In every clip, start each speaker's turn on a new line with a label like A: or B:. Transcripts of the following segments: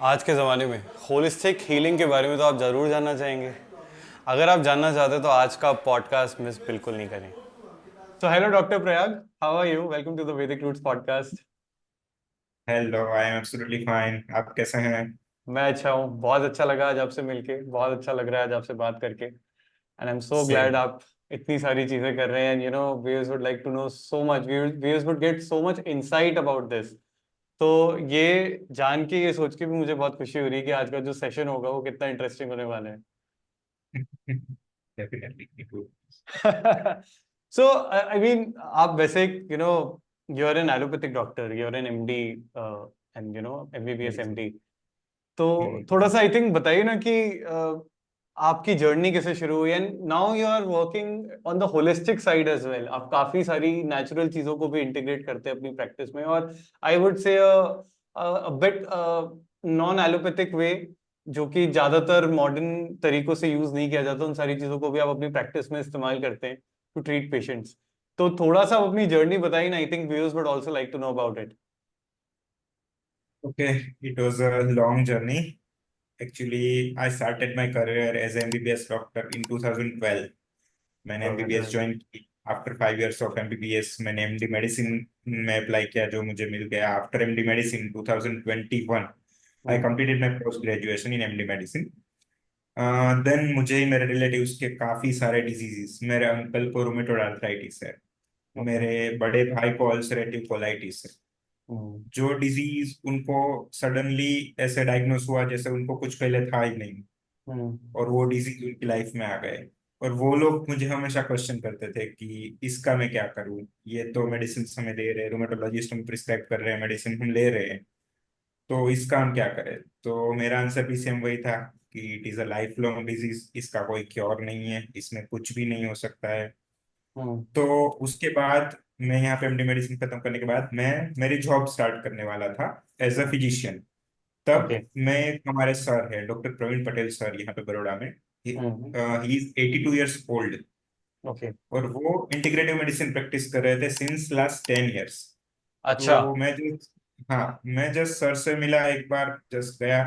A: आज के ज़माने में होलिस्टिक हीलिंग के बारे में तो आप ज़रूर जानना चाहेंगे। अगर आप जानना चाहते हैं तो आज का पॉडकास्ट मिस बिल्कुल नहीं करें। तो hello doctor Prayag, how are you? Welcome to the Vedic Roots Podcast.
B: Hello, I am absolutely fine. आप कैसे हैं?
A: मैं अच्छा हूँ, बहुत अच्छा लगा आज आपसे मिलके, बहुत अच्छा लग रहा है आज आपसे बात करके। And I am so
B: same.
A: Glad आप इतनी सारी चीज़ें कर रहे हैं। And viewers would like to know so much, viewers would get so much insight about this. तो ये जान के, ये सोच के भी मुझे बहुत खुशी हो रही है कि आज का जो सेशन होगा वो कितना इंटरेस्टिंग होने वाला है।
B: डेफिनेटली।
A: So, I mean, आप वैसे you're an allopathic doctor, you're an MD, and MBBS MD. तो थोड़ा सा आई थिंक बताइए ना कि आपकी जर्नी कैसे शुरू हुई, and now you are working on the holistic side as well. आप काफी सारी नेचुरल चीजों को भी इंटीग्रेट करते हैं अपनी प्रैक्टिस में, और I would say but non allopathic way, जो कि ज्यादातर मॉडर्न तरीकों से यूज नहीं किया जाता, उन सारी चीजों को भी आप अपनी प्रैक्टिस में इस्तेमाल करते हैं टू ट्रीट पेशेंट्स। तो थोड़ा सा अपनी जर्नी बताइए ना, I think viewers would also like to know about it.
B: Okay, it was a long journey. Actually I started my career as MBBS doctor in 2012। मैंने एमबीबीएस ज्वाइन की। After 5 years of MBBS मैंने MD medicine में apply किया, जो मुझे मिल गया। After MD medicine 2021 I
A: hmm.
B: Completed my post graduation in MD medicine. Then मुझे ही मेरे रिलेटिव्स के काफी सारे डिजीजेस, मेरे अंकल को रूमेटोइड आर्थराइटिस है,
A: ओके।
B: मेरे बड़े भाई को अल्सरेटिव कोलाइटिस है।
A: हम्म।
B: जो डिजीज उनको सडनली ऐसे डायग्नोस हुआ जैसे उनको कुछ पहले था ही नहीं,
A: हम्म।
B: और वो डिजीज उनकी लाइफ में आ गए। और वो लोग मुझे हमेशा क्वेश्चन करते थे कि इसका मैं क्या करूं, ये तो
A: हम्म।
B: मेडिसिन हमें दे रहे हैं, रूमेटोलॉजिस्ट हम प्रिस्क्राइब कर रहे हैं, मेडिसिन हम ले रहे हैं, तो इसका हम क्या करें। तो मेरा आंसर भी सेम वही था कि it is a life long disease, इसका कोई क्योर नहीं है, इसमें कुछ भी नहीं हो सकता है।
A: हम्म।
B: तो उसके बाद मैं यहाँ पे एमडी मेडिसिन खत्म करने के बाद मैं मेरी जॉब स्टार्ट करने वाला था एज अ फिजिशियन। तब
A: ओके।
B: मैं, हमारे सर है डॉक्टर प्रवीण पटेल सर, यहाँ पे बड़ोड़ा में। He
A: hmm.
B: Is 82 years old,
A: okay.
B: और वो इंटीग्रेटिव मेडिसिन प्रैक्टिस कर रहे थे सिंस लास्ट 10 इयर्स।
A: अच्छा।
B: तो मैं जो, हाँ, मैं जस्ट सर से मिला एक बार, जस्ट गया।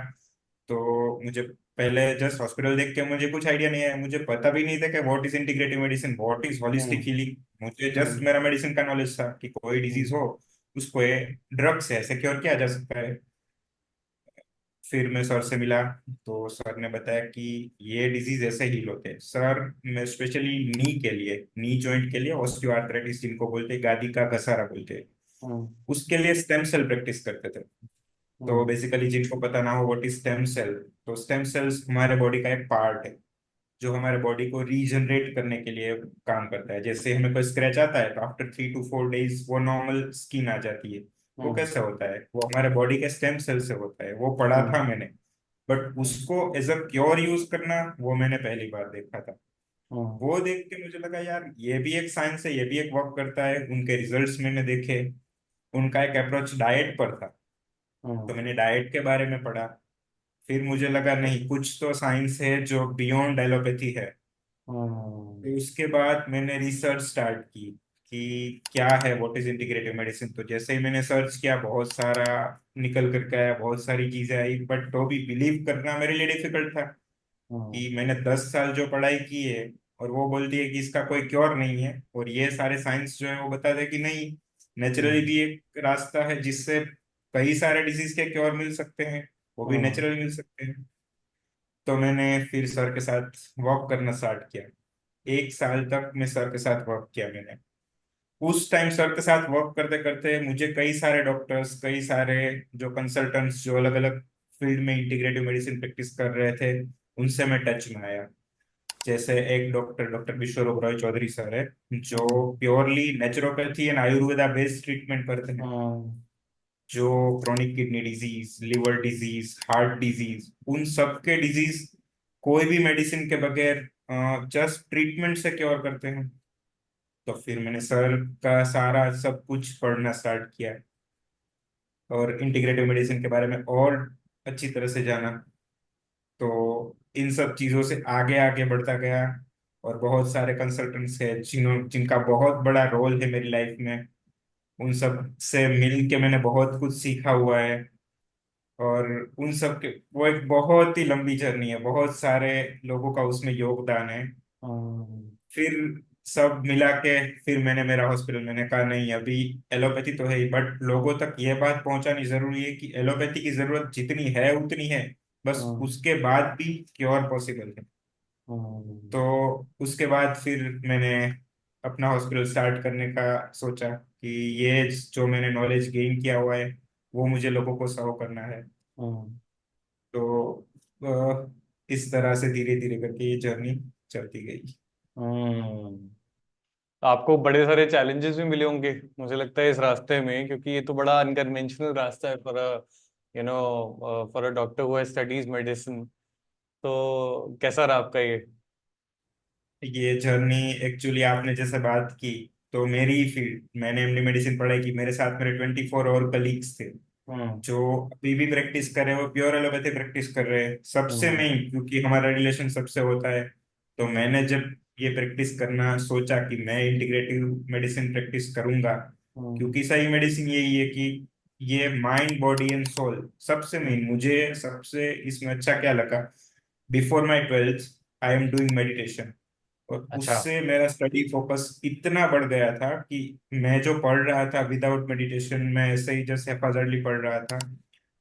B: तो मुझे पहले जस्ट हॉस्पिटल देख के मुझे कुछ आइडिया नहीं है, मुझे पता भी नहीं था कि what is integrative medicine, what is holistic
A: hmm.
B: Healing. मुझे जस्ट
A: हम्म।
B: मेरा मेडिसिन का नॉलेज था कि कोई डिजीज
A: हम्म।
B: हो उसको ड्रग से ऐसे क्योर किया जा सकता है। फिर मैं सर से मिला, तो सर ने बताया कि ये डिजीज ऐसे हील होते हैं सर। मैं स्पेशली नी के लिए, नी जॉइंट के लिए, ऑस्टियोआर्थराइटिस जिनको बोलते हैं, गादी का घसारा बोलते हैं,
A: हम्म।
B: उसके लिए स्टेम सेल प्रैक्टिस करते थे। तो
A: हम्म।
B: बेसिकली जिनको पता ना हो व्हाट इज स्टेम सेल, तो स्टेम सेल्स हमारे बॉडी का एक पार्ट है जो हमारे बॉडी को रीजनरेट करने के लिए काम करता है। जैसे हमें कोई स्क्रैच आता है तो आफ्टर 3 to 4 डेज वो नॉर्मल स्किन आ जाती है। वो
A: हम्म।
B: कैसे होता है? वो हमारे बॉडी के स्टेम सेल से होता है, वो पढ़ा
A: हम्म।
B: था मैंने। बट
A: हम्म।
B: उसको एज अ क्योर यूज करना वो मैंने पहली बार देखा था।
A: हम्म।
B: वो देख के मुझे लगा यार ये भी एक साइंस है, ये भी एक वर्क करता है। उनके रिजल्ट्स मैंने देखे। उनका एक अप्रोच डाइट पर था, तो
A: हम्म।
B: मैंने डाइट के बारे में पढ़ा। फिर मुझे लगा नहीं, कुछ तो साइंस है जो बियॉन्ड एलोपैथी है।
A: हम्म।
B: फिर उसके बाद मैंने रिसर्च स्टार्ट की कि क्या है व्हाट इज इंटीग्रेटिव मेडिसिन। तो जैसे ही मैंने सर्च किया, बहुत सारा निकल करके आया, बहुत सारी चीजें आई, बट तो भी बिलीव करना मेरे लिए डिफिकल्ट था
A: हम्म।
B: कि मैंने 10 साल जो पढ़ाई की है और वो बोलती है कि इसका कोई क्योर नहीं है, और ये सारे साइंस जो है वो बता दे कि नहीं, नेचुरली
A: हम्म।
B: भी एक रास्ता है जिससे कई सारे डिजीज के क्योर मिल सकते हैं, वो भी
A: हम्म।
B: नेचुरल मिल सकते हैं। तो मैंने फिर सर के साथ वर्क करना स्टार्ट किया। 1 साल तक मैं सर के साथ वर्क किया मैंने। उस टाइम सर के साथ वर्क करते करते मुझे कई सारे डॉक्टर्स, कई सारे जो कंसल्टेंट्स जो अलग अलग फील्ड में इंटीग्रेटिव मेडिसिन प्रैक्टिस कर रहे थे, उनसे मैं टच में आया। जैसे एक डॉक्टर, डॉक्टर विश्व रॉय चौधरी सर है, जो
A: hmm.
B: Purely naturopathy and ayurveda based treatment करते हैं।
A: हम्म।
B: जो chronic kidney disease, liver disease, heart disease, उन सब के डिजीज कोई भी मेडिसिन के बगैर जस्ट ट्रीटमेंट से क्योर करते हैं। तो फिर मैंने सर का सारा सब कुछ पढ़ना स्टार्ट किया और इंटीग्रेटिव मेडिसिन के बारे में और अच्छी तरह से जाना। तो इन सब चीजों से आगे आगे बढ़ता गया, और बहुत सारे कंसल्टेंट्स हैं जिनका बहुत बड़ा रोल है मेरी लाइफ में। उन सब से मिल के मैंने बहुत कुछ सीखा हुआ है। और उन सब के, वो एक बहुत ही लंबी जर्नी है, बहुत सारे लोगों का उसमें योगदान है।
A: हम्म,
B: फिर सब मिला के फिर मैंने मेरा हॉस्पिटल, मैंने कहा नहीं अभी एलोपैथी तो है ही, बट लोगों तक ये बात पहुंचानी जरूरी है कि एलोपैथी की जरूरत जितनी है उतनी है, बस
A: हम्म,
B: उसके बाद भी क्योर पॉसिबल है।
A: हम्म,
B: तो उसके बाद फिर मैंने अपना हॉस्पिटल स्टार्ट करने का सोचा कि ये जो मैंने नॉलेज गेन किया हुआ है वो मुझे लोगों को सर्व करना है।
A: हम्म,
B: तो इस तरह से धीरे धीरे करके ये जर्नी चलती गई।
A: हम्म। आपको बड़े सारे चैलेंजेस भी मिले होंगे मुझे लगता है इस रास्ते में, क्योंकि ये तो बड़ा अनकन्वेंशनल रास्ता है for for a doctor who studies medicine. तो कैसा रहा आपका ये?
B: ये जर्नी एक्चुअली आपने जैसे बात की, तो मेरी फील्ड, मैंने एमडी मेडिसिन पढ़ाई की, मेरे साथ मेरे 24 और कलीग्स थे
A: हम्म,
B: जो अभी भी प्रैक्टिस कर रहे हैं, वो प्योर एलोपैथी प्रैक्टिस कर रहे हैं सबसे
A: हम्म,
B: मेन, क्योंकि हमारा रिलेशन सबसे होता है। तो मैंने जब ये प्रैक्टिस करना सोचा कि मैं इंटीग्रेटिव मेडिसिन प्रैक्टिस करूंगा,
A: हम्म,
B: क्योंकि सही मेडिसिन यही है कि ये माइंड बॉडी एंड सोल सबसे
A: हम्म,
B: मेन, मुझे सबसे इसमें अच्छा क्या लगा, before my twelfth I am doing meditation. और
A: अच्छा।
B: उससे मेरा स्टडी फोकस इतना बढ़ गया था कि मैं जो पढ़ रहा था विदाउट मेडिटेशन, मैं ऐसे ही जस्ट हैप्पैज़र्डली पढ़ रहा था,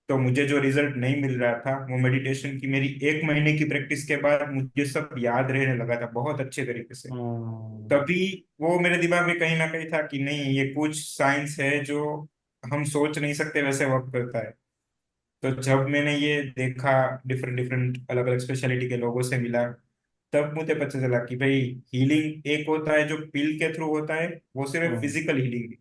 B: तो मुझे जो रिजल्ट नहीं मिल रहा था वो मेडिटेशन की मेरी 1 महीने की प्रैक्टिस के बाद मुझे सब याद रहने लगा था बहुत अच्छे तरीके से।
A: हम्म,
B: तभी वो मेरे दिमाग में कहीं ना कहीं था कि नहीं, ये कुछ साइंस है जो हम सोच नहीं सकते वैसे वर्क करता है। तो जब मैंने ये देखा, डिफरेंट डिफरेंट अलग अलग स्पेशलिटी के लोगों से मिला, तब मुझे पता चला कि भाई हीलिंग एक होता है जो पिल के थ्रू होता है, वो सिर्फ
A: हम्म,
B: फिजिकल हीलिंग है,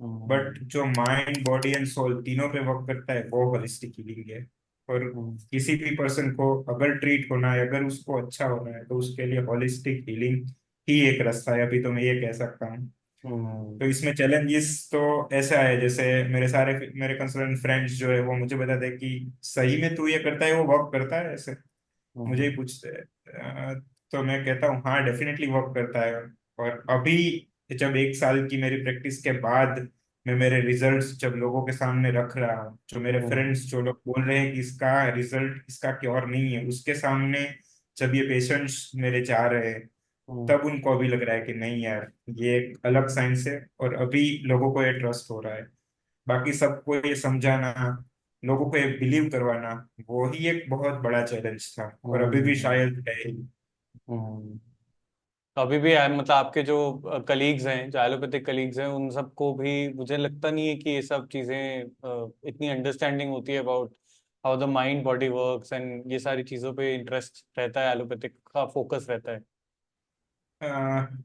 A: हम्म,
B: बट जो माइंड बॉडी एंड सोल तीनों पे वर्क करता है वो होलिस्टिक हीलिंग है। और
A: हम्म,
B: किसी भी पर्सन को अगर ट्रीट होना है, अगर उसको अच्छा होना है, तो उसके लिए होलिस्टिक हीलिंग ही एक रास्ता है, अभी तो मैं ये कह सकता हूँ।
A: हम्म,
B: तो इसमें चैलेंजेस तो ऐसा है, जैसे मेरे कंसर्न फ्रेंड्स जो है वो मुझे बताते हैं कि सही में तू ये करता है, वो वर्क करता है ऐसे, मुझे
A: हम्म,
B: ही पूछते हैं। तो मैं कहता हूँ हाँ डेफिनेटली वर्क करता है। और अभी जब 1 साल की मेरी प्रैक्टिस के बाद मैं मेरे रिजल्ट्स जब लोगों के सामने रख रहा हूँ, जो मेरे
A: हम्म,
B: फ्रेंड्स जो लोग बोल रहे हैं कि इसका रिजल्ट, इसका क्योर नहीं है, उसके सामने जब ये पेशेंट्स मेरे जा रहे हैं,
A: हम्म,
B: तब उनको अभी लग रहा है कि नहीं यार, ये एक अलग साइंस है, और अभी लोगों को ये ट्रस्ट हो रहा है। बाकी सबको ये समझाना, लोगों को ये बिलीव करवाना, वो ही एक बहुत बड़ा चैलेंज था, और अभी भी
A: हम्म,
B: शायद है ही।
A: हम्म। तो अभी भी मतलब आपके जो कलीग्स हैं, जो एलोपैथिक कलीग्स हैं, उन सबको भी मुझे लगता नहीं है कि ये सब चीजें इतनी अंडरस्टैंडिंग होती है about how the mind body works, and ये सारी चीजों पे इंटरेस्ट रहता है, एलोपैथिक का फोकस रहता है।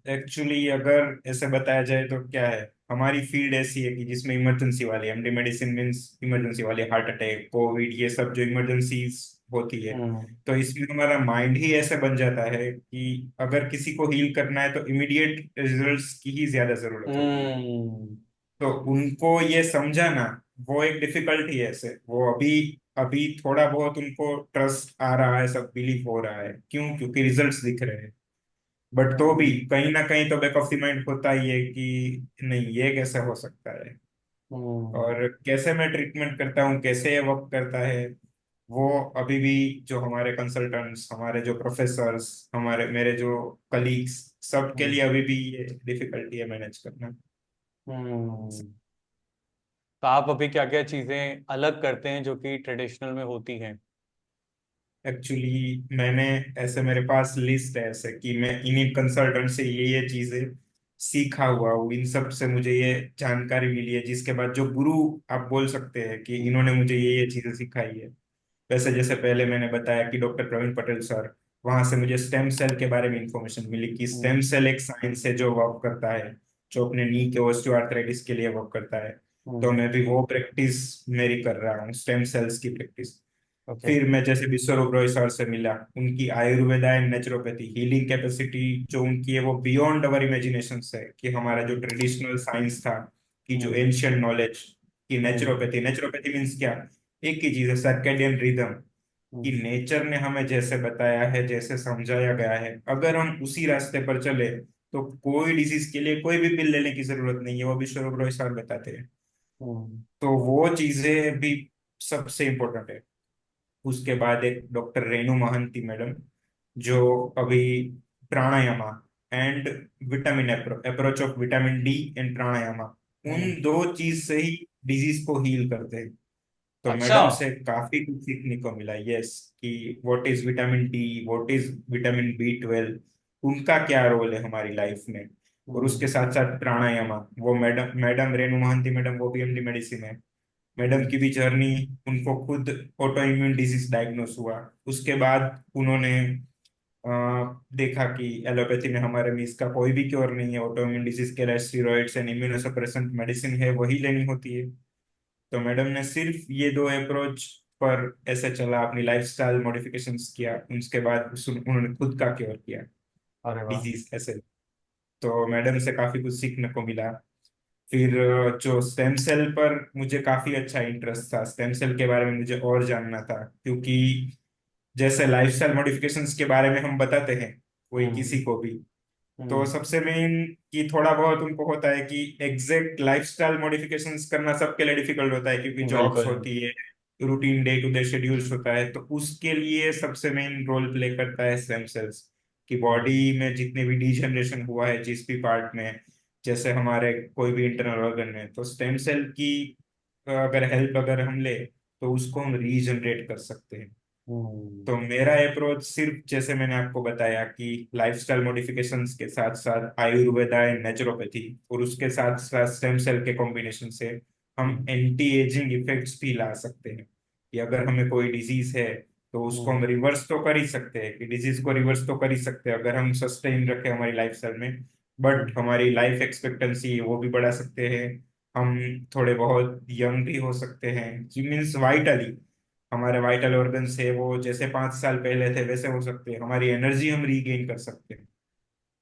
B: एक्चुअली अगर ऐसे बताया जाए तो क्या है, हमारी फील्ड ऐसी है कि जिसमें इमरजेंसी वाली, एमडी मेडिसिन मीन्स इमरजेंसी वाली, हार्ट अटैक, कोविड, ये सब जो इमरजेंसीज होती है,
A: हम्म,
B: तो इसमें हमारा माइंड ही ऐसे बन जाता है कि अगर किसी को हील करना है तो इमीडिएट रिजल्ट्स की ही ज्यादा जरूरत होती है।
A: हम्म,
B: तो उनको ये समझाना वो एक डिफिकल्टी है ऐसे, वो अभी अभी थोड़ा बहुत उनको ट्रस्ट आ रहा है, सब बिलीव हो रहा है, क्यों, क्योंकि रिजल्ट्स दिख रहे हैं। बट तो भी
A: हम्म,
B: कहीं ना कहीं तो बैक ऑफ द माइंड होता ही है कि नहीं ये कैसे हो सकता है,
A: हम्म,
B: और कैसे मैं ट्रीटमेंट करता हूँ, कैसे ये वर्क करता है। वो अभी भी जो हमारे कंसल्टेंट्स, हमारे जो प्रोफेसर्स, हमारे मेरे जो कलीग्स, सबके
A: हम्म,
B: लिए अभी भी ये डिफिकल्टी है मैनेज करना।
A: हम्म। तो आप अभी क्या क्या चीजें अलग करते हैं जो कि ट्रेडिशनल में होती हैं?
B: एक्चुअली मैंने ऐसे, मेरे पास लिस्ट है ऐसे कि मैं इन इन कंसल्टेंट से ये चीजें सीखा हुआ हूँ, इन सब से मुझे ये जानकारी मिली है, जिसके बाद जो गुरु आप बोल सकते हैं कि
A: हम्म,
B: इन्होंने मुझे ये चीजें सिखाई है। वैसे जैसे पहले मैंने बताया कि डॉक्टर प्रवीण पटेल सर, वहां से मुझे स्टेम सेल के बारे में इंफॉर्मेशन मिली कि स्टेम
A: हम्म,
B: सेल एक साइंस है जो वर्क करता है, जो अपने नी के ऑस्टियोआर्थराइटिस के लिए वर्क करता है। तो
A: हम्म,
B: मैं भी वो प्रैक्टिस मेरी कर रहा हूँ, स्टेम सेल्स की प्रैक्टिस।
A: ओके,
B: फिर मैं जैसे विश्व रोय सर से मिला, उनकी Ayurveda and naturopathy healing capacity जो उनकी है वो बियॉन्ड अवर इमेजिनेशन है, कि हमारा जो ट्रेडिशनल साइंस था, कि जो
A: हम्म,
B: एंशियंट नॉलेज, कि
A: हम्म,
B: नेचुरोपैथी, नेचुरोपैथी मीन्स क्या, एक ही चीज है, सर्केडियन रिदम, कि
A: हम्म,
B: नेचर ने हमें जैसे बताया है, जैसे समझाया गया है, अगर हम उसी रास्ते पर चले तो कोई डिजीज के लिए कोई भी पिल लेने की जरूरत नहीं है, वो विश्व रोय सर बताते हैं।
A: हम्म,
B: तो वो चीजें भी सबसे इम्पोर्टेंट है। उसके बाद एक डॉक्टर रेणु महंती मैडम, जो अभी प्राणायामा and vitamin approach of vitamin D and प्राणायामा, उन
A: हम्म।
B: दो चीज से ही डिजीज को हील करते हैं। तो
A: अच्छा।
B: मैडम से काफी कुछ सीखने को मिला। यस, कि what is vitamin D, what is vitamin B 12, उनका क्या रोल है हमारी लाइफ में। और उसके
A: हम्म।
B: साथ साथ प्राणायामा, वो madam madam Renu Mahanti madam, वो भी एमडी मेडिसिन है। Madam
A: hmm.
B: की भी जर्नी, उनको खुद ऑटो इम्यून डिजीज डायग्नोस हुआ। उसके बाद उन्होंने देखा कि एलोपैथी में हमारे में इसका कोई भी क्योर नहीं है, ऑटो इम्यून डिजीज के लिए स्टीरॉइड्स एंड इम्यूनोसप्रेसेंट मेडिसिन है, वही लेनी होती है। तो मैडम ने सिर्फ ये दो अप्रोच पर ऐसे चला, अपनी लाइफस्टाइल मॉडिफिकेशंस किया, उसके बाद उन्होंने खुद का क्योर किया
A: अरे वाह।
B: डिजीज ऐसे। तो मैडम से काफी कुछ सीखने को मिला। फिर जो स्टेम सेल पर मुझे काफी अच्छा इंटरेस्ट था, स्टेम सेल के बारे में मुझे और जानना था, क्योंकि जैसे लाइफस्टाइल मॉडिफिकेशंस के बारे में हम बताते हैं कोई
A: हम्म।
B: किसी को भी, तो
A: हम्म।
B: सबसे मेन कि थोड़ा बहुत उनको होता है कि एग्जैक्ट लाइफस्टाइल मॉडिफिकेशंस करना सबके लिए डिफिकल्ट होता है, क्योंकि जॉब्स
A: बिल्कुल।
B: होती है, routine day to day schedules होता है। तो उसके लिए सबसे मेन रोल प्ले करता है स्टेम सेल्स, कि
A: हम्म।
B: बॉडी में जितने भी डिजनरेशन हुआ है जिस भी पार्ट में, जैसे हमारे कोई भी इंटरनल ऑर्गन में, तो स्टेम सेल की अगर हेल्प अगर हम ले तो उसको हम रीजनरेट कर सकते हैं।
A: हम्म।
B: तो मेरा अप्रोच सिर्फ जैसे मैंने आपको बताया कि लाइफस्टाइल मॉडिफिकेशंस के साथ साथ आयुर्वेदा एंड नेचुरोपैथी, और उसके साथ साथ स्टेम सेल के कॉम्बिनेशन से हम
A: हम्म।
B: एंटी एजिंग इफेक्ट्स भी ला सकते हैं। कि अगर हमें कोई डिजीज है तो उसको
A: हम्म।
B: हम रिवर्स तो कर ही सकते हैं, कि डिजीज को रिवर्स तो कर ही सकते हैं अगर हम सस्टेन रखें हमारी लाइफस्टाइल में। बट
A: हम्म।
B: हमारी लाइफ एक्सपेक्टेंसी वो भी बढ़ा सकते हैं। हम थोड़े बहुत यंग भी हो सकते हैं, मीन्स वाइटली हमारे वाइटल ऑर्गन्स है वो जैसे 5 साल पहले थे वैसे हो सकते हैं, हमारी एनर्जी हम रीगेन कर सकते हैं।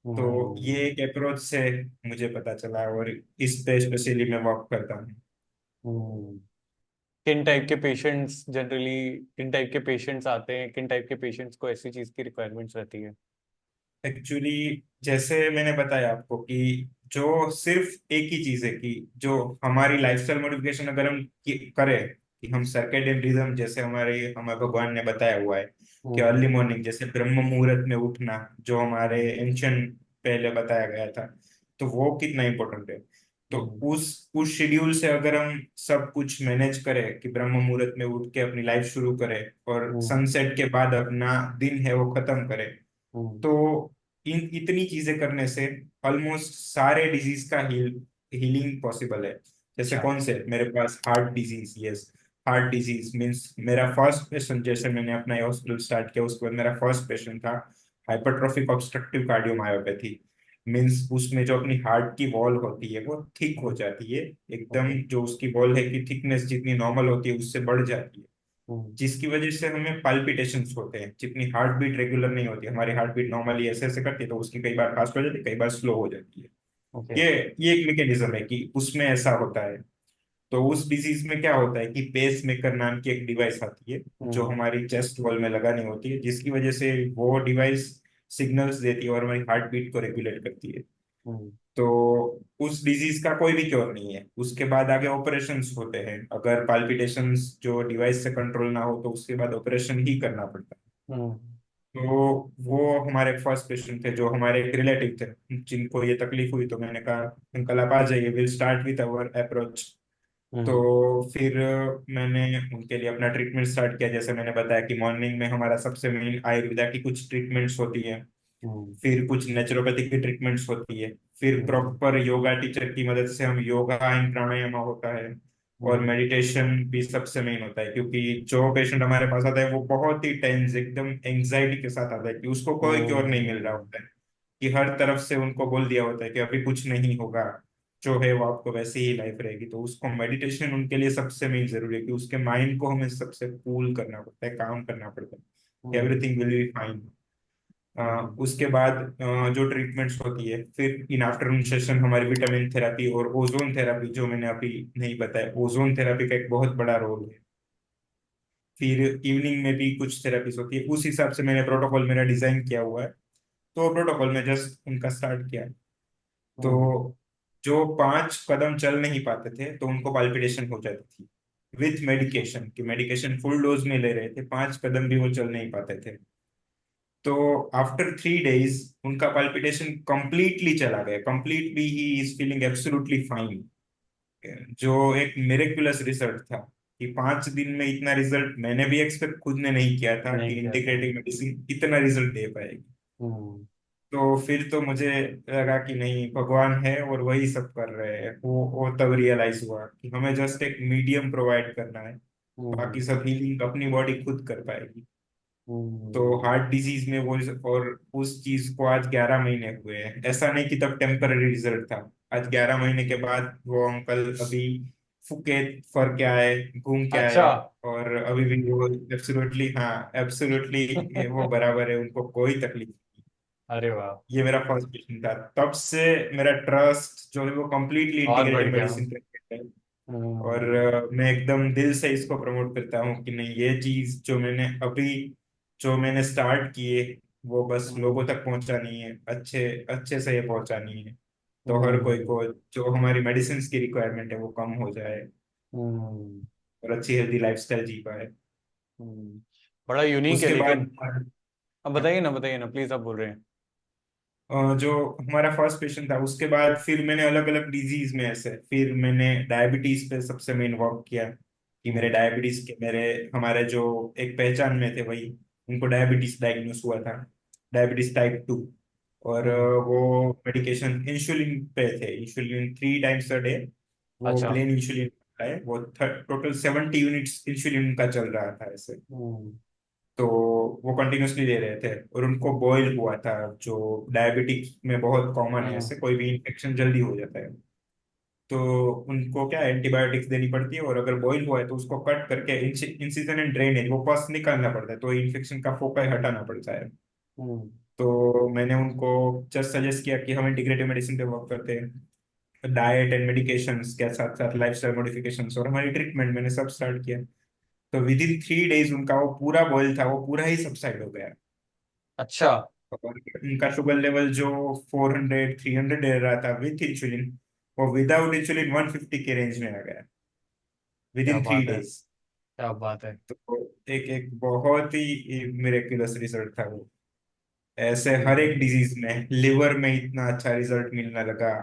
B: तो ये
A: हम्म।
B: एक अप्रोच से मुझे पता चला, और इस पे स्पेशली मैं वर्क करता हूँ।
A: हम्म। किन टाइप के पेशेंट्स जनरली, किन टाइप के पेशेंट्स आते हैं, किन टाइप के पेशेंट्स को ऐसी चीज की रिक्वायरमेंट्स रहती है?
B: एक्चुअली जैसे मैंने बताया आपको कि जो सिर्फ एक ही चीज है कि जो हमारी लाइफस्टाइल मॉडिफिकेशन अगर हम करें, कि हम सर्केडियन रिदम, जैसे हमारे हमें भगवान ने बताया हुआ है कि अर्ली
A: हम्म।
B: मॉर्निंग जैसे ब्रह्म मुहूर्त में उठना, जो हमारे एंशियंट पहले बताया गया था, तो वो कितना इम्पोर्टेंट है। तो
A: हम्म।
B: उस शेड्यूल से अगर हम सब कुछ मैनेज करें कि ब्रह्म मुहूर्त में उठ के अपनी लाइफ शुरू करें और
A: हम्म।
B: सनसेट के बाद अपना दिन है वो खत्म करें,
A: हम्म।
B: तो इन इतनी चीजें करने से ऑलमोस्ट सारे डिजीज का हीलिंग पॉसिबल है। जैसे
A: अच्छा।
B: कौन से, मेरे पास heart disease, yes, heart disease means मेरा फर्स्ट पेशेंट, जैसे मैंने अपना हॉस्पिटल स्टार्ट किया उसके बाद मेरा फर्स्ट पेशेंट था हाइपरट्रोफिक ऑब्स्ट्रक्टिव कार्डियोमायोपैथी। मीन्स उसमें जो अपनी हार्ट की वॉल होती है वो थिक हो जाती है, एकदम
A: ओके।
B: जो उसकी वॉल है की थिकनेस जितनी नॉर्मल होती है उससे बढ़ जाती है,
A: हम्म।
B: जिसकी वजह से हमें पाल्पिटेशंस होते हैं, जितनी हार्ट बीट रेगुलर नहीं होती, हमारी हार्ट बीट नॉर्मली ऐसे ऐसे करती है तो उसकी कई बार फास्ट हो जाती है, कई बार स्लो हो जाती है।
A: ओके।
B: ये एक मैकेनिज्म है कि उसमें ऐसा होता है। तो उस डिजीज में क्या होता है कि पेस मेकर नाम की एक डिवाइस आती है जो
A: हम्म।
B: हमारी चेस्ट वॉल में लगानी होती है, जिसकी वजह से वो डिवाइस सिग्नल्स देती है और हमारी हार्ट बीट को रेगुलेट करती है।
A: हम्म।
B: तो उस डिजीज का कोई भी क्योर नहीं है। उसके बाद आगे ऑपरेशंस होते हैं, अगर पाल्पिटेशंस जो डिवाइस से कंट्रोल ना हो तो उसके बाद ऑपरेशन ही करना पड़ता है।
A: हम्म।
B: तो वो हमारे फर्स्ट पेशेंट थे जो हमारे एक रिलेटिव थे, जिनको ये तकलीफ हुई, तो मैंने कहा अंकल आप आ जाइए, will start with our approach. तो
A: हम्म।
B: फिर मैंने उनके लिए अपना ट्रीटमेंट स्टार्ट किया। जैसे मैंने बताया कि मॉर्निंग में हमारा सबसे मेन आयुर्वेदा की कुछ ट्रीटमेंट्स होती है,
A: हम्म।
B: फिर कुछ नेचुरोपैथी की ट्रीटमेंट्स होती है, फिर
A: हम्म।
B: प्रॉपर योगा टीचर की मदद से हम योगा एंड प्राणायाम होता है, और
A: हम्म।
B: मेडिटेशन भी सबसे मेन होता है। क्योंकि जो पेशेंट हमारे पास आता है वो बहुत ही टेंस, एकदम एंजाइटी के साथ आता है कि उसको कोई क्योर नहीं मिल रहा
A: हम्म।
B: होता है, कि हर तरफ से उनको बोल दिया होता है कि अभी कुछ नहीं होगा, जो है वो आपको वैसे ही लाइफ रहेगी। तो उसको मेडिटेशन उनके लिए सबसे मेन जरूरी है, कि उसके माइंड को हमें सबसे कूल करना पड़ता है, काम करना पड़ता है,
A: hmm.
B: Everything will be fine.
A: Hmm.
B: उसके बाद जो ट्रीटमेंट्स होती है, फिर इन आफ्टरनून सेशन हमारी विटामिन थेरापी और ओजोन थेरापी, जो मैंने अभी नहीं बताया, ओजोन थेरापी का एक बहुत बड़ा रोल है। फिर इवनिंग में भी कुछ थेरापीज होती है, उस हिसाब से मैंने प्रोटोकॉल मेरा डिजाइन किया हुआ है। तो प्रोटोकॉल में जस्ट उनका स्टार्ट किया। तो
A: हम्म।
B: जो 5 कदम चल नहीं पाते थे तो उनको पाल्पिटेशन हो जाती थी, विथ मेडिकेशन, कि मेडिकेशन फुल डोज में ले रहे थे, 5 कदम भी वो चल नहीं पाते थे। तो आफ्टर 3 डेज उनका पल्पिटेशन कंप्लीटली चला गया, completely he is feeling absolutely fine. जो एक मिरेकुलस रिजल्ट था, कि 5 दिन में इतना रिजल्ट मैंने भी एक्सपेक्ट खुद ने नहीं किया था
A: नहीं
B: कि
A: किया था।
B: इंटीग्रेटिव मेडिसिन इतना रिजल्ट दे पाएगी।
A: हम्म।
B: तो फिर तो मुझे लगा कि नहीं, भगवान है और वही सब कर रहे हैं। वो तब रियलाइज हुआ कि हमें जस्ट एक मीडियम प्रोवाइड करना है, बाकी
A: हम्म।
B: सब हीलिंग अपनी बॉडी खुद कर पाएगी। तो
A: हम्म।
B: हार्ट डिजीज में वो, और उस चीज को आज 11 महीने हुए हैं, ऐसा नहीं कि तब टेम्पररी रिजल्ट था। आज 11 महीने के बाद वो अंकल अभी फुकेत फर के आए, घूम के
A: अच्छा।
B: आए, और अभी भी वो एब्सोल्युटली, हाँ एब्सोल्युटली वो बराबर है, उनको कोई तकलीफ नहीं।
A: अरे वाह।
B: ये मेरा फर्स्ट पेशेंट था, तब से मेरा ट्रस्ट जो है वो कंप्लीटली
A: बहुत बढ़
B: इंटीग्रेटिव
A: गया।
B: मेडिसिन पे है। और
A: हम्म।
B: मैं एकदम दिल से इसको प्रमोट करता हूँ कि नहीं, ये चीज जो मैंने स्टार्ट किए, वो बस लोगों
A: हम्म।
B: तक पहुंचानी है, अच्छे अच्छे से ये पहुंचानी है। तो हर कोई
A: हम्म।
B: को जो हमारी मेडिसिन की रिक्वायरमेंट है वो कम हो जाए,
A: हम्म।
B: और अच्छी हेल्दी लाइफस्टाइल जी पाए।
A: हम्म। बड़ा यूनिक है
B: उसके बाद
A: लेकिन। अब बताइए ना प्लीज, आप बोल रहे हैं।
B: जो हमारा फर्स्ट पेशेंट था, उसके बाद फिर मैंने अलग अलग डिजीज में ऐसे, फिर मैंने डायबिटीज पे सबसे मेन वर्क किया, कि मेरे
A: हम्म।
B: डायबिटीज के मेरे हमारे जो एक पहचान में थे वही, उनको डायबिटीज डायग्नोस हुआ था, डायबिटीज टाइप 2। और
A: हम्म।
B: वो मेडिकेशन इंसुलिन पे थे, इंसुलिन 3 टाइम्स अ डे। वो
A: अच्छा।
B: प्लेन इंसुलिन है, वो टोटल 70 यूनिट्स इंसुलिन का चल रहा था ऐसे।
A: हम्म।
B: तो वो कंटिन्यूसली दे रहे थे, और उनको बॉयल हुआ था, जो डायबिटिक्स में बहुत कॉमन है,
A: हम्म।
B: ऐसे कोई भी इन्फेक्शन जल्दी हो जाता है। तो उनको क्या एंटीबायोटिक्स देनी पड़ती है, और अगर बॉयल हुआ है तो उसको कट करके इंसिजन एंड ड्रेनेज, वो पस निकालना पड़ता है, तो इन्फेक्शन का फोका हटाना पड़ता है।
A: हम्म।
B: तो मैंने उनको जस्ट सजेस्ट किया कि हम इंटीग्रेटिव मेडिसिन पे वर्क करते हैं, डाइट एंड मेडिकेशंस के साथ साथ लाइफस्टाइल मॉडिफिकेशंस, और हमारी ट्रीटमेंट मैंने सब स्टार्ट किया। तो विद इन 3 डेज उनका वो पूरा बॉयल था, वो पूरा ही सबसाइड हो गया।
A: अच्छा।
B: और उनका शुगर लेवल जो 400 300 रह रहा था विथ इंसुलिन, वो विदाउट इंसुलिन 150 के रेंज में आ गया विद
A: क्या
B: इन थ्री
A: बात है।
B: डेज
A: क्या बात है।
B: तो एक एक बहुत ही मिरेक्युलस रिजल्ट था वो। ऐसे हर एक
A: हम्म।
B: डिजीज में, लिवर में इतना अच्छा रिजल्ट मिलने लगा,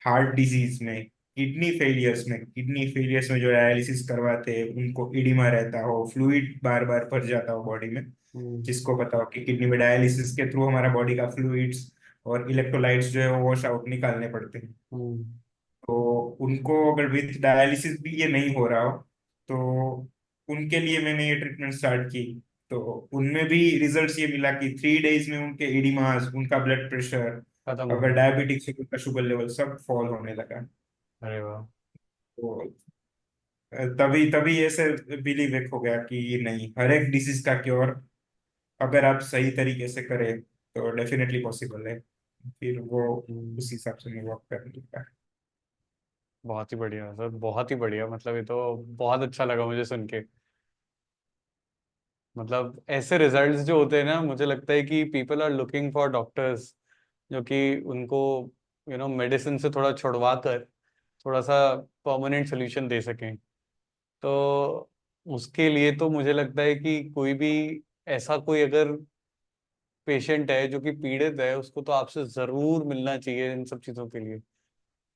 B: हार्ट डिजीज में, किडनी फेलियर्स में जो डायलिसिस करवाते हैं उनको इडिमा रहता हो, फ्लूइड बार बार भर जाता हो बॉडी में,
A: हम्म।
B: जिसको पता हो कि किडनी में डायलिसिस के थ्रू हमारा बॉडी का फ्लूइड्स और इलेक्ट्रोलाइट्स जो है वो वॉश आउट निकालने पड़ते हैं।
A: हम्म।
B: तो उनको अगर विथ डायलिसिस भी ये नहीं हो रहा हो, तो उनके लिए मैंने ये ट्रीटमेंट स्टार्ट की। तो उनमें भी रिजल्ट्स ये मिला कि 3 डेज में उनके एडिमास, उनका ब्लड प्रेशर,
A: खत्म हो
B: अगर
A: गया।
B: डायबिटिक्स है उनका शुगर लेवल सब फॉल होने लगा।
A: अरे वाह।
B: तो तभी तभी ऐसे बिलीव एक हो गया कि नहीं, हर एक डिजीज का क्योर अगर आप सही तरीके से करें तो डेफिनेटली पॉसिबल है। फिर वो
A: हम्म।
B: उस हिसाब से मैं वर्क करने लगा।
A: बहुत ही बढ़िया सर, बहुत ही बढ़िया। मतलब ये तो बहुत अच्छा लगा मुझे सुन के। मतलब ऐसे रिजल्ट्स जो होते हैं ना, मुझे लगता है कि people are looking for doctors जो कि उनको मेडिसिन से थोड़ा छुड़वा कर थोड़ा सा परमानेंट सोल्यूशन दे सकें। तो उसके लिए तो मुझे लगता है कि कोई भी ऐसा कोई अगर पेशेंट है जो कि पीड़ित है, उसको तो आपसे ज़रूर मिलना चाहिए इन सब चीज़ों के लिए।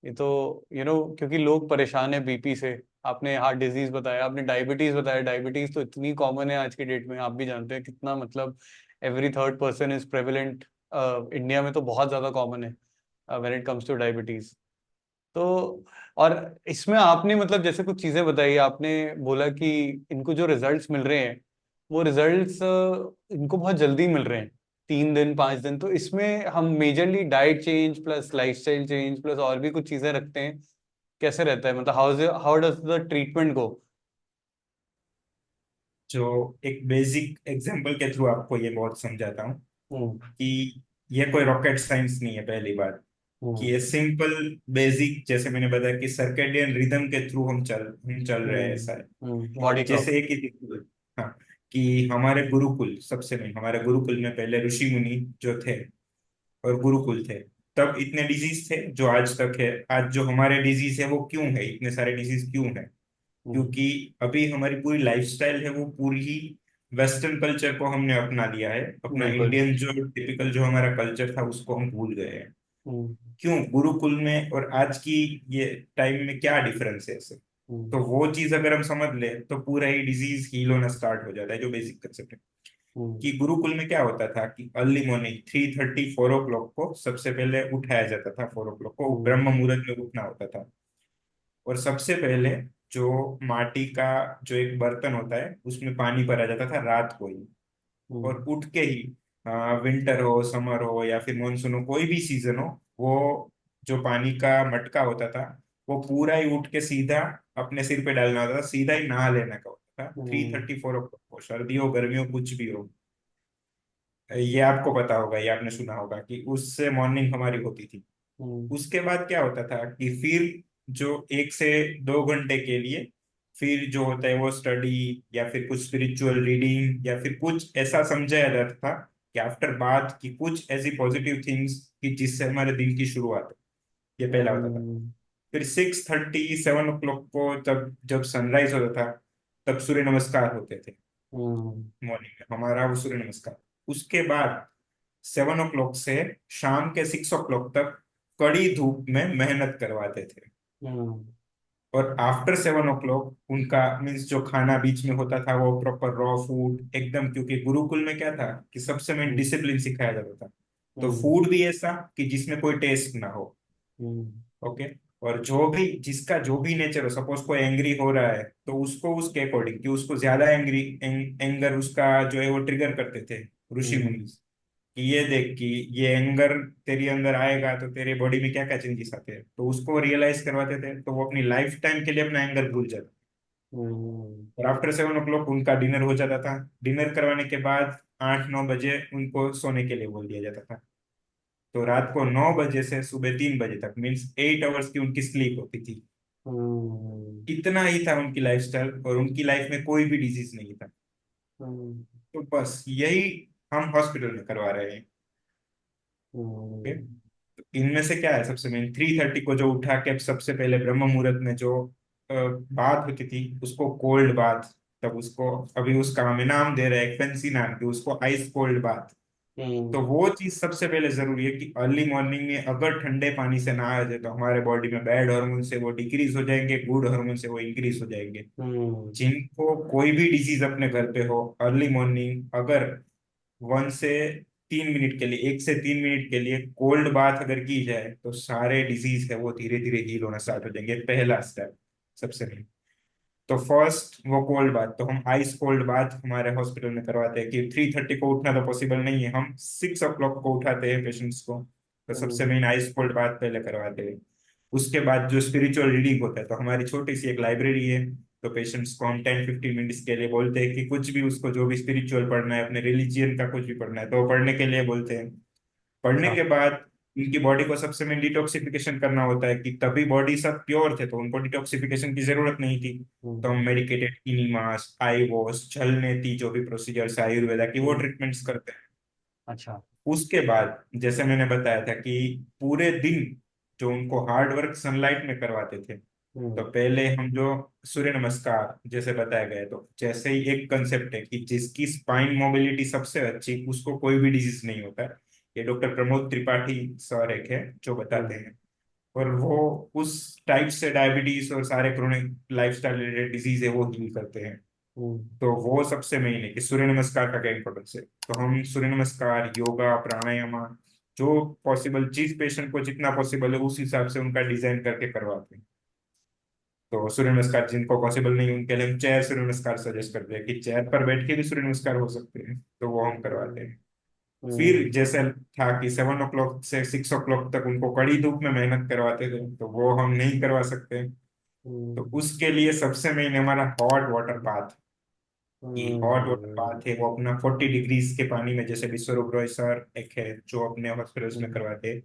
A: ये तो क्योंकि लोग परेशान है बीपी से। आपने हार्ट डिजीज बताया, आपने डायबिटीज बताया। डायबिटीज तो इतनी कॉमन है आज की डेट में, आप भी जानते हैं कितना, मतलब every third person is prevalent. India में तो बहुत ज़्यादा कॉमन है when it comes two diabetes. तो और इसमें आपने मतलब जैसे कुछ चीज़ें बताई, आपने बोला कि इनको जो रिजल्ट्स मिल रहे हैं वो रिजल्ट्स इनको बहुत जल्दी मिल रहे हैं, 3 दिन 5 दिन। तो इसमें हम majorly diet change plus lifestyle change plus और भी कुछ चीज़ें रखते हैं। कैसे रहता है, मतलब हाउ डज द ट्रीटमेंट गो?
B: जो एक बेसिक एग्जांपल के थ्रू आपको ये बहुत समझाता हूँ
A: हम्म।
B: कि ये कोई रॉकेट साइंस नहीं है। पहली बात कि
A: हम्म।
B: ये सिंपल बेसिक, जैसे मैंने बताया कि सर्केडियन रिदम के थ्रू हम चल रहे हैं, ऐसा है।
A: Body clock.
B: जैसे एक ही हाँ, कि हमारे गुरुकुल, सबसे में हमारे गुरुकुल में पहले ऋषि मुनि जो थे और गुरुकुल थे, तब इतने डिजीज थे जो आज तक है। आज जो हमारे डिजीज है वो क्यों है, इतने सारे डिजीज क्यों है? क्योंकि अभी हमारी पूरी लाइफस्टाइल है वो पूरी ही वेस्टर्न कल्चर को हमने अपना लिया है। अपना
A: बिल्कुल।
B: इंडियन जो टिपिकल जो हमारा कल्चर था उसको हम भूल गए हैं।
A: हम्म,
B: क्यों? गुरुकुल में और आज की ये टाइम में क्या डिफरेंस है ऐसे?
A: हम्म,
B: तो वो चीज अगर हम समझ ले तो पूरा ही डिजीज हील होना स्टार्ट हो जाता है। जो बेसिक कंसेप्ट है
A: हम्म,
B: कि गुरुकुल में क्या होता था कि अर्ली मॉर्निंग 3:30 4 o'clock को सबसे पहले उठाया जाता था। 4 o'clock को
A: हम्म,
B: ब्रह्म मुहूर्त में उठना होता था। और सबसे पहले जो माटी का जो एक बर्तन होता है उसमें पानी भरा जाता था रात को ही।
A: हम्म,
B: और उठ के ही विंटर हो समर हो या फिर मानसून हो कोई भी सीजन हो वो जो पानी का मटका होता था वो पूरा ही उठ के सीधा अपने सिर पे डालना होता था। सीधा ही नहा लेने का होता था। थ्री
A: हम्म,
B: थर्टी फोर हो सर्दी हो गर्मी हो कुछ भी हो। ये आपको पता होगा, ये आपने सुना होगा कि उससे मॉर्निंग हमारी होती थी।
A: हम्म,
B: उसके बाद क्या होता था कि फिर जो 1 से 2 घंटे के लिए फिर जो होता है वो स्टडी या फिर कुछ स्पिरिचुअल रीडिंग या फिर कुछ ऐसा समझाया जाता था कि आफ्टर बात की कुछ ऐसी पॉजिटिव थिंग्स कि जिससे हमारे दिन की शुरुआत हो। ये पहला होता था।
A: हम्म,
B: फिर 6:30 7 o'clock को तब जब सनराइज होता था तब सूर्य नमस्कार होते थे
A: हम्म,
B: मॉर्निंग में। हमारा वो सूर्य नमस्कार। उसके बाद 7 o'clock से शाम के 6 o'clock तक कड़ी धूप में मेहनत करवाते थे।
A: हम्म,
B: और आफ्टर 7 o'clock उनका मीन्स जो खाना बीच में होता था वो प्रॉपर रॉ फूड एकदम, क्योंकि गुरुकुल में क्या था कि सबसे मेन
A: हम्म,
B: डिसिप्लिन सिखाया जाता था। तो
A: हम्म,
B: फूड भी ऐसा कि जिसमें कोई टेस्ट ना हो।
A: हम्म,
B: ओके। और जो भी जिसका जो भी नेचर हो, सपोज कोई एंग्री हो रहा है तो उसको उसके अकॉर्डिंग कि उसको ज्यादा एंगर उसका जो है वो ट्रिगर करते थे ऋषि मुनि।
A: हम्म,
B: कि ये देख कि ये एंगर तेरे अंदर आएगा तो तेरे बॉडी में क्या क्या चेंजेस आते हैं, तो उसको रियलाइज करवाते थे तो वो अपनी लाइफ टाइम के लिए अपना एंगर भूल जाता।
A: हम्म,
B: और आफ्टर 7 o'clock उनका डिनर हो जाता था। डिनर करवाने के बाद 8 9 बजे उनको सोने के लिए बोल दिया जाता था। तो रात को 9 बजे से सुबह 3 बजे तक मीन्स 8 hours की उनकी स्लीप होती थी।
A: हम्म,
B: इतना ही था उनकी लाइफस्टाइल और उनकी लाइफ में कोई भी डिजीज नहीं था।
A: हम्म,
B: तो बस यही हम हॉस्पिटल में करवा रहे हैं। ओके।
A: हम्म,
B: तो इनमें से क्या है सबसे मेन 3:30 को जो उठा के सबसे पहले ब्रह्म मुहूर्त में जो बात होती थी उसको कोल्ड बात। तब उसको अभी उसका हमें नाम दे रहे हैं एक फैंसी नाम की, उसको आइस कोल्ड बात। तो
A: हम्म,
B: वो चीज सबसे पहले जरूरी है कि अर्ली मॉर्निंग में अगर ठंडे पानी से नहाया जाए तो हमारे बॉडी में बैड हार्मोन से वो डिक्रीज हो जाएंगे, गुड हार्मोन से वो इंक्रीज हो जाएंगे।
A: हम्म,
B: जिनको कोई भी डिजीज अपने घर पे हो अर्ली मॉर्निंग अगर 1 से 3 मिनट के लिए 1 से 3 मिनट के लिए कोल्ड बाथ अगर की जाए तो सारे डिजीज है वो धीरे धीरे हील होना स्टार्ट हो जाएंगे। पहला स्टेप सबसे पहले। तो फर्स्ट वो कोल्ड बाथ तो हम आइस कोल्ड बाथ हमारे हॉस्पिटल में करवाते हैं कि 3:30 को उठना तो पॉसिबल नहीं है, हम 6 o'clock को उठाते हैं पेशेंट्स को। तो सबसे
A: हम्म,
B: मेन आइस कोल्ड बाथ पहले करवाते हैं। उसके बाद जो स्पिरिचुअल रीडिंग होता है तो हमारी छोटी सी एक लाइब्रेरी है। तो पेशेंट्स को हम 10 15 मिनट्स के लिए बोलते हैं कि कुछ भी उसको जो भी स्पिरिचुअल पढ़ना है अपने रिलीजियन का कुछ भी पढ़ना है तो वो पढ़ने के लिए बोलते हैं। पढ़ने
A: अच्छा,
B: के बाद उनकी बॉडी को सबसे मेन डिटॉक्सिफिकेशन करना होता है कि तभी बॉडी सब प्योर थे तो उनको डिटॉक्सिफिकेशन की जरूरत नहीं थी। तो
A: हम्म,
B: हम मेडिकेटेड इनिमास आई वॉश छलने थी जो भी प्रोसीजर्स आयुर्वेदा की वो
A: हम्म,
B: ट्रीटमेंट्स करते हैं।
A: अच्छा,
B: उसके बाद जैसे मैंने बताया था कि पूरे दिन जो उनको हार्ड वर्क सनलाइट में करवाते थे। तो
A: हम्म,
B: पहले हम जो सूर्य नमस्कार जैसे बताया गया तो जैसे ही एक कंसेप्ट है कि जिसकी स्पाइन मोबिलिटी सबसे अच्छी उसको कोई भी डिजीज नहीं होता है। ये डॉक्टर प्रमोद त्रिपाठी सर एक है जो बताते
A: हम्म,
B: हैं। और वो उस टाइप से डायबिटीज और सारे क्रोनिक लाइफस्टाइल रिलेटेड डिजीज है वो हील करते हैं।
A: हम्म,
B: तो वो सबसे मेन है कि सूर्य नमस्कार का क्या इंपॉर्टेंस है। तो हम सूर्य नमस्कार योगा प्राणायाम जो पॉसिबल चीज पेशेंट को जितना पॉसिबल है उस हिसाब से उनका डिजाइन करके करवाते हैं। तो सूर्य नमस्कार जिनको पॉसिबल नहीं उनके लिए हम चेयर सूर्य नमस्कार सजेस्ट करते हैं कि चेयर पर बैठ के भी सूर्य नमस्कार हो सकते हैं तो वो हम करवाते
A: हम्म,
B: हैं। फिर
A: हम्म,
B: जैसे था कि 7 o'clock से 6 o'clock तक उनको कड़ी धूप में मेहनत करवाते थे तो वो हम नहीं करवा सकते। तो
A: हम्म,
B: उसके लिए सबसे मेन हमारा हॉट वाटर बाथ। कि हॉट वाटर
A: हम्म,
B: बाथ है वो अपना 40 डिग्रीज के पानी में जैसे विश्वरूप रॉय सर एक है जो अपने हॉस्पिटल्स में
A: हम्म,
B: करवाते हैं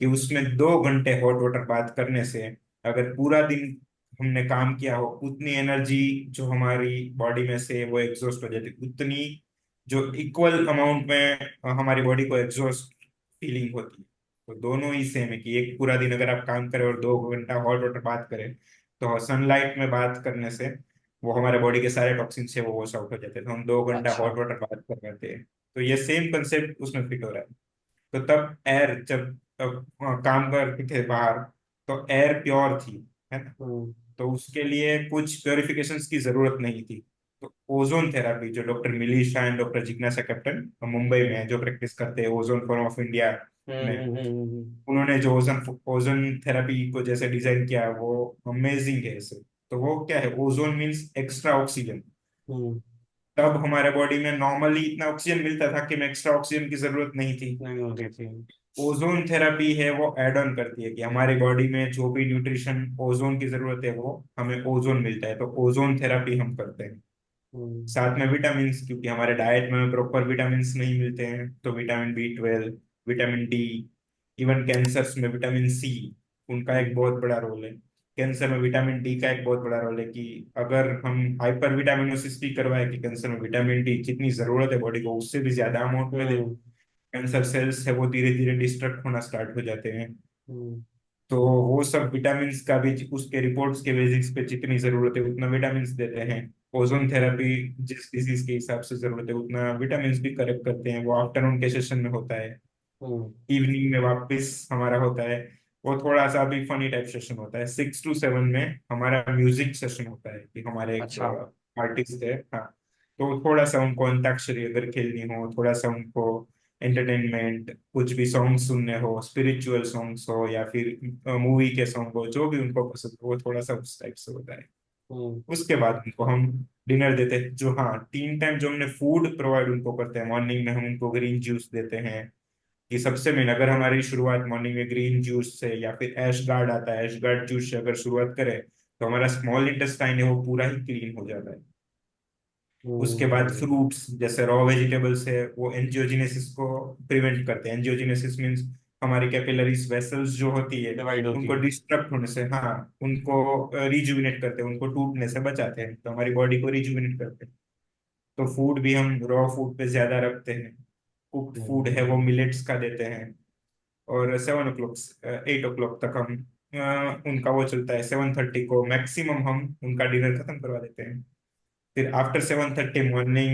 B: कि उसमें 2 घंटे हॉट वाटर बाथ करने से अगर पूरा दिन हमने काम किया हो उतनी एनर्जी जो हमारी बॉडी में से वो एग्जॉस्ट हो जाती है उतनी जो इक्वल अमाउंट में हमारी बॉडी को एग्जॉस्ट फीलिंग होती है। तो दोनों ही सेम है कि एक पूरा दिन अगर आप काम करें और 2 घंटा हॉट वाटर बाथ करें तो सनलाइट में बात करने से वो हमारे बॉडी के सारे टॉक्सिन से वो वॉश आउट हो जाते हैं, तो हम 2 घंटा
A: अच्छा।
B: हॉट वाटर बात कर रहे थे। तो ये सेम कंसेप्ट उसमें फिट हो रहा है। तो तब एयर जब काम करते थे बाहर, तो एयर प्योर थी, है ना।
A: हम्म
B: तो उसके लिए कुछ प्योरिफिकेशंस की जरूरत नहीं थी। तो ओजोन थेरापी जो doctor Mili Shah and doctor Jignasa Captain Mumbai में जो प्रैक्टिस करते हैं ओजोन फोरम ऑफ इंडिया में, उन्होंने जो ओजोन ओजोन थेरापी को जैसे डिजाइन किया है, वो अमेजिंग है ऐसे। तो वो क्या है, ओजोन मीन्स एक्स्ट्रा ऑक्सीजन।
A: हम्म।
B: तब हमारे बॉडी में नॉर्मली इतना ऑक्सीजन मिलता था कि में एक्स्ट्रा ऑक्सीजन की जरूरत नहीं थी।
A: नहीं होती थी।
B: ओजोन थेरापी है वो एड ऑन करती है कि हमारी बॉडी में जो भी न्यूट्रिशन ओजोन की जरूरत है वो हमें ओजोन मिलता है, तो ओजोन थेरापी हम करते हैं।
A: हम्म।
B: साथ में विटामिन, क्योंकि हमारे डाइट में प्रॉपर विटामिन नहीं मिलते हैं, तो vitamin B12, vitamin D, even cancers में विटामिन सी, उनका एक
A: हम्म।
B: बहुत बड़ा रोल है। कैंसर में विटामिन डी का एक बहुत बड़ा रोल है कि अगर हम हाइपर विटामिनोसिस भी करवाए कि कैंसर में विटामिन डी जितनी जरूरत है बॉडी को उससे भी ज्यादा अमाउंट में दे,
A: हम्म।
B: कैंसर सेल्स है वो धीरे धीरे डिस्ट्रक्ट होना स्टार्ट हो जाते हैं।
A: हम्म।
B: तो वो सब विटामिन का भी उसके रिपोर्ट्स के बेसिक्स पे जितनी जरूरत है उतना विटामिन देते हैं। ओजोन थेरापी जिस डिजीज के हिसाब से जरूरत है उतना विटामिन भी करेक्ट करते हैं। वो आफ्टरनून के सेशन में होता है,
A: हम्म।
B: इवनिंग में वापस हमारा होता है। वो थोड़ा सा भी फनी टाइप सेशन होता है। 6 to 7 में हमारा म्यूजिक सेशन होता है कि हमारे एक
A: अच्छा।
B: आर्टिस्ट है, हाँ। तो थोड़ा सा उनको अंताक्षरी अगर खेलनी हो, थोड़ा सा उनको एंटरटेनमेंट, कुछ भी सॉन्ग सुनने हो, स्पिरिचुअल सॉन्ग्स हो या फिर मूवी के सॉन्ग हो, जो भी उनको पसंद हो, वो थोड़ा सा उस टाइप से होता है।
A: हम्म।
B: उसके बाद उनको हम डिनर देते हैं, जो हाँ 3 टाइम जो हमने फूड प्रोवाइड उनको करते हैं। मॉर्निंग में हम उनको ग्रीन जूस देते हैं। ये सबसे मेन, अगर हमारी शुरुआत मॉर्निंग में ग्रीन जूस से या फिर ऐश गार्ड आता है, ऐश गार्ड जूस से अगर शुरुआत करें तो हमारा स्मॉल इंटेस्टाइन है वो पूरा ही क्लीन हो जाता है। उसके बाद
A: हम्म।
B: फ्रूट्स जैसे रॉ वेजिटेबल्स है वो एंजियोजेनेसिस को प्रिवेंट करते हैं। एंजियोजेनेसिस मीन्स हमारी कैपिलरीज वेसल्स जो होती है
A: डिवाइड होती
B: उनको
A: है।
B: डिस्ट्रक्ट होने से, हाँ, उनको रिजुविनेट करते हैं, उनको टूटने से बचाते हैं, तो हमारी बॉडी को रिजुविनेट करते हैं। तो फूड भी हम रॉ फूड पे ज्यादा रखते हैं। कुक्ड फूड है वो
A: हम्म।
B: मिलेट्स का देते हैं। और 7 o'clock, 8 o'clock तक हम उनका वो चलता है। 7:30 को मैक्सिमम हम उनका डिनर खत्म करवा देते हैं। फिर आफ्टर 7:30 मॉर्निंग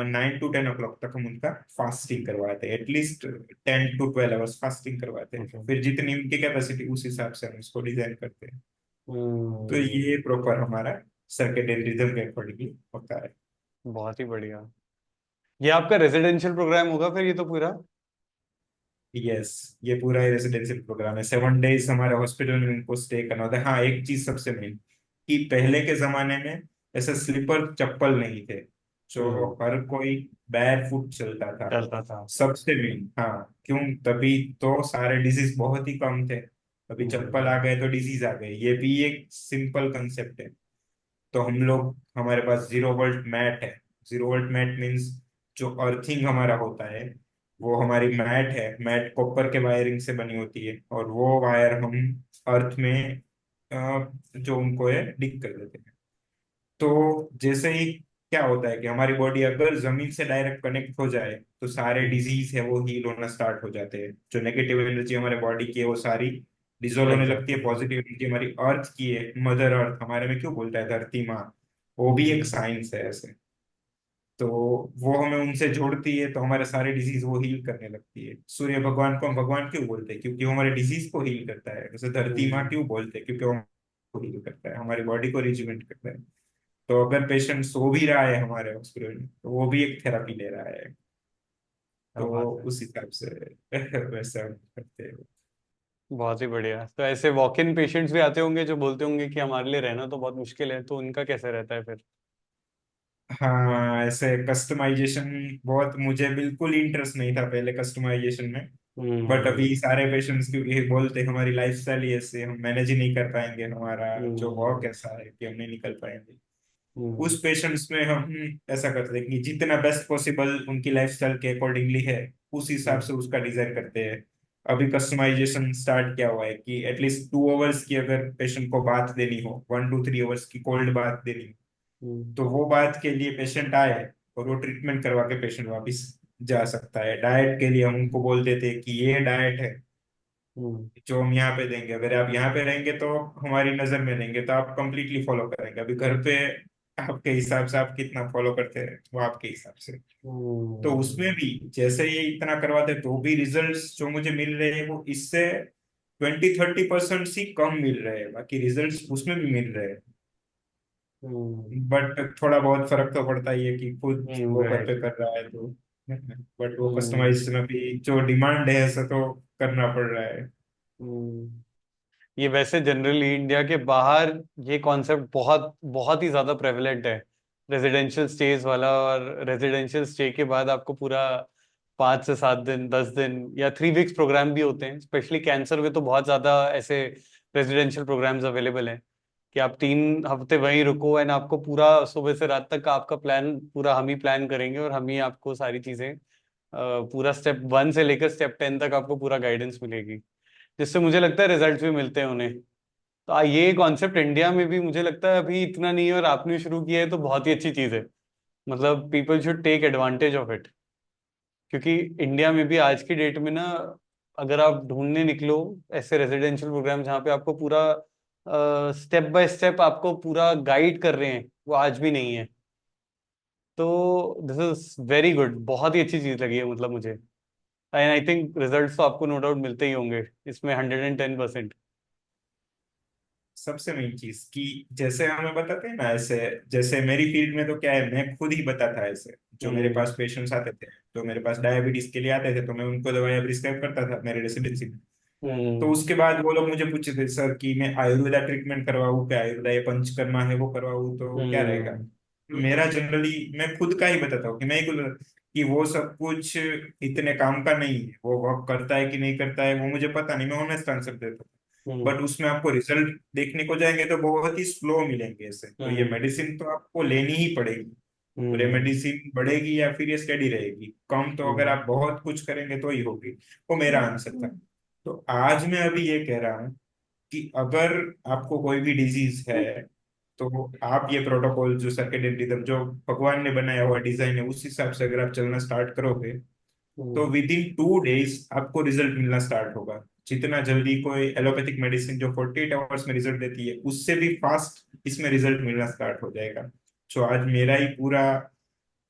B: 9 to 10 o'clock तक हम उनका फास्टिंग करवाते हैं। एटलीस्ट 10 to 12 आवर्स फास्टिंग करवाते हैं।
A: ओके।
B: फिर जितनी उनकी कैपेसिटी उस हिसाब से हम उसको डिजाइन करते हैं। तो
A: हम्म।
B: ये प्रॉपर हमारा सर्केडियन रिदम के अकॉर्डिंगली होता है।
A: बहुत ही बढ़िया। ये आपका रेजिडेंशियल प्रोग्राम होगा फिर ये तो पूरा?
B: यस, ये पूरा ही रेसिडेंशियल प्रोग्राम है। 7 days हमारे हॉस्पिटल में उनको स्टे करना होता है। हाँ, एक चीज सबसे मेन कि पहले के जमाने में ऐसे स्लीपर चप्पल नहीं थे, जो
A: हम्म।
B: हर कोई बैर फुट चलता था।
A: चलता था।
B: सबसे मेन, हाँ, क्यों, तभी तो सारे डिजीज बहुत ही कम थे। अभी चप्पल आ
A: हम्म।
B: गए तो डिजीज आ गए, ये भी एक सिंपल कंसेप्ट है। तो हम लोग, हमारे पास 0 वोल्ट मैट है। 0 वोल्ट मैट मीन्स जो अर्थिंग हमारा होता है, वो हमारी मैट है। मैट कॉपर के वायरिंग से बनी होती है और वो वायर हम अर्थ में जो उनको है डिग कर देते हैं। तो जैसे ही क्या होता है कि हमारी बॉडी अगर जमीन से डायरेक्ट कनेक्ट हो जाए तो सारे
A: हम्म।
B: डिजीज है वो हील होना स्टार्ट हो जाते हैं। जो नेगेटिव एनर्जी हमारे बॉडी की है वो सारी डिजोल्व होने
A: लग
B: लगती
A: जाती
B: है।
A: है।
B: पॉजिटिव एनर्जी हमारी अर्थ की है, मदर अर्थ हमारे में क्यों बोलता है धरती माँ, वो भी एक
A: हम्म।
B: साइंस है ऐसे। तो वो हमें उनसे जोड़ती है, तो हमारे सारे डिजीज वो हील करने लगती है। सूर्य भगवान को हम भगवान क्यों बोलते हैं, क्योंकि वो हमारे डिजीज को हील करता है। जैसे धरती माँ
A: हम्म।
B: क्यों बोलते हैं, क्योंकि वो हील करता है, हमारी बॉडी को रिजुवेट करता है। तो अगर पेशेंट सो भी रहा है हमारे हॉस्पिटल में तो वो भी एक थेरापी ले रहा है।
A: क्या
B: तो
A: बात है।
B: उस हिसाब से वैसा हम करते हैं।
A: बहुत ही बढ़िया। तो ऐसे वॉक इन पेशेंट्स भी आते होंगे जो बोलते होंगे कि हमारे लिए रहना तो बहुत मुश्किल है, तो उनका कैसे रहता है फिर?
B: हाँ, ऐसे कस्टमाइजेशन बहुत, मुझे बिल्कुल इंटरेस्ट नहीं था पहले कस्टमाइजेशन में। बट
A: हम्म।
B: अभी सारे पेशेंट्स क्योंकि बोलते हैं हमारी लाइफस्टाइल ही ऐसे, हम मैनेज ही नहीं कर पाएंगे, हमारा जो वर्क
A: हम्म।
B: ऐसा है कि हम नहीं निकल पाएंगे।
A: हम्म।
B: उस पेशेंट्स में हम ऐसा करते हैं कि जितना बेस्ट पॉसिबल उनकी लाइफस्टाइल के अकॉर्डिंगली है उस हिसाब
A: हम्म।
B: से उसका डिजाइन करते हैं। अभी कस्टमाइजेशन स्टार्ट किया हुआ है कि एटलीस्ट 2 आवर्स की अगर पेशेंट को बात देनी हो, 1 to 3 आवर्स की कोल्ड बात देनी हो,
A: हम्म।
B: तो वो बात के लिए पेशेंट आए और वो ट्रीटमेंट करवा के पेशेंट वापस जा सकता है। डाइट के लिए हम उनको बोल देते हैं कि ये डाइट है,
A: हम्म,
B: जो हम यहाँ पे देंगे, अगर आप यहाँ पे रहेंगे तो हमारी नजर में रहेंगे तो आप कंप्लीटली फॉलो करेंगे। अभी घर पे आपके हिसाब से आप कितना फॉलो करते हैं वो आपके हिसाब से। तो उसमें भी जैसे ये इतना करवाते तो भी रिजल्ट्स जो मुझे मिल रहे हैं वो इससे 20-30% ही कम मिल रहे हैं, बाकी रिजल्ट्स उसमें भी मिल रहे हैं। बट थोड़ा बहुत फर्क तो पड़ता ही है कि खुद वो घर
A: राइट।
B: पे कर रहा है तो। बट वो कस्टमाइज में भी जो डिमांड है ऐसा तो करना पड़ रहा है।
A: ये वैसे जनरली इंडिया के बाहर ये कॉन्सेप्ट बहुत बहुत ही ज्यादा प्रेवलेंट है, रेजिडेंशियल स्टेज वाला। और रेजिडेंशियल स्टे के बाद आपको पूरा 5 से 7 दिन, 10 दिन या 3 वीक्स प्रोग्राम भी होते हैं। स्पेशली कैंसर में तो बहुत ज्यादा ऐसे रेजिडेंशियल प्रोग्राम्स अवेलेबल हैं कि आप 3 हफ्ते वहीं रुको एंड आपको पूरा सुबह से रात तक का आपका प्लान पूरा हम ही प्लान करेंगे, और हम ही आपको सारी चीजें पूरा स्टेप 1 से लेकर स्टेप 10 तक आपको पूरा गाइडेंस मिलेगी, जिससे मुझे लगता है रिजल्ट्स भी मिलते हैं उन्हें। तो ये कॉन्सेप्ट इंडिया में भी मुझे लगता है अभी इतना नहीं है, और आपने शुरू किया है तो बहुत ही अच्छी चीज़ है। मतलब people should take advantage of it, क्योंकि इंडिया में भी आज की डेट में ना, अगर आप ढूंढने निकलो ऐसे रेजिडेंशियल प्रोग्राम जहाँ पे आपको पूरा स्टेप बाय स्टेप आपको पूरा गाइड कर रहे हैं, वो आज भी नहीं है। तो दिस इज वेरी गुड, बहुत ही अच्छी चीज़ लगी है मतलब मुझे। एंड आई थिंक रिजल्ट्स तो आपको नो डाउट मिलते ही होंगे इसमें, 110%।
B: सबसे मेन चीज कि जैसे हमें बताते हैं ना ऐसे, जैसे मेरी फील्ड में तो क्या है, मैं खुद ही बताता ऐसे। जो मेरे
A: हम्म।
B: पास पेशेंट्स आते थे, तो मेरे पास डायबिटीज के लिए आते थे, तो मैं उनको दवाइयाँ प्रिस्क्राइब करता था मेरे रेसिडेंसी में। तो
A: हम्म।
B: उसके बाद वो लोग मुझे पूछते थे, सर कि मैं आयुर्वेदा ट्रीटमेंट करवाऊँ क्या, आयुर्वेदा ये पंचकर्मा है वो करवाऊँ तो क्या रहेगा।
A: हम्म।
B: मेरा जनरली मैं खुद का ही बताता हूँ कि मैं कि वो सब कुछ इतने काम का नहीं है, वो वर्क करता है कि नहीं करता है वो मुझे पता नहीं, मैं ऑनेस्ट आंसर देता हूँ।
A: हम्म।
B: बट उसमें आपको रिजल्ट देखने को जाएंगे तो बहुत ही स्लो मिलेंगे ऐसे, तो ये
A: हम्म।
B: मेडिसिन तो आपको लेनी ही पड़ेगी। और ये
A: हम्म।
B: मेडिसिन बढ़ेगी या फिर ये स्टेडी रहेगी, कम तो अगर
A: हम्म।
B: आप बहुत कुछ करेंगे तो ही होगी। वो मेरा आंसर था। तो आज मैं अभी ये कह रहा हूँ कि अगर आपको कोई भी डिजीज है तो आप ये प्रोटोकॉल जो सर्केडियन रिदम जो भगवान ने बनाया हुआ डिजाइन है उस हिसाब से अगर आप चलना स्टार्ट करोगे तो
A: हम्म।
B: विद इन 2 डेज आपको रिजल्ट मिलना स्टार्ट होगा। जितना जल्दी कोई एलोपैथिक मेडिसिन जो 48 आवर्स में रिजल्ट देती है उससे भी फास्ट इसमें रिजल्ट मिलना स्टार्ट हो जाएगा। जो आज मेरा ही पूरा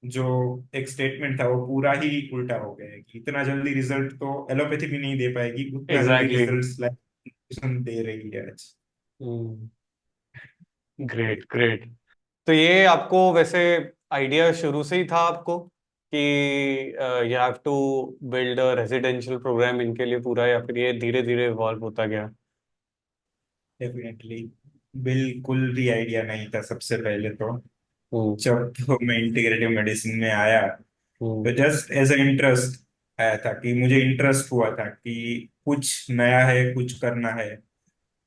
B: जो एक स्टेटमेंट था वो पूरा ही उल्टा हो गया है कि इतना जल्दी रिजल्ट तो एलोपैथी भी नहीं दे पाएगी, उतना जल्दी
A: एग्जैक्टली।
B: रिजल्ट दे रही है आज।
A: हम्म। Great, great. तो ये आपको वैसे आइडिया शुरू से ही था आपको कि you have to build a residential program इनके लिए पूरा, या फिर ये धीरे धीरे इवॉल्व होता गया?
B: डेफिनेटली बिल्कुल भी आइडिया नहीं था सबसे पहले तो।
A: हम्म।
B: जब तो मैं इंटीग्रेटिव मेडिसिन में आया
A: हम्म।
B: तो जस्ट एज अ इंटरेस्ट आया था कि मुझे इंटरेस्ट हुआ था कि कुछ नया है कुछ करना है।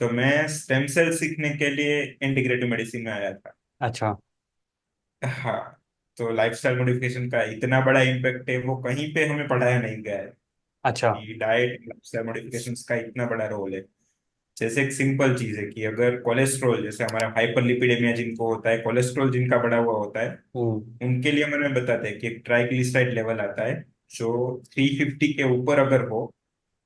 B: तो मैं स्टेम सेल सीखने के लिए इंटीग्रेटिव मेडिसिन में आया था।
A: अच्छा।
B: हाँ। तो लाइफस्टाइल मॉडिफिकेशन का इतना बड़ा इम्पैक्ट है वो कहीं पे हमें पढ़ाया नहीं गया है
A: अच्छा।
B: कि डाइट लाइफस्टाइल मॉडिफिकेशन का इतना बड़ा रोल है। जैसे एक सिंपल चीज है कि अगर कोलेस्ट्रॉल, जैसे हमारा हाइपरलिपिडेमिया जिनको होता है, कोलेस्ट्रॉल जिनका बढ़ा हुआ होता है,
A: हम्म।
B: उनके लिए हमें बताते हैं कि एक ट्राइग्लिसराइड लेवल आता है जो 350 के ऊपर अगर हो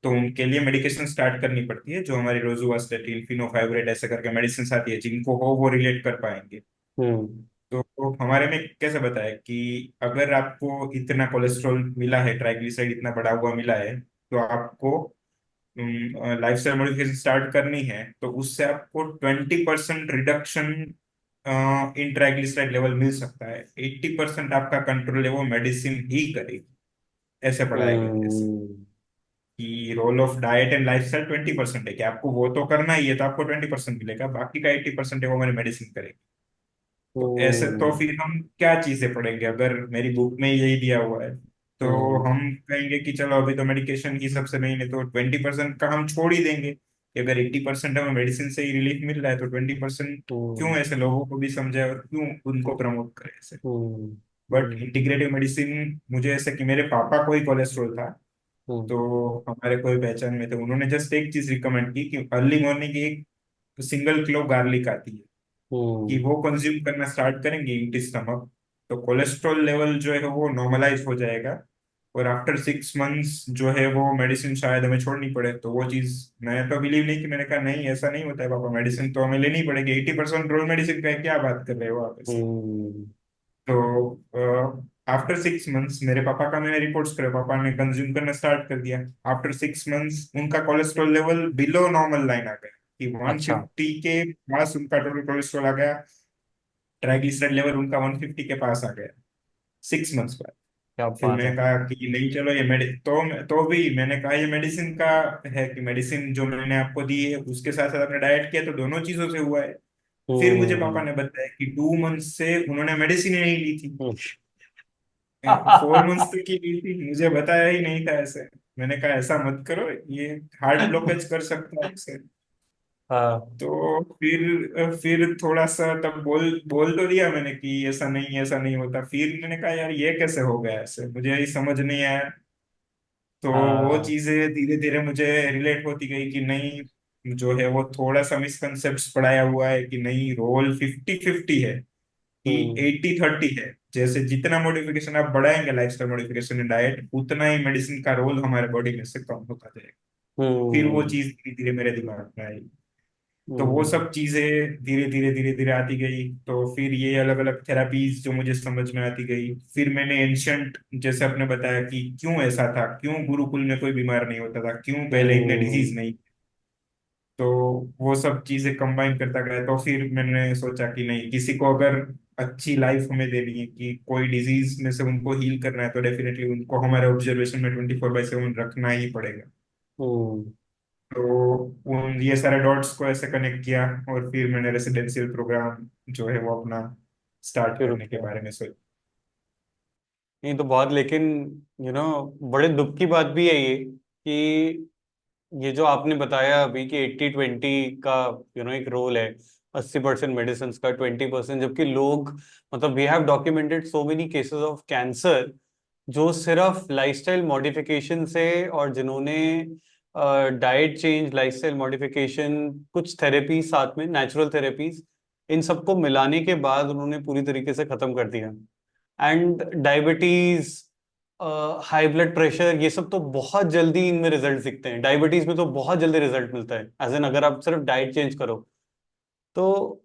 B: तो उनके लिए मेडिकेशन स्टार्ट करनी पड़ती है। जो हमारी रोजुवास्टेटिन, फिनोफाइब्रेट ऐसे करके मेडिसिन आती है, जिनको हो वो रिलेट कर पाएंगे।
A: हम्म।
B: तो हमारे में कैसे बताया कि अगर आपको इतना कोलेस्ट्रॉल मिला है, ट्राइग्लिसराइड इतना बढ़ा हुआ मिला है, तो आपको लाइफस्टाइल मॉडिफिकेशन स्टार्ट करनी है तो उससे आपको 20% रिडक्शन इन ट्राइग्लिसराइड लेवल मिल सकता है। 80% आपका कंट्रोल है वो मेडिसिन ही करेगी। ऐसे पढ़ाया गया है ऐसे
A: हम्म।
B: कि role of diet and lifestyle 20% है कि आपको वो तो करना ही है तो आपको 20% मिलेगा, बाकी का 80% है वो हमारी मेडिसिन करेगी। तो ऐसे तो
A: हम्म।
B: फिर हम क्या चीजें पढ़ेंगे अगर मेरी बुक में यही दिया हुआ है। तो
A: हम्म।
B: हम कहेंगे कि चलो अभी तो मेडिकेशन ही सबसे मेन है तो 20% का हम छोड़ ही देंगे कि अगर 80% हमें मेडिसिन से ही रिलीफ मिल रहा है तो 20% क्यों
A: हम्म।
B: ऐसे लोगों को भी समझाए और क्यों उनको प्रमोट करे ऐसे।
A: Hmm.
B: But
A: hmm.
B: Integrative medicine मुझे ऐसे कि मेरे पापा को ही कोलेस्ट्रॉल था,
A: हम्म।
B: तो हमारे कोई पहचान में थे, उन्होंने जस्ट एक चीज रिकमेंड की कि अर्ली मॉर्निंग एक सिंगल क्लोव गार्लिक आती है कि
A: हम्म।
B: वो कंज्यूम करना स्टार्ट करेंगे इनटी स्टमक, तो कोलेस्ट्रॉल लेवल जो है वो नॉर्मलाइज हो जाएगा और आफ्टर 6 मंथ्स जो है वो मेडिसिन शायद हमें छोड़नी पड़े। तो वो चीज मैं तो बिलीव नहीं, कि मैंने कहा नहीं ऐसा नहीं होता है पापा, मेडिसिन तो हमें लेनी पड़ेगी, 80% रोज मेडिसिन का है, क्या बात कर रहे हो आप ऐसे।
A: हम्म।
B: तो आफ्टर 6 मंथ्स मेरे पापा का मैंने रिपोर्ट्स करे, पापा ने कंज्यूम करना स्टार्ट कर दिया। आफ्टर 6 मंथ्स उनका cholesterol level below normal line आ गया, कि वन
A: अच्छा।
B: फिफ्टी के पास उनका टोटल कोलेस्ट्रॉल आ गया। ट्राइग्लिसराइड लेवल उनका 150 के पास आ गया 6 मंथ्स।
A: क्या
B: फिर
A: बात है।
B: मैंने कहा कि नहीं चलो ये तो भी मैंने कहा ये मेडिसिन का है, कि मेडिसिन जो मैंने आपको दी है उसके साथ साथ आपने डाइट किया, तो दोनों चीजों से हुआ है। फिर मुझे पापा
A: हम्म।
B: ने बताया कि 2 मंथ से उन्होंने मेडिसिन ही नहीं ली थी,
A: हम्म।
B: 4 मंथ्स तक की ली थी, मुझे बताया ही नहीं था ऐसे। मैंने कहा ऐसा मत करो, ये हार्ट ब्लॉकेज कर सकता है आपसे।
A: हाँ।
B: तो फिर थोड़ा सा तब बोल बोल तो दिया मैंने कि ऐसा नहीं होता। फिर मैंने कहा यार ये कैसे हो गया ऐसे, मुझे यही समझ नहीं आया। तो वो
A: हाँ।
B: चीजें धीरे धीरे मुझे रिलेट होती गई कि नहीं, जो है वो थोड़ा सा मिसकंसेप्ट पढ़ाया हुआ है, कि नहीं रोल 50-50 है, कि
A: हम्म।
B: 80-30 है। जैसे जितना मॉडिफिकेशन आप बढ़ाएंगे लाइफस्टाइल मॉडिफिकेशन इन डाइट, उतना ही मेडिसिन का रोल हमारे बॉडी में से कम होता जाएगा। फिर वो
A: हम्म।
B: चीज धीरे धीरे मेरे दिमाग में आई। तो वो
A: हम्म।
B: सब चीजें धीरे धीरे आती गई। तो फिर ये अलग अलग थेरापीज जो मुझे समझ में आती गई। फिर मैंने एंशंट, जैसे आपने बताया कि क्यों ऐसा था, क्यों गुरुकुल में कोई बीमार नहीं होता था, क्यों पहले इतने डिजीज
A: हम्म।
B: नहीं। तो वो सब चीजें कंबाइन करता गया। तो फिर मैंने सोचा कि नहीं, किसी को अगर अच्छी लाइफ हमें देनी है, कि कोई डिजीज में से उनको हील करना है, तो डेफिनेटली उनको हमारे ऑब्जर्वेशन में 24/7 रखना ही पड़ेगा।
A: हम्म।
B: तो उन ये सारे डॉट्स को ऐसे कनेक्ट किया, और फिर मैंने रेसिडेंशियल प्रोग्राम जो है वो अपना स्टार्ट
A: शुरू
B: करने के
A: किया।
B: बारे में सोचा।
A: नहीं तो बहुत, लेकिन बड़े दुख की बात भी है ये कि ये जो आपने बताया अभी कि 80-20 का एक रोल है, 80% मेडिसिन का, 20%, जबकि लोग, मतलब we have documented so many cases of cancer जो सिर्फ लाइफस्टाइल मॉडिफिकेशन से, और जिन्होंने डाइट चेंज, लाइफस्टाइल मॉडिफिकेशन, कुछ थेरेपी साथ में, नेचुरल थेरेपीज, इन सबको मिलाने के बाद उन्होंने पूरी तरीके से खत्म कर दिया। And diabetes, high blood pressure, ये सब तो बहुत जल्दी इनमें रिजल्ट दिखते हैं। डायबिटीज में तो बहुत जल्दी रिजल्ट मिलता है, एज एन अगर आप सिर्फ डाइट चेंज करो तो।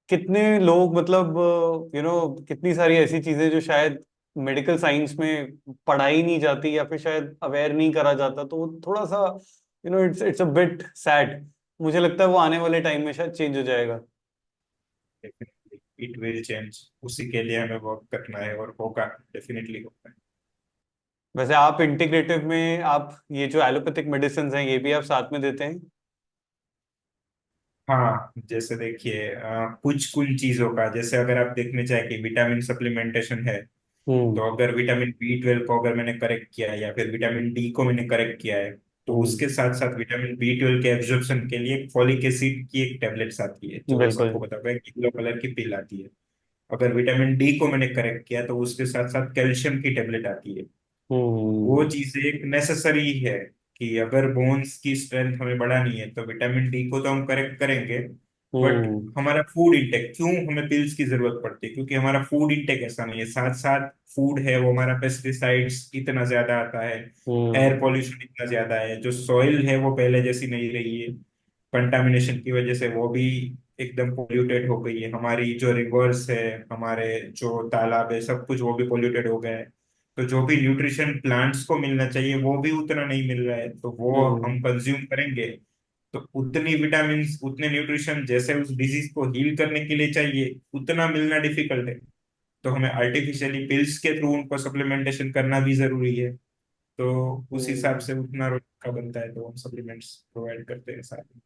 A: कितने लोग, मतलब कितनी सारी ऐसी चीजें जो शायद मेडिकल साइंस में पढ़ाई नहीं जाती, या फिर शायद अवेयर नहीं करा जाता, तो वो थोड़ा सा it's it's a bit sad. मुझे लगता है वो आने वाले टाइम में शायद चेंज हो जाएगा।
B: इट विल चेंज, उसी के लिए हमें वर्क करना है, और होगा, डेफिनेटली होगा।
A: वैसे आप इंटीग्रेटिव में, आप ये जो एलोपैथिक मेडिसिन हैं, ये भी आप साथ में देते हैं?
B: हाँ, जैसे देखिए कुछ कुछ चीजों का, जैसे अगर आप देखने चाहे कि विटामिन सप्लीमेंटेशन है,
A: हम्म।
B: तो अगर विटामिन B12 को अगर मैंने करेक्ट किया है, या फिर विटामिन डी को मैंने करेक्ट किया है, तो
A: हम्म।
B: उसके साथ साथ विटामिन B12 के एब्जॉर्प्शन के लिए फॉलिक एसिड की एक टेबलेट्स आती है, जो
A: बिल्कुल।
B: सबको पता होगा, येलो कलर की पिल आती है। अगर विटामिन डी को मैंने करेक्ट किया, तो उसके साथ साथ कैल्शियम की टेबलेट आती है। वो
A: हम्म।
B: चीज एक नेसेसरी है, कि अगर बोन्स की स्ट्रेंथ हमें बढ़ानी है, तो विटामिन डी को तो हम करेक्ट करेंगे। बट
A: हम्म।
B: हमारा फूड इंटेक, क्यों हमें पिल्स की जरूरत पड़ती है, क्योंकि हमारा फूड इंटेक ऐसा नहीं है। साथ साथ फूड है वो हमारा, पेस्टिसाइड्स इतना ज्यादा आता है,
A: हम्म।
B: एयर पोल्यूशन इतना ज्यादा है, जो सॉइल है वो पहले जैसी नहीं रही है, कंटामिनेशन की वजह से वो भी एकदम पोल्यूटेड हो गई है। हमारी जो रिवर्स है, हमारे जो तालाब है, सब कुछ वो भी पोल्यूटेड हो गया है। तो जो भी न्यूट्रिशन प्लांट्स को मिलना चाहिए वो भी उतना नहीं मिल रहा है, तो वो
A: हम्म।
B: हम कंज्यूम करेंगे, तो उतनी विटामिन, उतने न्यूट्रिशन जैसे उस डिजीज को हील करने के लिए चाहिए, उतना मिलना डिफिकल्ट है। तो हमें आर्टिफिशियली पिल्स के थ्रू उनको सप्लीमेंटेशन करना भी जरूरी है। तो उस हिसाब
A: हम्म।
B: से उतना रोज का बनता है, तो हम सप्लीमेंट्स प्रोवाइड करते हैं साथ में।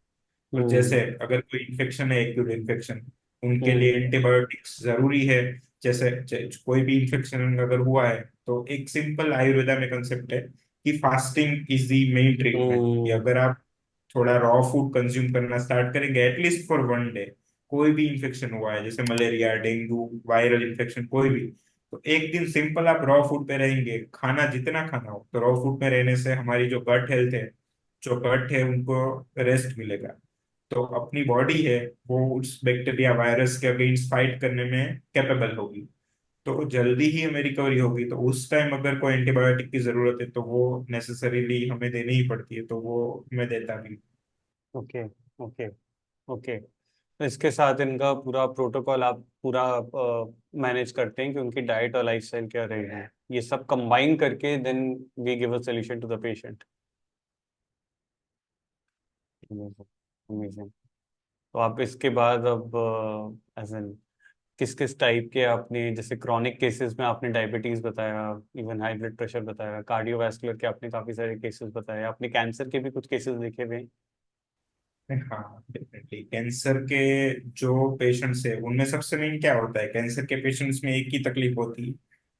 B: और जैसे
A: हम्म।
B: अगर कोई इन्फेक्शन है, एक्यूट इन्फेक्शन, उनके लिए
A: हम्म।
B: एंटीबायोटिक्स जरूरी है। जैसे कोई भी इन्फेक्शन अगर हुआ है, तो एक सिंपल आयुर्वेदा में कंसेप्ट है कि fasting is the main treatment. कि
A: हम्म।
B: अगर आप थोड़ा रॉ फूड कंज्यूम करना स्टार्ट करेंगे, एटलीस्ट फॉर 1 डे, कोई भी इन्फेक्शन हुआ है, जैसे मलेरिया, डेंगू, वायरल इन्फेक्शन कोई भी, तो एक दिन सिंपल आप रॉ फूड पे रहेंगे, खाना जितना खाना हो, तो रॉ फूड पे रहने से हमारी जो गट हेल्थ है, जो गट है उनको रेस्ट मिलेगा। तो अपनी बॉडी है वो उस बैक्टीरिया वायरस के अगेंस्ट फाइट करने में कैपेबल होगी। तो जल्दी ही हमें रिकवरी होगी। तो उस टाइम अगर कोई एंटीबायोटिक की जरूरत है तो वो नेसेसरीली हमें देनी ही पड़ती है, तो वो मैं देता भी।
A: Okay, okay, okay. तो इसके साथ इनका पूरा प्रोटोकॉल आप पूरा मैनेज करते हैं कि उनकी डाइट और लाइफस्टाइल क्या रहेगी, ये सब कंबाइन करके then we give a solution to the patient. Amazing. तो आप इसके बाद अब एज एन किस किस टाइप के आपने, जैसे क्रॉनिक केसेस में आपने डायबिटीज बताया, इवन हाई ब्लड प्रेशर बताया, कार्डियोवास्कुलर के आपने काफी सारे केसेस बताए, आपने कैंसर के भी कुछ केसेस देखे हुए हैं?
B: हाँ डेफिनेटली, कैंसर के जो पेशेंट्स है उनमें सबसे मेन क्या होता है, कैंसर के पेशेंट्स में एक ही तकलीफ होती है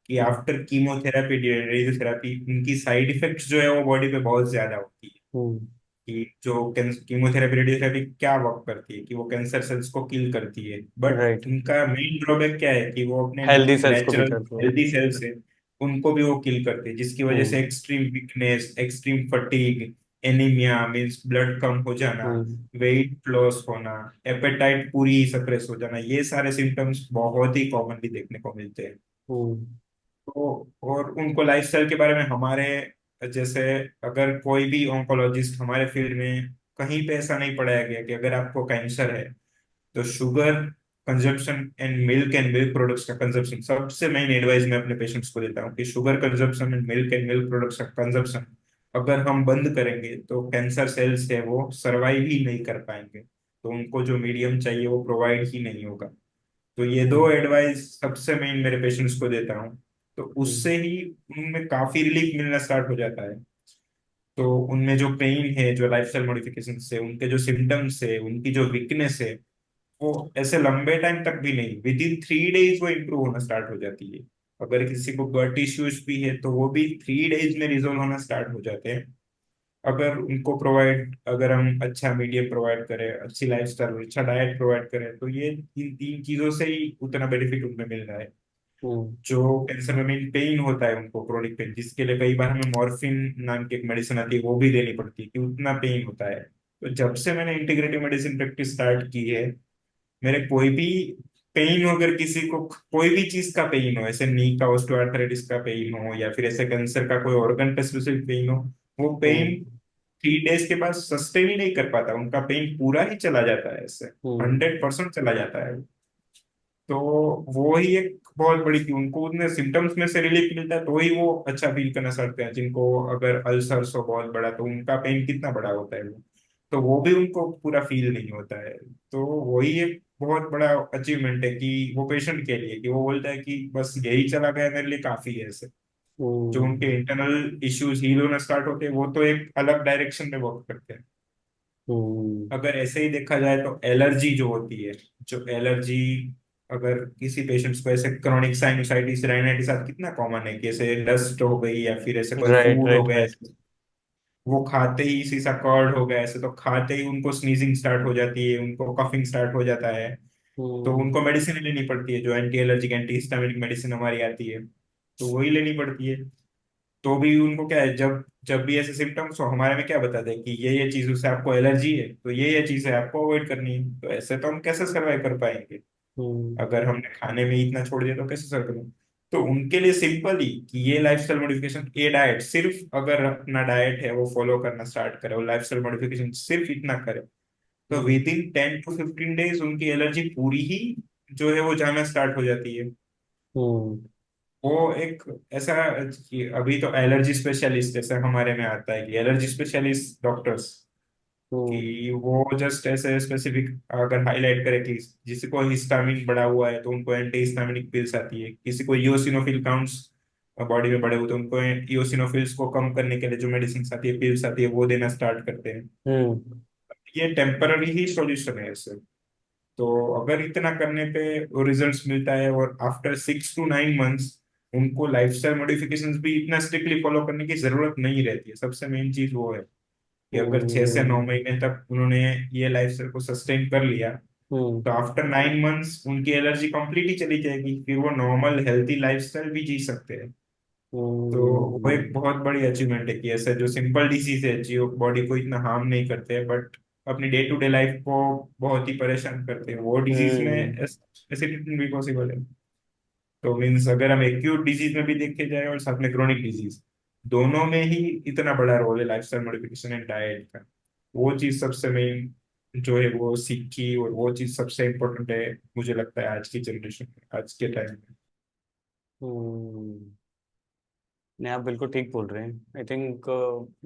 B: कि
A: हम्म,
B: आफ्टर कीमोथेरेपी, रेडियोथेरेपी, उनकी साइड इफेक्ट्स जो है वो बॉडी पे बहुत ज्यादा होती है।
A: हम्म,
B: कि जो कीमोथेरेपी, रेडियोथेरेपी क्या वर्क करती है कि वो कैंसर सेल्स को किल करती है, बट
A: राइट।
B: उनका मेन ड्रॉबैक क्या है कि वो अपने
A: हेल्दी सेल्स को भी
B: नेचुरल
A: करते हो।
B: हेल्दी सेल्स है उनको भी वो किल करते हैं, जिसकी वजह से
A: hmm,
B: extreme weakness, extreme fatigue, anaemia means blood कम हो जाना,
A: हम्म,
B: वेट लॉस होना, एपेटाइट पूरी सप्रेस हो जाना, ये सारे सिम्टम्स बहुत ही कॉमनली देखने को मिलते हैं।
A: हम्म,
B: तो और उनको लाइफस्टाइल के बारे में हमारे जैसे, अगर कोई भी ऑन्कोलॉजिस्ट हमारे फील्ड में कहीं पे ऐसा नहीं पढ़ाया गया कि अगर आपको कैंसर है तो sugar consumption and milk products का कंजप्शन, सबसे मेन एडवाइस मैं अपने पेशेंट्स को देता हूँ कि sugar consumption and milk products का कंजप्शन अगर हम बंद करेंगे तो कैंसर सेल्स है वो सरवाइव ही नहीं कर पाएंगे, तो उनको जो मीडियम चाहिए वो प्रोवाइड ही नहीं होगा। तो ये दो
A: हम्म,
B: एडवाइस सबसे मेन मेरे पेशेंट्स को देता हूँ। तो
A: हम्म,
B: उससे ही उनमें काफी रिलीफ मिलना स्टार्ट हो जाता है। तो उनमें जो पेन है, जो लाइफस्टाइल मॉडिफिकेशन से उनके जो सिम्टम्स है, उनकी जो वीकनेस है, वो ऐसे लंबे टाइम तक भी नहीं, विद इन 3 डेज वो इम्प्रूव होना स्टार्ट हो जाती है। अगर किसी को गट इश्यूज भी है तो वो भी 3 डेज में रिजोल्व होना स्टार्ट हो जाते हैं। अगर उनको अगर हम अच्छा मीडियम प्रोवाइड करें, अच्छी लाइफस्टाइल, अच्छा डाइट प्रोवाइड करें, तो ये इन 3 चीजों से ही उतना बेनिफिट उनमें मिल रहा है।
A: हम्म,
B: जो कैंसर में मेन पेन होता है उनको, क्रोनिक पेन, जिसके लिए कई बार हमें मॉर्फिन नाम की एक मेडिसिन आती है वो भी लेनी पड़ती है कि उतना पेन होता है। तो जब से मैंने इंटीग्रेटिव मेडिसिन प्रैक्टिस स्टार्ट की है, मेरे कोई भी पेन हो, अगर किसी को कोई भी चीज का पेन हो, ऐसे नी का ऑस्टियोआर्थराइटिस का पेन हो या फिर ऐसे कैंसर का कोई ऑर्गन का स्पेसिफिक पेन हो, वो पेन
A: हम्म,
B: 3 डेज के बाद सस्टेन ही नहीं कर पाता, उनका पेन पूरा ही चला जाता है, ऐसे
A: हम्म,
B: 100% चला जाता है। तो वो ही एक बहुत बड़ी थी, उनको उतने सिम्टम्स में से रिलीफ मिलता है तो ही वो अच्छा फील करना सकते हैं। जिनको अगर अल्सर्स हो बहुत बड़ा, तो उनका पेन कितना बड़ा होता है वो, तो वो भी उनको पूरा फील नहीं होता है। तो वही एक बहुत बड़ा अचीवमेंट है कि वो पेशेंट के लिए, कि वो बोलता है कि बस यही चला गया मेरे लिए काफी है ऐसे। जो उनके
A: हम्म,
B: इंटरनल इश्यूज हील होना स्टार्ट होते हैं वो तो एक अलग डायरेक्शन में वर्क करते हैं।
A: हम्म,
B: अगर ऐसे ही देखा जाए तो एलर्जी जो होती है, जो एलर्जी, अगर किसी पेशेंट्स को ऐसे क्रोनिक साइनोसाइटिस, राइनाइटिस कितना कॉमन है कि ऐसे डस्ट हो गई या फिर ऐसे कोई
A: राइट,
B: फूड हो
A: राइट,
B: गया,
A: राइट।
B: ऐसे वो खाते ही सीसा कर्ड हो गया ऐसे, तो खाते ही उनको स्नीजिंग स्टार्ट हो जाती है, उनको कफिंग स्टार्ट हो जाता है। तो
A: हम्म,
B: उनको मेडिसिन लेनी पड़ती है, जो anti allergic anti histaminic medicine हमारी आती है, तो वही लेनी पड़ती है। तो भी उनको क्या है, जब जब भी ऐसे सिम्टम्स हो, हमारे में क्या बताते हैं कि ये चीजों से आपको एलर्जी है, तो ये चीज है आपको अवॉइड करनी है। तो ऐसे तो हम कैसे सर्वाइव कर पाएंगे,
A: हम्म,
B: अगर हमने खाने में ही इतना छोड़ दिया तो कैसे सर्वाइव करें। तो उनके लिए सिंपल ही कि ये लाइफस्टाइल मॉडिफिकेशन, ये डाइट सिर्फ, अगर अपना डाइट है वो फॉलो करना स्टार्ट करे, वो लाइफस्टाइल मॉडिफिकेशन सिर्फ इतना करे, तो
A: हम्म,
B: विद इन 10 to 15 डेज उनकी एलर्जी पूरी ही जो है वो जाना स्टार्ट हो जाती है।
A: हम्म,
B: वो एक ऐसा कि अभी तो एलर्जी स्पेशलिस्ट जैसे हमारे में आता है कि एलर्जी स्पेशलिस्ट डॉक्टर्स,
A: हम्म,
B: कि वो जस्ट ऐसे स्पेसिफिक अगर हाईलाइट करे कि जिसे को हिस्टामिन बढ़ा हुआ है तो उनको एंटी हिस्टामिनिक पिल्स आती है, किसी को इओसिनोफिल काउंट्स बॉडी में बढ़े हुए तो उनको इओसिनोफिल्स को कम करने के लिए जो मेडिसिन आती है, पिल्स आती है, वो देना स्टार्ट करते हैं।
A: हम्म,
B: ये टेम्पररी ही सॉल्यूशन है इससे। तो अगर इतना करने पे वो रिजल्ट्स मिलता है, और आफ्टर 6 to 9 मंथ्स उनको लाइफस्टाइल मॉडिफिकेशंस भी इतना स्ट्रिक्टली फॉलो करने की जरूरत नहीं रहती है। सबसे मेन चीज वो है कि अगर 6 से 9 महीने तक उन्होंने ये लाइफस्टाइल को सस्टेन कर लिया,
A: हम्म,
B: तो आफ्टर 9 मंथ्स उनकी एलर्जी कंप्लीटली चली जाएगी, फिर वो नॉर्मल हेल्थी लाइफस्टाइल भी जी सकते हैं। तो वो एक
A: हम्म,
B: बहुत बड़ी अचीवमेंट है कि ऐसे जो सिंपल डिसीज है जो बॉडी को इतना हार्म नहीं करते, बट अपनी डे टू डे लाइफ को बहुत ही परेशान करते हैं, वो डिजीज में
A: हम्म,
B: ऐसे ट्रीटमेंट भी पॉसिबल है। तो मीन्स अगर हम एक्यूट डिजीज में भी देखे जाए और साथ में क्रोनिक डिजीज, दोनों में ही इतना बड़ा रोल है लाइफस्टाइल मॉडिफिकेशन एंड डाइट का। वो चीज सबसे मेन जो है वो सीखी, और वो चीज सबसे इम्पोर्टेंट है मुझे लगता है आज की जनरेशन में, आज के टाइम में।
A: हम्म। नहीं, आप बिल्कुल ठीक बोल रहे हैं। आई थिंक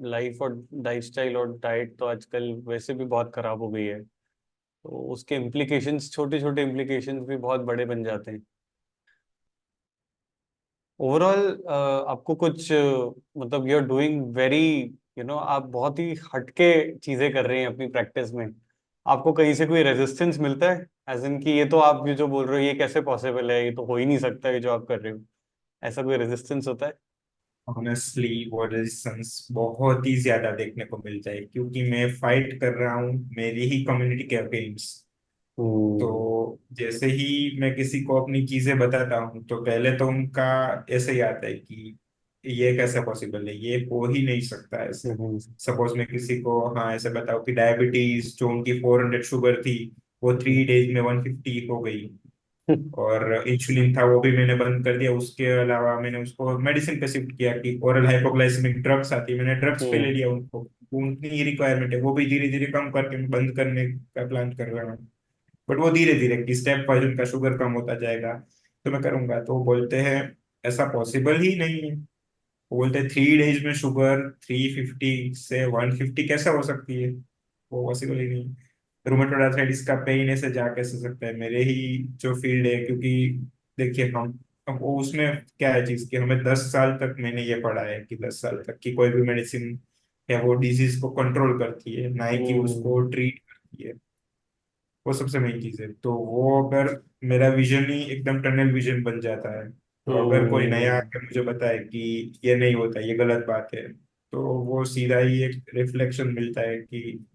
A: लाइफ और लाइफस्टाइल और डाइट तो आजकल वैसे भी बहुत खराब हो गई है, तो उसके इम्प्लीकेशंस, छोटे छोटे इम्प्लीकेशंस भी बहुत बड़े बन जाते हैं। ओवरऑल आपको कुछ मतलब यू आर डूइंग वेरी, आप बहुत ही हटके चीजें कर रहे हैं अपनी प्रैक्टिस में। आपको कहीं से कोई रेजिस्टेंस मिलता है, एज इन कि ये तो आप ये जो बोल रहे हो ये कैसे पॉसिबल है, ये तो हो ही नहीं सकता ये जो आप कर रहे हो, ऐसा कोई रेजिस्टेंस होता है?
B: ऑनेस्टली वो रेजिस्टेंस बहुत ही ज्यादा देखने को मिलता है, क्योंकि मैं फाइट कर रहा हूँ मेरी ही कम्युनिटी के अगेंस्ट।
A: हम्म।
B: तो जैसे ही मैं किसी को अपनी चीजें बताता हूँ तो पहले तो उनका ऐसे ही आता है कि ये कैसे पॉसिबल है, ये हो ही नहीं सकता ऐसे।
A: हम्म।
B: सपोज मैं किसी को हाँ ऐसे बताऊँ कि डायबिटीज जो उनकी 400 शुगर थी वो 3 डेज में 150 हो गई, और इंसुलिन था वो भी मैंने बंद कर दिया, उसके अलावा मैंने उसको मेडिसिन पे शिफ्ट किया कि ओरल हाइपोग्लाइसेमिक ड्रग्स आती है, मैंने ड्रग्स पे ले
A: हम्म।
B: लिया उनको, उनकी ही रिक्वायरमेंट है, वो भी धीरे धीरे कम करके मैं बंद करने का प्लान कर रहा हूँ। बट वो धीरे धीरे कि स्टेप वाइज उनका शुगर कम होता जाएगा तो मैं करूंगा। तो वो बोलते हैं ऐसा पॉसिबल ही नहीं है। वो बोलते हैं 3 डेज में शुगर 350 से 150 कैसे हो सकती है, वो पॉसिबल ही नहीं। रूमेटोड आर्थराइटिस का पेन ऐसे जा कैसे सकता है, मेरे ही जो फील्ड है, क्योंकि देखिए हम अब वो उसमें क्या है चीज कि हमें 10 साल तक मैंने ये पढ़ा है कि 10 साल तक की कोई भी मेडिसिन है वो डिजीज को कंट्रोल करती है, ना ही कि उसको
A: हम्म।
B: ट्रीट करती है। वो सबसे मेन चीज है। तो वो अगर मेरा विजन ही एकदम टनल विजन बन जाता है, तो अगर कोई नया
A: हम्म।
B: आके मुझे बताए कि ये नहीं होता, ये गलत बात है, तो वो सीधा ही एक रिफ्लेक्शन मिलता है कि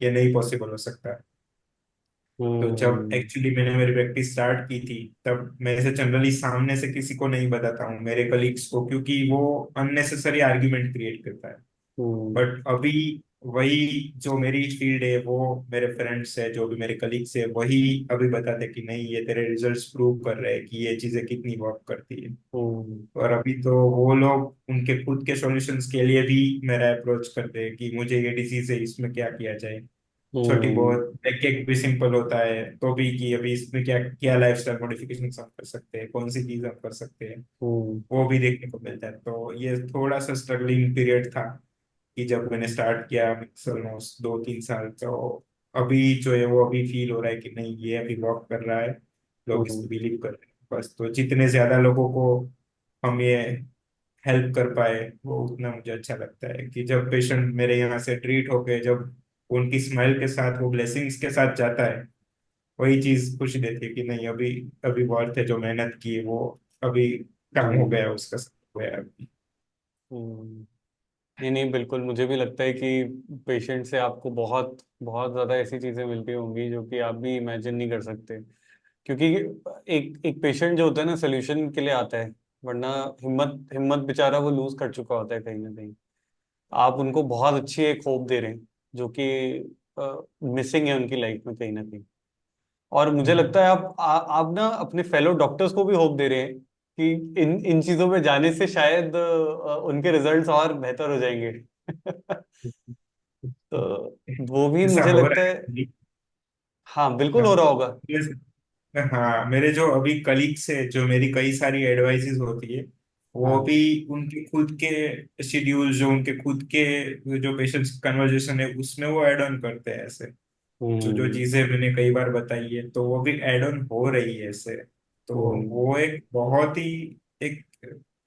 B: ये नहीं पॉसिबल हो सकता। तो जब
A: हम्म।
B: एक्चुअली मैंने मेरी प्रैक्टिस स्टार्ट की थी तब मैं ऐसे जनरली सामने से किसी को नहीं बताता हूँ, मेरे कलीग्स को, क्योंकि वो अननेसेसरी आर्ग्यूमेंट क्रिएट करता है।
A: हम्म।
B: बट अभी वही जो मेरी फील्ड है वो मेरे फ्रेंड्स है जो भी मेरे कलीग्स है वही अभी बताते कि नहीं ये तेरे रिजल्ट्स प्रूव कर रहे हैं कि ये चीजें कितनी वर्क करती है।
A: हम्म।
B: और अभी तो वो लोग उनके खुद के सॉल्यूशंस के लिए भी मेरा अप्रोच करते हैं कि मुझे ये डिजीज है इसमें क्या किया जाए। छोटी
A: हम्म।
B: बहुत एक एक भी सिंपल होता है तो भी कि अभी इसमें क्या क्या लाइफस्टाइल मॉडिफिकेशन हम कर सकते हैं, कौन सी चीज हम कर सकते हैं,
A: हम्म।
B: वो भी देखने को मिलता है। तो ये थोड़ा सा स्ट्रगलिंग पीरियड था कि जब मैंने स्टार्ट किया ऑलमोस्ट 2-3 साल, तो अभी जो है वो अभी फील हो रहा है कि नहीं ये अभी वर्क कर रहा है, लोग इस
A: हम्म।
B: पर बिलीव कर रहे हैं। बस तो जितने ज्यादा लोगों को हम ये हेल्प कर पाए वो उतना मुझे अच्छा लगता है कि जब पेशेंट मेरे यहाँ से ट्रीट होके जब उनकी स्माइल के साथ वो ब्लेसिंग्स के साथ जाता है, वही चीज खुशी देती है कि नहीं अभी अभी बहुत है जो मेहनत की है, वो अभी काम हो
A: हम्म।
B: गया उसका, सब हो गया अभी।
A: हम्म। नहीं नहीं, बिल्कुल मुझे भी लगता है कि पेशेंट से आपको बहुत बहुत ज़्यादा ऐसी चीज़ें मिलती होंगी जो कि आप भी इमेजिन नहीं कर सकते। क्योंकि एक एक पेशेंट जो होता है ना, सोल्यूशन के लिए आता है, वरना हिम्मत हिम्मत बेचारा वो लूज कर चुका होता है कहीं ना कहीं। आप उनको बहुत अच्छी एक होप दे रहे हैं जो कि मिसिंग है उनकी लाइफ में कहीं ना कहीं। और मुझे
B: हम्म।
A: लगता है आप ना अपने फेलो डॉक्टर्स को भी होप दे रहे हैं कि इन इन चीजों में जाने से शायद उनके रिजल्ट्स और बेहतर हो जाएंगे। तो वो भी
B: ऐसा
A: मुझे
B: हो
A: लगता
B: रहा
A: है।
B: है।
A: हाँ, बिल्कुल हो
B: हाँ।
A: रहा होगा।
B: हाँ मेरे जो अभी कलीग्स है जो मेरी कई सारी एडवाइसेस होती है, वो
A: हाँ।
B: भी उनके खुद के शेड्यूल जो उनके खुद के जो पेशेंट्स कन्वर्जेशन है उसमें वो ऐड ऑन करते हैं ऐसे। जो जो
A: हम्म।
B: चीजें मैंने कई बार बताई है तो वो भी ऐड ऑन हो रही है ऐसे। तो
A: हम्म।
B: वो एक बहुत ही एक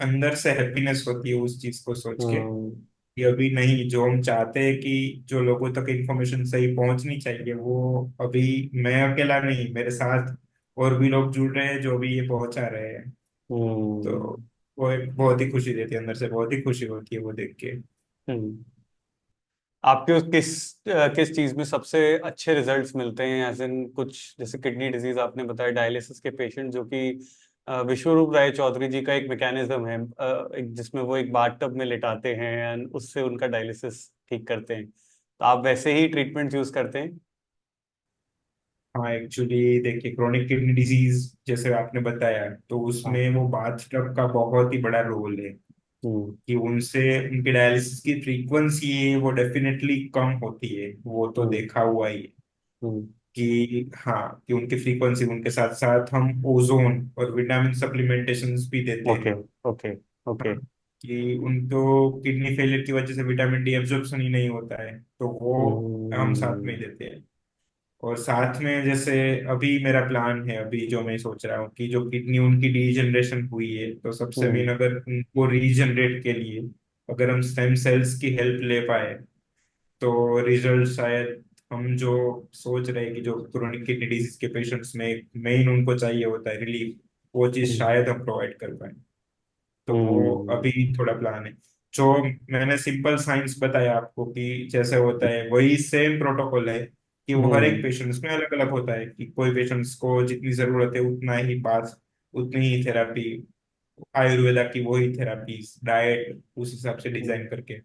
B: अंदर से हैप्पीनेस होती है उस चीज को सोच के
A: हम्म।
B: कि अभी नहीं जो हम चाहते हैं कि जो लोगों तक इंफॉर्मेशन सही पहुंचनी चाहिए वो अभी मैं अकेला नहीं, मेरे साथ और भी लोग जुड़ रहे हैं जो भी ये पहुंचा रहे हैं। तो
A: हम्म।
B: वो एक बहुत ही खुशी देती है, अंदर से बहुत ही खुशी होती है वो देख के।
A: हम्म। आपके किस चीज में सबसे अच्छे रिजल्ट्स मिलते हैं, एज इन कुछ जैसे किडनी डिजीज आपने बताया, डायलिसिस के पेशेंट जो कि विश्वरूप राय चौधरी जी का एक मैकेनिज्म है, जिसमें वो एक बाथटब में लेटाते हैं एंड उससे उनका डायलिसिस ठीक करते हैं, तो आप वैसे ही ट्रीटमेंट यूज करते हैं?
B: हाँ एक्चुअली देखिए, क्रोनिक किडनी डिजीज जैसे आपने बताया, तो
A: हाँ।
B: उसमें वो बाथटब का बहुत ही बड़ा रोल है
A: हम्म।
B: कि उनसे उनके डायलिसिस की फ्रीक्वेंसी है वो डेफिनेटली कम होती है, वो तो
A: हम्म।
B: देखा हुआ ही है
A: हम्म।
B: कि हाँ कि उनकी फ्रीक्वेंसी, उनके साथ साथ हम ओजोन और विटामिन सप्लीमेंटेशंस भी देते
A: ओके।
B: हैं।
A: ओके। ओके।
B: हाँ, कि उनको किडनी फेलियर की वजह से विटामिन डी एब्जॉर्प्शन ही नहीं होता है, तो वो हम साथ में ही
A: हम्म।
B: देते हैं। और साथ में जैसे अभी मेरा प्लान है, अभी जो मैं सोच रहा हूँ कि जो किडनी उनकी रीजनरेशन हुई है, तो सबसे
A: हम्म।
B: मेन अगर उनको रीजनरेट के लिए अगर हम स्टेम सेल्स की हेल्प ले पाए, तो रिजल्ट शायद हम जो सोच रहे हैं कि जो क्रोनिक किडनी डिजीज के पेशेंट्स में मेन उनको चाहिए होता है रिलीफ, वो चीज
A: हम्म।
B: शायद हम प्रोवाइड कर पाए। तो वो
A: हम्म।
B: अभी थोड़ा प्लान है। जो मैंने सिंपल साइंस बताया आपको कि जैसे होता है, वही सेम प्रोटोकॉल है कि वो हर एक
A: हम्म।
B: पेशेंट्स में अलग अलग होता है कि कोई पेशेंट्स को जितनी जरूरत है उतना ही बात, उतनी ही थेरापी, आयुर्वेदा की वही थेरापी, डाइट उस हिसाब से डिजाइन करके।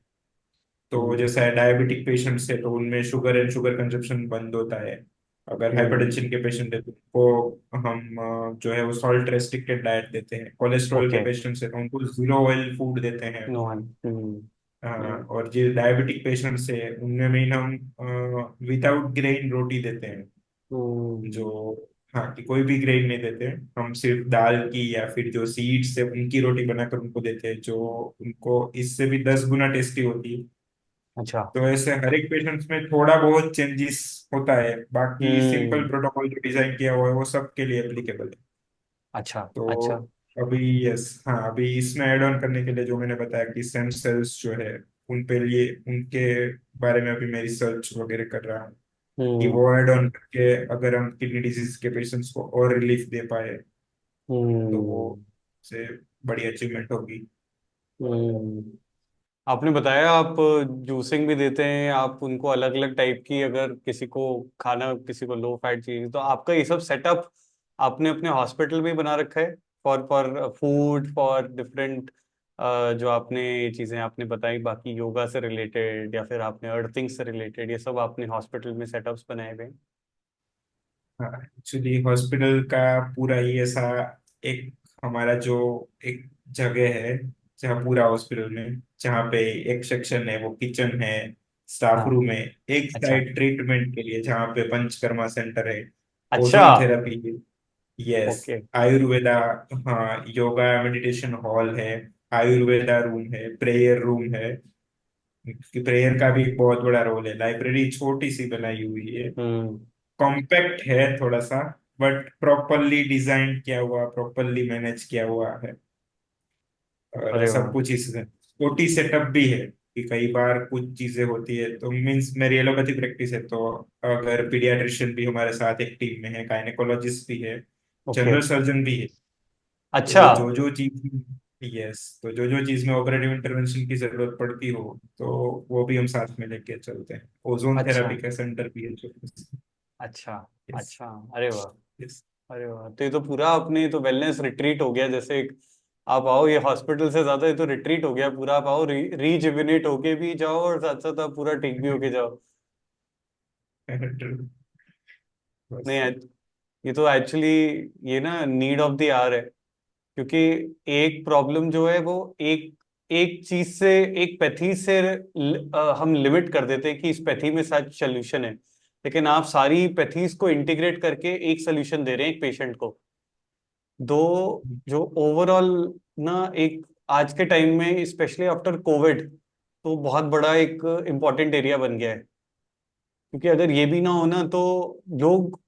B: तो
A: हम्म।
B: जैसा है डायबिटिक पेशेंट्स है तो उनमें शुगर एंड शुगर कंजप्शन बंद होता है। अगर
A: हम्म।
B: हाइपरटेंशन के पेशेंट है तो उनको हम जो है वो सॉल्ट रेस्ट्रिक्टेड डाइट देते हैं। कोलेस्ट्रॉल के
A: ओके।
B: पेशेंट्स है तो उनको जीरो ऑयल फूड देते हैं।
A: No one. हम्म।
B: और जो डायबिटिक पेशेंट्स है उनमें मेन हम विदाउट ग्रेन रोटी देते हैं।
A: हम्म।
B: जो हाँ कि कोई भी ग्रेन नहीं देते हैं, हम सिर्फ दाल की या फिर जो सीड्स है उनकी रोटी बनाकर उनको देते हैं, जो उनको इससे भी 10 गुना टेस्टी होती है।
A: अच्छा।
B: तो ऐसे हर एक पेशेंट्स में थोड़ा बहुत चेंजेस होता है, बाकी सिंपल
A: हम्म।
B: प्रोटोकॉल जो डिजाइन किया हुआ है वो सबके लिए एप्लीकेबल है।
A: अच्छा।
B: तो
A: अच्छा।
B: अभी यस, हाँ अभी इसमें ऐड ऑन करने के लिए जो मैंने बताया कि स्टेम सेल्स जो है उन पे लिए उनके बारे में अभी मैं रिसर्च वगैरह कर रहा हूँ कि
A: हम्म।
B: वो ऐड ऑन करके अगर हम किडनी डिजीज के पेशेंट्स को और रिलीफ दे पाए, तो वो
A: हम्म।
B: से बड़ी अचीवमेंट होगी।
A: हम्म। आपने बताया आप जूसिंग भी देते हैं, आप उनको अलग अलग टाइप की, अगर किसी को खाना, किसी को लो फैट चाहिए, तो आपका ये सब सेटअप आपने अपने हॉस्पिटल में ही बना रखा है फॉर फूड, फॉर डिफरेंट, जो आपने ये चीज़ें आपने बताई बाकी योगा से रिलेटेड या फिर आपने अर्थिंग से रिलेटेड, ये सब आपने हॉस्पिटल में सेटअप्स बनाए हुए हैं?
B: हाँ एक्चुअली हॉस्पिटल का पूरा ही ऐसा एक हमारा जो एक जगह है, जहाँ पूरा हॉस्पिटल में जहाँ पे एक सेक्शन है वो किचन है, स्टाफ
A: हाँ।
B: रूम है, एक
A: अच्छा।
B: साइड ट्रीटमेंट के लिए जहाँ पे पंचकर्मा सेंटर है,
A: अच्छा।
B: ओजोन थेरेपी है, यस,
A: ओके।
B: आयुर्वेदा, हाँ योगा मेडिटेशन हॉल है, आयुर्वेदा रूम है, प्रेयर रूम है, कि प्रेयर का भी एक बहुत बड़ा रोल है, लाइब्रेरी छोटी सी बनाई हुई है,
A: हम्म।
B: कॉम्पैक्ट है थोड़ा सा, बट प्रॉपरली डिजाइन किया हुआ, प्रॉपरली मैनेज किया हुआ है। और
A: अरे
B: सब
A: वाह।
B: कुछ इस छोटी सेटअप भी है कि कई बार कुछ चीजें होती है, तो मीन्स मेरी एलोपैथी प्रैक्टिस है, तो अगर पीडियाट्रिशियन भी हमारे साथ एक टीम में है, गायनेकोलॉजिस्ट भी है,
A: ओके।
B: जनरल सर्जन भी है,
A: अच्छा।
B: तो जो चीज, यस, तो जो चीज में ऑपरेटिव इंटरवेंशन की जरूरत पड़ती हो, तो वो भी हम साथ में लेके चलते हैं। ओजोन
A: अच्छा।
B: थेरेपी का सेंटर भी है जो,
A: अच्छा।
B: यस,
A: अच्छा। अरे वाह।
B: यस।
A: अरे वाह, तो ये तो पूरा अपने तो वेलनेस रिट्रीट हो गया, जैसे एक आप आओ, ये हॉस्पिटल से ज्यादा ये तो रिट्रीट हो गया पूरा, आप आओ रीजुविनेट होके भी जाओ और साथ साथ आप पूरा ठीक भी होके जाओ। नहीं,
B: बस।
A: ये तो एक्चुअली ये ना नीड ऑफ द आवर है, क्योंकि एक प्रॉब्लम जो है वो एक एक चीज से, एक पैथी से हम लिमिट कर देते हैं कि इस पैथी में शायद सोल्यूशन है, लेकिन आप सारी पैथीज को इंटीग्रेट करके एक सोल्यूशन दे रहे हैं एक पेशेंट को। दो, जो ओवरऑल ना एक आज के टाइम में स्पेशली आफ्टर कोविड, तो बहुत बड़ा एक इम्पॉर्टेंट एरिया बन गया है, क्योंकि अगर ये भी ना हो ना तो लोग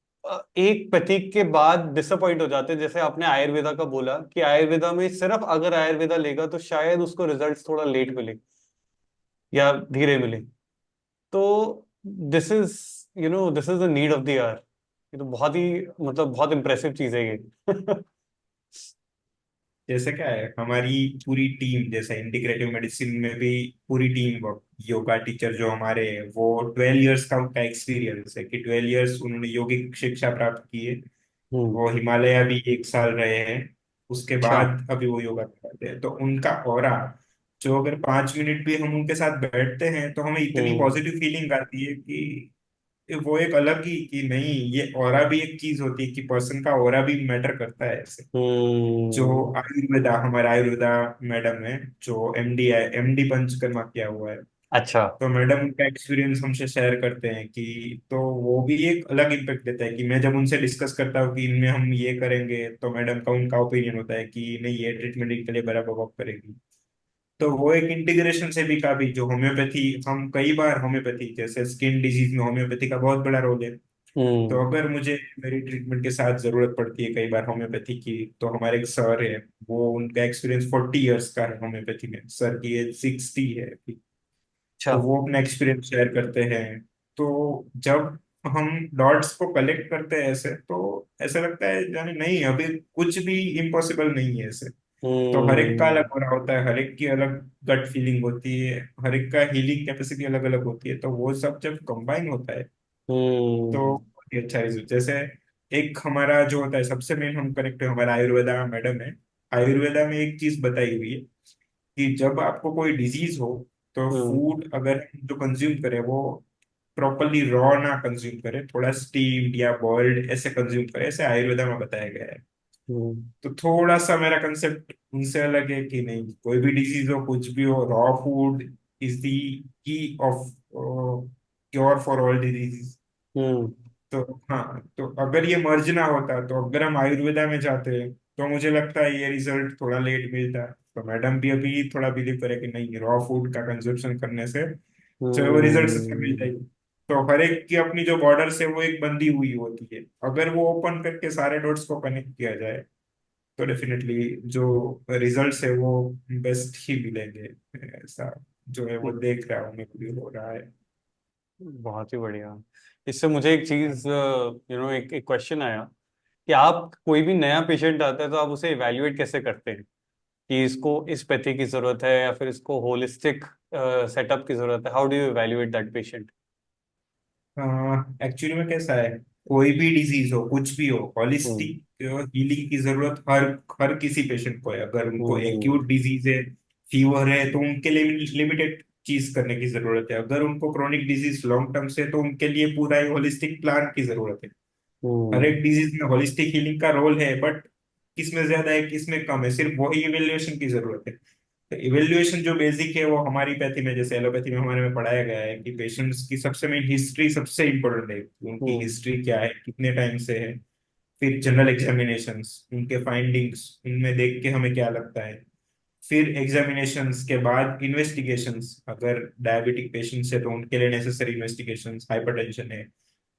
A: एक प्रतीक के बाद डिसअपॉइंट हो जाते हैं। जैसे आपने आयुर्वेदा का बोला कि आयुर्वेदा में सिर्फ अगर आयुर्वेदा लेगा तो शायद उसको रिजल्ट्स थोड़ा लेट मिले या धीरे मिले। तो this is this is the need of the hour. ये तो बहुत ही मतलब बहुत इंप्रेसिव चीज है ये।
B: जैसे क्या है, हमारी पूरी टीम, जैसे इंटीग्रेटिव मेडिसिन में भी पूरी टीम, योगा टीचर जो हमारे हैं वो 12 इयर्स का उनका एक्सपीरियंस है कि 12 इयर्स उन्होंने यौगिक शिक्षा प्राप्त की है।
A: हम्म।
B: वो हिमालय भी 1 साल रहे हैं, उसके
A: अच्छा।
B: बाद अभी वो योगा करते हैं, तो उनका ऑरा, जो अगर 5 मिनट भी हम उनके साथ बैठते हैं तो हमें इतनी
A: हम्म।
B: पॉजिटिव फीलिंग आती है कि वो एक अलग ही कि नहीं, ये ऑरा भी एक चीज होती है कि पर्सन का ऑरा भी मैटर करता है ऐसे। जो
A: हम्म।
B: आयुर्वेदा, हमारा आयुर्वेदा मैडम है, जो एमडी है, एमडी पंचकर्मा किया हुआ है,
A: अच्छा।
B: तो मैडम उनका एक्सपीरियंस हमसे शेयर करते हैं कि तो वो भी एक अलग इम्पेक्ट देता है कि मैं जब उनसे डिस्कस करता हूँ कि इनमें हम ये करेंगे, तो मैडम का उनका ओपिनियन होता है कि नहीं, ये ट्रीटमेंट इनके लिए बराबर वर्क करेगी। तो वो एक इंटीग्रेशन से भी काफी, जो होम्योपैथी, हम कई बार होम्योपैथी जैसे स्किन डिजीज में होम्योपैथी का बहुत बड़ा रोल है। तो
A: हम्म।
B: अगर मुझे मेरी ट्रीटमेंट के साथ जरूरत पड़ती है कई बार होम्योपैथी की, तो हमारे एक सर है, वो उनका एक्सपीरियंस 40 इयर्स का है होम्योपैथी में, सर की एज 60 है।
A: अच्छा।
B: तो वो अपना एक्सपीरियंस शेयर करते हैं। तो जब हम डॉट्स को कलेक्ट करते हैं ऐसे, तो ऐसा लगता है यानी नहीं, अभी कुछ भी इम्पॉसिबल नहीं है ऐसे। तो हर एक का
A: हम्म।
B: अलग हो रहा होता है, हर एक की अलग गट फीलिंग होती है, हर एक का हीलिंग कैपेसिटी अलग अलग होती है, तो वो सब जब कंबाइन होता है तो
A: हम्म।
B: बहुत ही अच्छा रिजल्ट। जैसे एक हमारा जो होता है सबसे मेन, हम कनेक्ट है, हमारा आयुर्वेदा मैडम है। आयुर्वेदा में एक चीज बताई हुई है कि जब आपको कोई डिजीज हो, तो
A: हम्म।
B: फूड अगर हम जो कंज्यूम करें वो प्रॉपरली रॉ ना कंज्यूम करें, थोड़ा स्टीम्ड या बॉइल्ड ऐसे कंज्यूम करें, ऐसे आयुर्वेदा में बताया गया है।
A: हम्म।
B: तो थोड़ा सा मेरा कंसेप्ट उनसे अलग है कि नहीं, कोई भी डिजीज हो, कुछ भी हो, raw food is the key of cure for all disease.
A: Hmm.
B: तो हाँ, तो अगर ये मर्ज ना होता, तो अगर हम आयुर्वेदा में जाते, तो मुझे लगता है ये रिजल्ट थोड़ा लेट मिलता। तो मैडम भी अभी थोड़ा बिलीव करे कि नहीं, रॉ फूड का कंजप्शन करने से जो है वो रिजल्ट अच्छा मिल
A: हम्म।
B: जाएगी। तो हर एक की अपनी जो बॉर्डर है वो एक बंधी हुई होती है, अगर वो ओपन करके सारे डॉट्स को कनेक्ट किया जाए, तो डेफिनेटली जो रिजल्ट्स है वो बेस्ट ही मिलेंगे। ऐसा जो है वो देख रहा हूँ मैं, भी हो रहा है।
A: बहुत ही बढ़िया। इससे मुझे एक चीज एक एक क्वेश्चन आया कि आप कोई भी नया पेशेंट आता है तो आप उसे इवैल्यूएट कैसे करते हैं कि इसको इस पैथी की जरूरत है या फिर इसको होलिस्टिक सेटअप की जरूरत है? How do you evaluate that patient?
B: Actually में कैसा है, कोई भी डिजीज हो, कुछ भी हो,
A: हम्म।
B: हॉलिस्टिक हीलिंग की जरूरत हर हर किसी पेशेंट को है। अगर उनको
A: हम्म।
B: एक्यूट डिजीज है, फीवर है, तो उनके लिए लिमिटेड चीज करने की जरूरत है। अगर उनको क्रोनिक डिजीज लॉन्ग टर्म से, तो उनके लिए पूरा होलिस्टिक प्लान की जरूरत है। हर
A: हम्म।
B: एक डिजीज में होलिस्टिक हीलिंग का रोल है, बट किसमें ज्यादा है किसमें कम है, सिर्फ वही इवेल्युएशन की जरूरत है। तो इवेल्युएशन जो बेसिक है वो हमारी पैथी में, जैसे एलोपैथी में हमारे में पढ़ाया गया है कि पेशेंट्स की सबसे मेन हिस्ट्री सबसे इंपॉर्टेंट है, उनकी
A: हम्म।
B: हिस्ट्री क्या है, कितने टाइम से है। फिर जनरल एग्जामिनेशंस, उनके फाइंडिंग्स, उनमें देख के हमें क्या लगता है। फिर एग्जामिनेशंस के बाद इन्वेस्टिगेशंस, अगर डायबिटिक पेशेंट्स है तो उनके लिए नेसेसरी इन्वेस्टिगेशंस, हाइपरटेंशन है,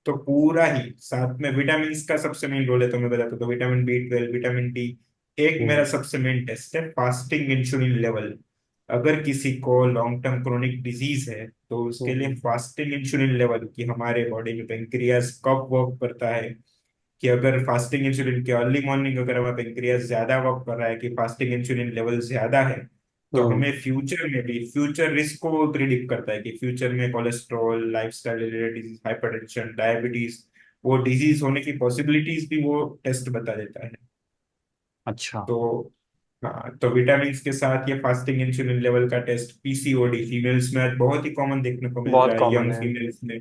B: तो पूरा ही साथ में विटामिन का सबसे मेन रोल है। तो मैं बताता हूँ, तो विटामिन बी 12, विटामिन डी। एक मेरा
A: हम्म।
B: सबसे मेन टेस्ट है फास्टिंग इंसुलिन लेवल। अगर किसी को लॉन्ग टर्म क्रोनिक डिजीज है, तो उसके लिए
A: हम्म।
B: फास्टिंग इंसुलिन लेवल की हमारे बॉडी में पेंक्रियाज कब वर्क करता है, कि अगर फास्टिंग इंसुलिन के अर्ली मॉर्निंग अगर हमारा पेंक्रियाज ज्यादा वर्क कर रहा है, कि फास्टिंग इंसुलिन लेवल ज्यादा है, तो
A: हम्म।
B: हमें फ्यूचर में भी फ्यूचर रिस्क को प्रिडिक्ट करता है कि फ्यूचर में cholesterol, lifestyle related disease, hypertension, diabetes, वो डिजीज होने की पॉसिबिलिटीज भी वो टेस्ट बता देता है।
A: अच्छा।
B: तो हाँ, तो विटामिन के साथ ये फास्टिंग इंसुलिन लेवल का टेस्ट, पीसीओडी फीमेल्स में आज बहुत ही कॉमन देखने को मिल
A: बहुत
B: रहा है,
A: कॉमन
B: यंग
A: है।
B: फीमेल्स में,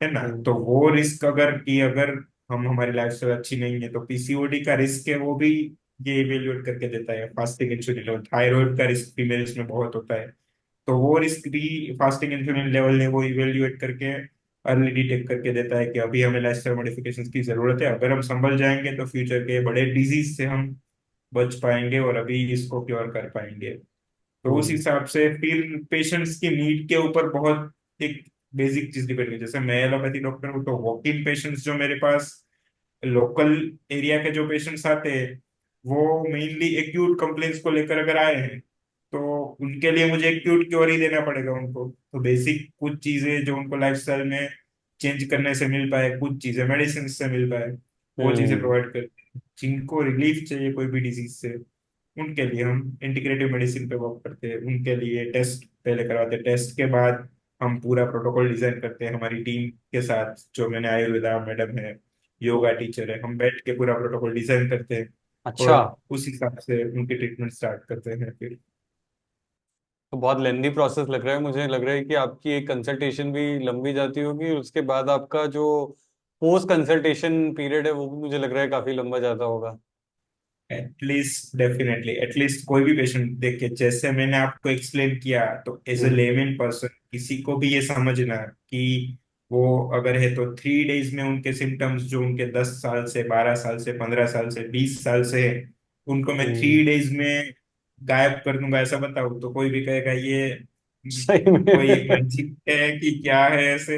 B: है ना।
A: हम्म।
B: तो वो रिस्क अगर कि अगर हम, हमारी लाइफस्टाइल अच्छी नहीं है, तो पीसीओडी का रिस्क है वो भी ये इवेल्युएट करके देता है फास्टिंग इंसुलिन लेवल। थायराइड का रिस्क फीमेल्स में बहुत होता है, तो वो रिस्क भी फास्टिंग इंसुलिन लेवल ने वो इवेल्युएट करके अर्ली डिटेक्ट करके देता है कि अभी हमें लाइफस्टाइल मॉडिफिकेशंस की जरूरत है। अगर हम संभल जाएंगे तो फ्यूचर के बड़े डिजीज से हम बच पाएंगे और अभी इसको क्योर कर पाएंगे। तो उस
A: हम्म।
B: हिसाब से फिर पेशेंट्स की नीड के ऊपर बहुत एक बेसिक चीज डिपेंड है। जैसे मैं एलोपैथी डॉक्टर हूँ, तो वॉक इन पेशेंट्स जो मेरे पास लोकल एरिया के जो पेशेंट्स आते हैं, वो मेनली एक्यूट कंप्लेंट्स को लेकर अगर आए हैं, तो उनके लिए मुझे एक्यूट क्योर ही देना पड़ेगा उनको। तो बेसिक कुछ चीजें जो उनको लाइफस्टाइल में चेंज करने से मिल पाए, कुछ चीजें मेडिसिन से मिल पाए, वो चीजें
A: हम्म।
B: प्रोवाइड करते हैं। जिनको रिलीफ चाहिए कोई भी डिजीज से, उनके लिए हम इंटीग्रेटिव मेडिसिन पे वर्क करते हैं। उनके लिए टेस्ट पहले करवाते हैं, टेस्ट के बाद हम पूरा प्रोटोकॉल डिजाइन करते हैं हमारी टीम के साथ, जो मैंने आयुर्वेदा मैडम है, योगा टीचर है, हम बैठ के पूरा प्रोटोकॉल डिजाइन करते हैं
A: अच्छा।
B: और उस हिसाब से उनकी ट्रीटमेंट स्टार्ट करते हैं फिर।
A: तो बहुत लेंदी प्रोसेस लग रहा है, मुझे लग रहा है कि आपकी एक कंसल्टेशन भी लंबी जाती होगी, उसके बाद आपका जो पोस्ट कंसल्टेशन पीरियड है वो भी मुझे लग रहा है काफी लंबा जाता होगा।
B: एटलीस्ट डेफिनेटली एटलीस्ट कोई भी पेशेंट देख के जैसे मैंने आपको एक्सप्लेन किया, तो as a
A: hmm.
B: Layman person किसी को भी ये समझना कि वो अगर है तो 3 डेज में उनके सिम्टम्स जो उनके 10 साल से 12 साल से 15 साल से 20 साल से है, उनको मैं थ्री
A: हम्म।
B: डेज में गायब कर दूंगा ऐसा बताऊं, तो कोई भी कहेगा ये
A: सही
B: कोई
A: में।
B: मैजिक है कि क्या है ऐसे।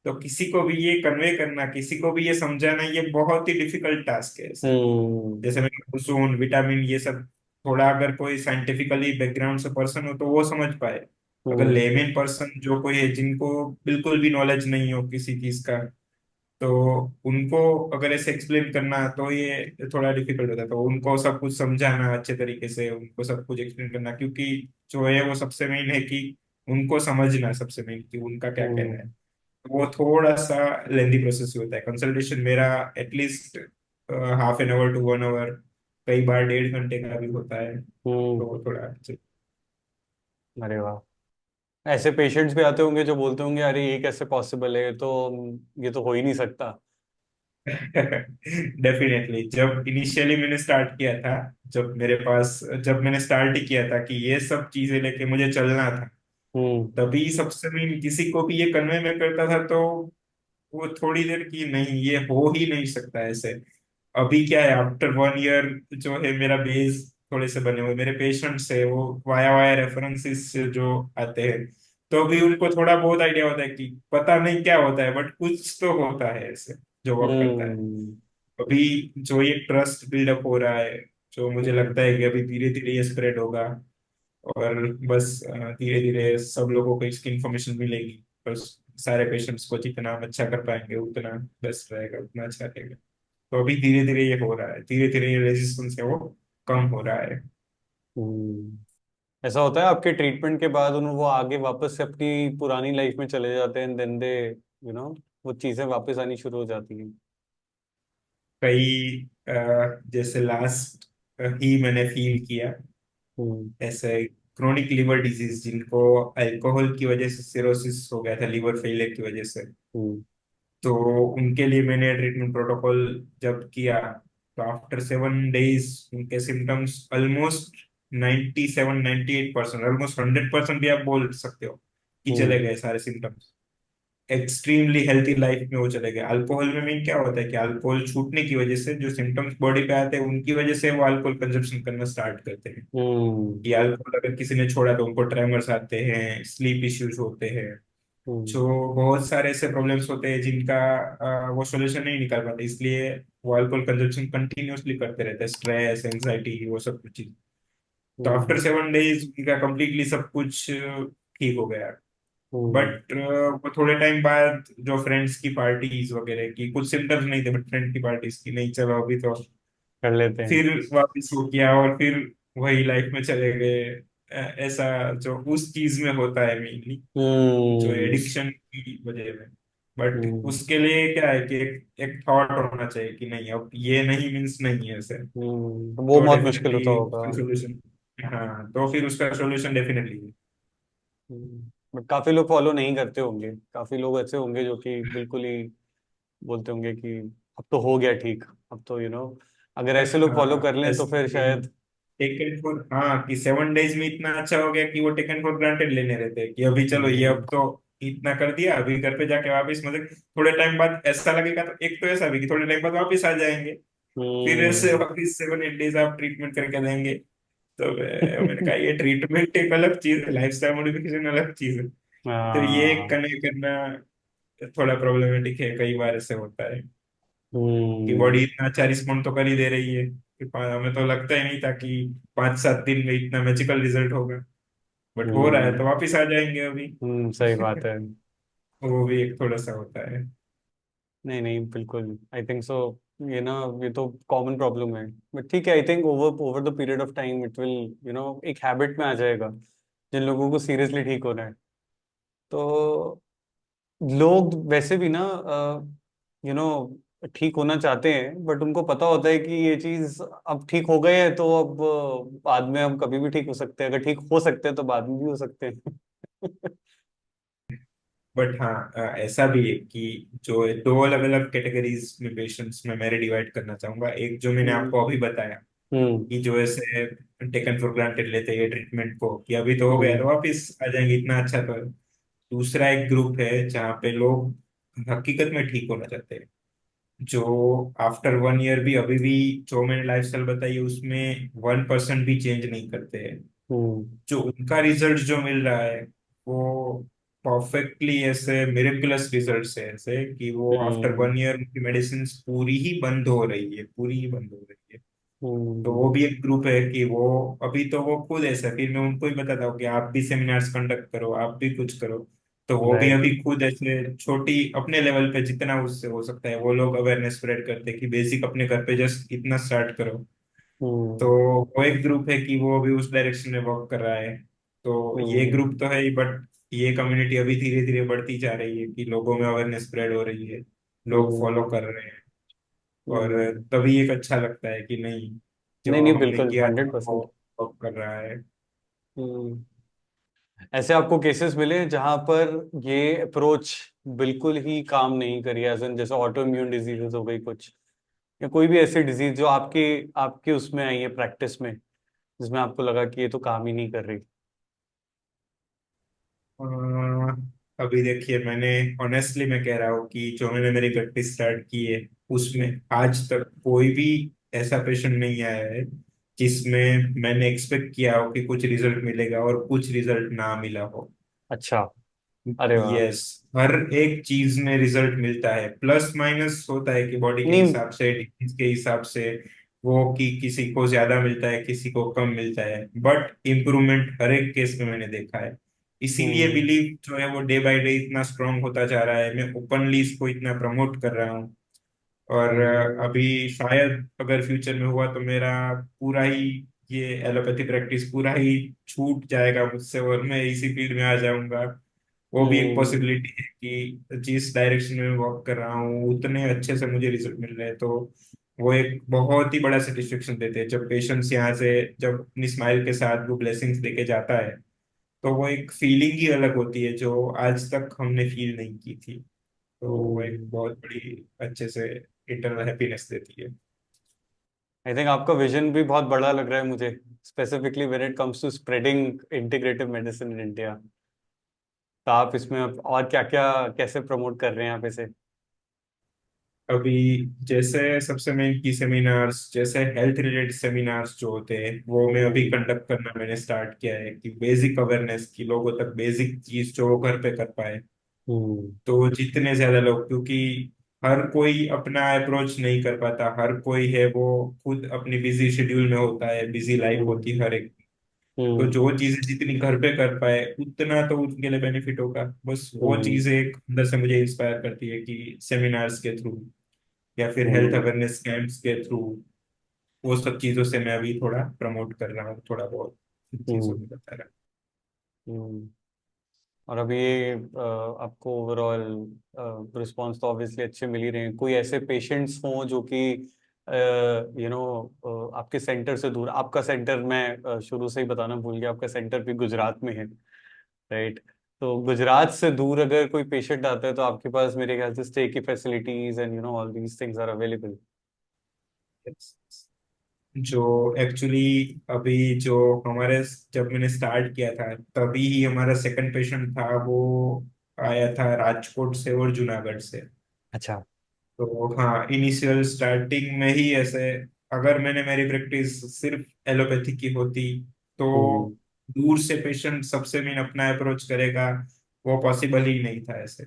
B: तो किसी को भी ये कन्वे करना, किसी को भी ये समझाना, ये बहुत ही डिफिकल्ट टास्क है ऐसे।
A: हम्म।
B: जैसे मैंने ओजोन विटामिन ये सब, थोड़ा अगर कोई साइंटिफिकली बैकग्राउंड से पर्सन हो तो वो समझ पाए। अगर
A: हम्म।
B: लेमेन पर्सन जो कोई है जिनको बिल्कुल भी नॉलेज नहीं हो किसी चीज का, तो उनको अगर ऐसे एक्सप्लेन करना तो ये थोड़ा डिफिकल्ट होता है। तो उनको सब कुछ समझाना अच्छे तरीके से, उनको सब कुछ एक्सप्लेन करना, क्योंकि जो है वो सबसे मेन है कि उनको समझना सबसे मेन कि उनका क्या कहना है।
A: हम्म।
B: वो थोड़ा सा लेंदी प्रोसेस होता है। कंसल्टेशन मेरा at least ½ an hour to 1 hour, कई बार 1.5 घंटे का भी होता है,
A: हम्म।
B: तो वो थोड़ा
A: अरे वाह। ऐसे पेशेंट्स भी आते होंगे जो बोलते होंगे अरे ये कैसे पॉसिबल है, तो ये तो हो ही नहीं सकता।
B: डेफिनेटली जब इनिशियली मैंने स्टार्ट किया था, जब मैंने स्टार्ट ही किया था कि ये सब चीजें लेके मुझे चलना था,
A: हम्म।
B: तभी सबसे मेन किसी को भी ये कन्वे में करता था, तो वो थोड़ी देर की नहीं, ये हो ही नहीं सकता ऐसे। अभी क्या है, आफ्टर 1 ईयर जो है मेरा बेस थोड़े से बने हुए, मेरे पेशेंट्स है वो वाया वाया रेफरेंसेस जो आते हैं, तो अभी उनको थोड़ा बहुत आइडिया होता है कि पता नहीं क्या होता है बट कुछ तो होता है ऐसे जो वर्क करता है।
A: हम्म।
B: अभी जो ये ट्रस्ट बिल्डअप हो रहा है, जो मुझे
A: हम्म।
B: लगता है कि अभी धीरे धीरे ये स्प्रेड होगा, और बस धीरे धीरे सब लोगों को इसकी इंफॉर्मेशन मिलेगी। बस सारे पेशेंट्स को जितना हम अच्छा कर पाएंगे उतना बेस्ट रहेगा, उतना अच्छा रहेगा। तो अभी धीरे धीरे ये हो रहा है, धीरे धीरे ये रेजिस्टेंस है वो कम हो रहा है।
A: ऐसा होता है आपके ट्रीटमेंट के बाद उन वो आगे वापस से अपनी पुरानी लाइफ में चले जाते हैं, देन दे वो चीजें वापस आनी शुरू हो जाती हैं।
B: कई जैसे लास्ट ही मैंने फील किया
A: हम्म।
B: ऐसे क्रोनिक लिवर डिजीज जिनको अल्कोहल की वजह से सिरोसिस हो गया था, लिवर फेलियर की वजह से,
A: हम्म।
B: तो उनके लिए मैंने ट्रीटमेंट प्रोटोकॉल जब किया, तो आफ्टर 7 डेज उनके सिम्टम्स ऑलमोस्ट 97-98%, ऑलमोस्ट 100% भी आप बोल सकते हो कि चले
A: हम्म।
B: गए सारे सिम्टम्स। एक्सट्रीमली हेल्थी लाइफ में वो चले गए। अल्कोहल में मेन क्या होता है कि अल्कोहल छूटने की वजह से जो सिम्टम्स बॉडी पे आते हैं उनकी वजह से वो अल्कोहल कंजप्शन करना स्टार्ट करते हैं।
A: हम्म।
B: कि अल्कोहल अगर किसी ने छोड़ा तो उनको ट्रेमर्स आते हैं, स्लीप इश्यूज होते हैं,
A: हम्म।
B: जो बहुत सारे ऐसे प्रॉब्लम्स होते हैं जिनका वो सॉल्यूशन नहीं निकाल पाते, इसलिए वो अल्कोहल कंजप्शन कंटिन्यूअसली करते रहते हैं, स्ट्रेस एंजाइटी वो सब कुछ चीज। तो आफ्टर
A: हम्म।
B: 7 डेज उनका कंप्लीटली सब कुछ ठीक हो गया।
A: हम्म।
B: बट वो थोड़े टाइम बाद जो फ्रेंड्स की पार्टीज वगैरह की कुछ सिम्टम्स नहीं थे, बट फ्रेंड की पार्टीज की नहीं, चलो अभी तो
A: कर लेते हैं।
B: फिर वापस हो किया और फिर वही लाइफ में चले गए। ऐसा जो उस चीज में होता है मेनली, जो
A: हम्म।
B: एडिक्शन की वजह में। बट
A: हम्म।
B: उसके लिए क्या है कि एक थॉट होना चाहिए कि नहीं अब ये नहीं मीन्स नहीं है ऐसे।
A: वो
B: तो
A: बहुत मुश्किल
B: डेफिनेटली
A: होता होगा।
B: उसका सोल्यूशन, हाँ तो फिर उसका सोल्यूशन डेफिनेटली है।
A: बट काफी लोग फॉलो नहीं करते होंगे, काफी लोग ऐसे होंगे जो कि बिल्कुल ही बोलते होंगे कि अब तो हो गया ठीक, अब तो अगर ऐसे लोग फॉलो कर
B: हाँ
A: लें तो फिर
B: ऐसे
A: शायद।
B: टेकन फॉर, हाँ कि 7 डेज में इतना अच्छा हो गया कि वो टेकन फॉर ग्रांटेड लेने रहते हैं कि अभी चलो ये
A: हम्म।
B: अब तो इतना कर दिया, अभी घर पे जाके वापस मतलब थोड़े टाइम बाद ऐसा लगेगा, तो एक तो ऐसा भी कि थोड़े टाइम बाद वापस आ जाएंगे, फिर ऐसे
A: हम्म।
B: वापस 7-8 डेज आप ट्रीटमेंट करके देंगे। तो मैंने कहा ये ट्रीटमेंट एक अलग चीज है, लाइफस्टाइल मॉडिफिकेशन अलग चीज है। तो ये
A: हाँ।
B: कनेक्ट करना थोड़ा प्रॉब्लमेटिक है, कई बार ऐसे होता है कि बॉडी
A: हम्म।
B: इतना अच्छा रिस्पॉन्ड तो कर ही दे रही है कि हमें तो लगता ही नहीं था कि 5-7 दिन में इतना मैजिकल रिजल्ट होगा, बट हो रहा है तो
A: हम्म।
B: वापिस आ जाएंगे अभी।
A: सही बात है।
B: वो भी एक थोड़ा सा होता है।
A: नहीं नहीं, बिल्कुल आई थिंक सो। ये तो कॉमन प्रॉब्लम है। बट ठीक है, I think over over the period of time it will एक हैबिट में आ जाएगा जिन लोगों को सीरियसली ठीक होना है। तो लोग वैसे भी ना, यू नो ठीक होना चाहते हैं, बट उनको पता होता है कि ये चीज अब ठीक हो गए है, तो अब बाद में हम कभी भी ठीक हो सकते हैं, अगर ठीक हो सकते हैं तो बाद में भी हो सकते हैं।
B: बट हाँ, ऐसा भी है कि जो दो अलग अलग कैटेगरीज में पेशेंट्स में मैं डिवाइड करना चाहूंगा। एक जो मैंने
A: हम्म।
B: आपको अभी बताया
A: हम्म।
B: कि जो ऐसे टेकन फॉर ग्रांटेड लेते हैं ट्रीटमेंट को कि अभी तो हो गया
A: हम्म।
B: तो वापिस आ जाएंगे, इतना अच्छा तो है। दूसरा एक ग्रुप है जहाँ पे लोग हकीकत में ठीक होना चाहते हैं, जो आफ्टर 1 ईयर भी अभी भी जो मैंने लाइफस्टाइल बताई है उसमें 1% भी चेंज नहीं करते हैं।
A: हम्म।
B: जो उनका रिजल्ट जो मिल रहा है वो परफेक्टली ऐसे मिरेकुलस रिजल्ट्स है, ऐसे कि वो आफ्टर
A: हम्म।
B: 1 ईयर उनकी मेडिसिन पूरी ही बंद हो रही है, पूरी ही बंद हो रही है। तो वो
A: हम्म।
B: भी एक ग्रुप है कि वो अभी तो वो खुद ऐसा, फिर मैं उनको ही बताता हूँ कि आप भी सेमिनार्स कंडक्ट करो, आप भी कुछ करो। तो वो भी
A: राइट।
B: अभी खुद ऐसे छोटी अपने लेवल पे जितना उससे हो सकता है वो लोग अवेयरनेस स्प्रेड करते हैं कि बेसिक अपने घर पे जस्ट इतना स्टार्ट करो। तो
A: हम्म।
B: वो एक ग्रुप है कि वो अभी उस डायरेक्शन में वर्क कर रहा है। तो ये
A: हम्म।
B: ग्रुप तो है ही, बट ये कम्युनिटी अभी धीरे धीरे बढ़ती जा रही है कि लोगों में अवेयरनेस स्प्रेड हो रही है, लोग
A: हम्म।
B: फॉलो कर रहे हैं। और
A: हम्म।
B: तभी एक अच्छा लगता है कि नहीं,
A: नहीं
B: जो
A: नहीं,
B: हमने
A: बिल्कुल
B: किया था
A: 100%।
B: वो वर्क कर रहा है।
A: हम्म। ऐसे आपको केसेस मिले जहां पर ये अप्रोच बिल्कुल ही काम नहीं करी, एज इन जैसे ऑटो इम्यून डिजीजेस हो गई कुछ, या कोई भी ऐसी डिजीज जो आपके आपके उसमें आई है प्रैक्टिस में, जिसमें आपको लगा कि ये तो काम ही नहीं कर रही?
B: अ, अभी देखिए, मैंने ऑनेस्टली मैं कह रहा हूँ कि जो मैंने मेरी प्रैक्टिस स्टार्ट की है उसमें आज तक कोई भी ऐसा पेशेंट नहीं आया है जिसमें मैंने एक्सपेक्ट किया हो कि कुछ रिजल्ट मिलेगा और कुछ रिजल्ट ना मिला हो।
A: अच्छा। अरे वाह।
B: यस, हर एक चीज में रिजल्ट मिलता है, प्लस माइनस होता है कि बॉडी के
A: नहीं।
B: हिसाब से, डिजीज के हिसाब से, वो कि किसी को ज्यादा मिलता है किसी को कम मिलता है, बट इम्प्रूवमेंट हर एक केस में मैंने देखा है। इसीलिए
A: हम्म।
B: बिलीव जो है वो डे बाय डे इतना स्ट्रांग होता जा रहा है, मैं ओपनली इसको इतना प्रमोट कर रहा हूँ। और
A: हम्म।
B: अभी शायद अगर फ्यूचर में हुआ तो मेरा पूरा ही ये एलोपैथी प्रैक्टिस पूरा ही छूट जाएगा मुझसे और मैं इसी फील्ड में आ जाऊंगा। वो भी एक
A: हम्म।
B: पॉसिबिलिटी है कि जिस डायरेक्शन में वॉक कर रहा हूँ उतने अच्छे से मुझे रिजल्ट मिल रहे हैं, तो वो एक बहुत ही बड़ा सेटिस्फेक्शन देते हैं जब पेशेंट्स यहाँ से जब अपनी स्माइल के साथ वो ब्लेसिंग्स लेके जाता है। तो वो एक फीलिंग ही अलग होती है जो आज तक हमने फील नहीं की थी। तो वो एक
A: हम्म।
B: बहुत बड़ी अच्छे से इंटरनल हैप्पीनेस देती है।
A: आई थिंक आपका विजन भी बहुत बड़ा लग रहा है मुझे, specifically when it comes to spreading integrative medicine in India. तो आप इसमें अब और क्या क्या कैसे प्रमोट कर रहे हैं आप इसे?
B: अभी जैसे सबसे मेन की सेमिनार्स, जैसे हेल्थ रिलेटेड सेमिनार्स जो होते हैं वो मैं अभी
A: हम्म।
B: कंडक्ट करना मैंने स्टार्ट किया है कि बेसिक अवेयरनेस की लोगों तक बेसिक चीज जो वो घर पे कर पाए।
A: हम्म।
B: तो जितने ज्यादा लोग, क्योंकि हर कोई अपना अप्रोच नहीं कर पाता, हर कोई है वो खुद अपनी बिजी शेड्यूल में होता है, बिजी लाइफ होती
A: हम्म।
B: है हर एक। तो
A: हम्म।
B: जो चीजें जितनी घर पे कर पाए उतना तो उनके लिए बेनिफिट होगा, बस वो
A: हम्म।
B: चीजें एक अंदर से मुझे इंस्पायर करती है कि सेमिनार्स के थ्रू या फिर हेल्थ
A: हम्म।
B: अवेयरनेस कैंप्स के थ्रू वो सब चीजों से मैं अभी थोड़ा प्रमोट कर रहा हूँ, थोड़ा बहुत इन चीजों
A: हम्म।
B: में बता रहा
A: हम्म। और अभी ये आपको ओवरऑल रिस्पॉन्स तो ऑब्वियसली अच्छे मिल ही रहे हैं। कोई ऐसे पेशेंट्स हों जो कि आपके सेंटर से दूर, आपका सेंटर मैं शुरू से ही बताना भूल गया, आपका सेंटर भी गुजरात में है, राइट? तो गुजरात से दूर अगर कोई पेशेंट आता है तो आपके पास मेरे ख्याल से स्टे की facilities and all these things are available.
B: हूँ। जो एक्चुअली अभी जो हमारे, जब मैंने स्टार्ट किया था तभी ही हमारा सेकंड पेशेंट था, वो आया था राजकोट से और जूनागढ़ से।
A: अच्छा।
B: तो हाँ, इनिशियल स्टार्टिंग में ही ऐसे अगर मैंने मेरी प्रैक्टिस सिर्फ एलोपैथी की होती तो
A: हम्म।
B: दूर से पेशेंट सबसे मेन अपना अप्रोच करेगा, वो पॉसिबल ही नहीं था ऐसे।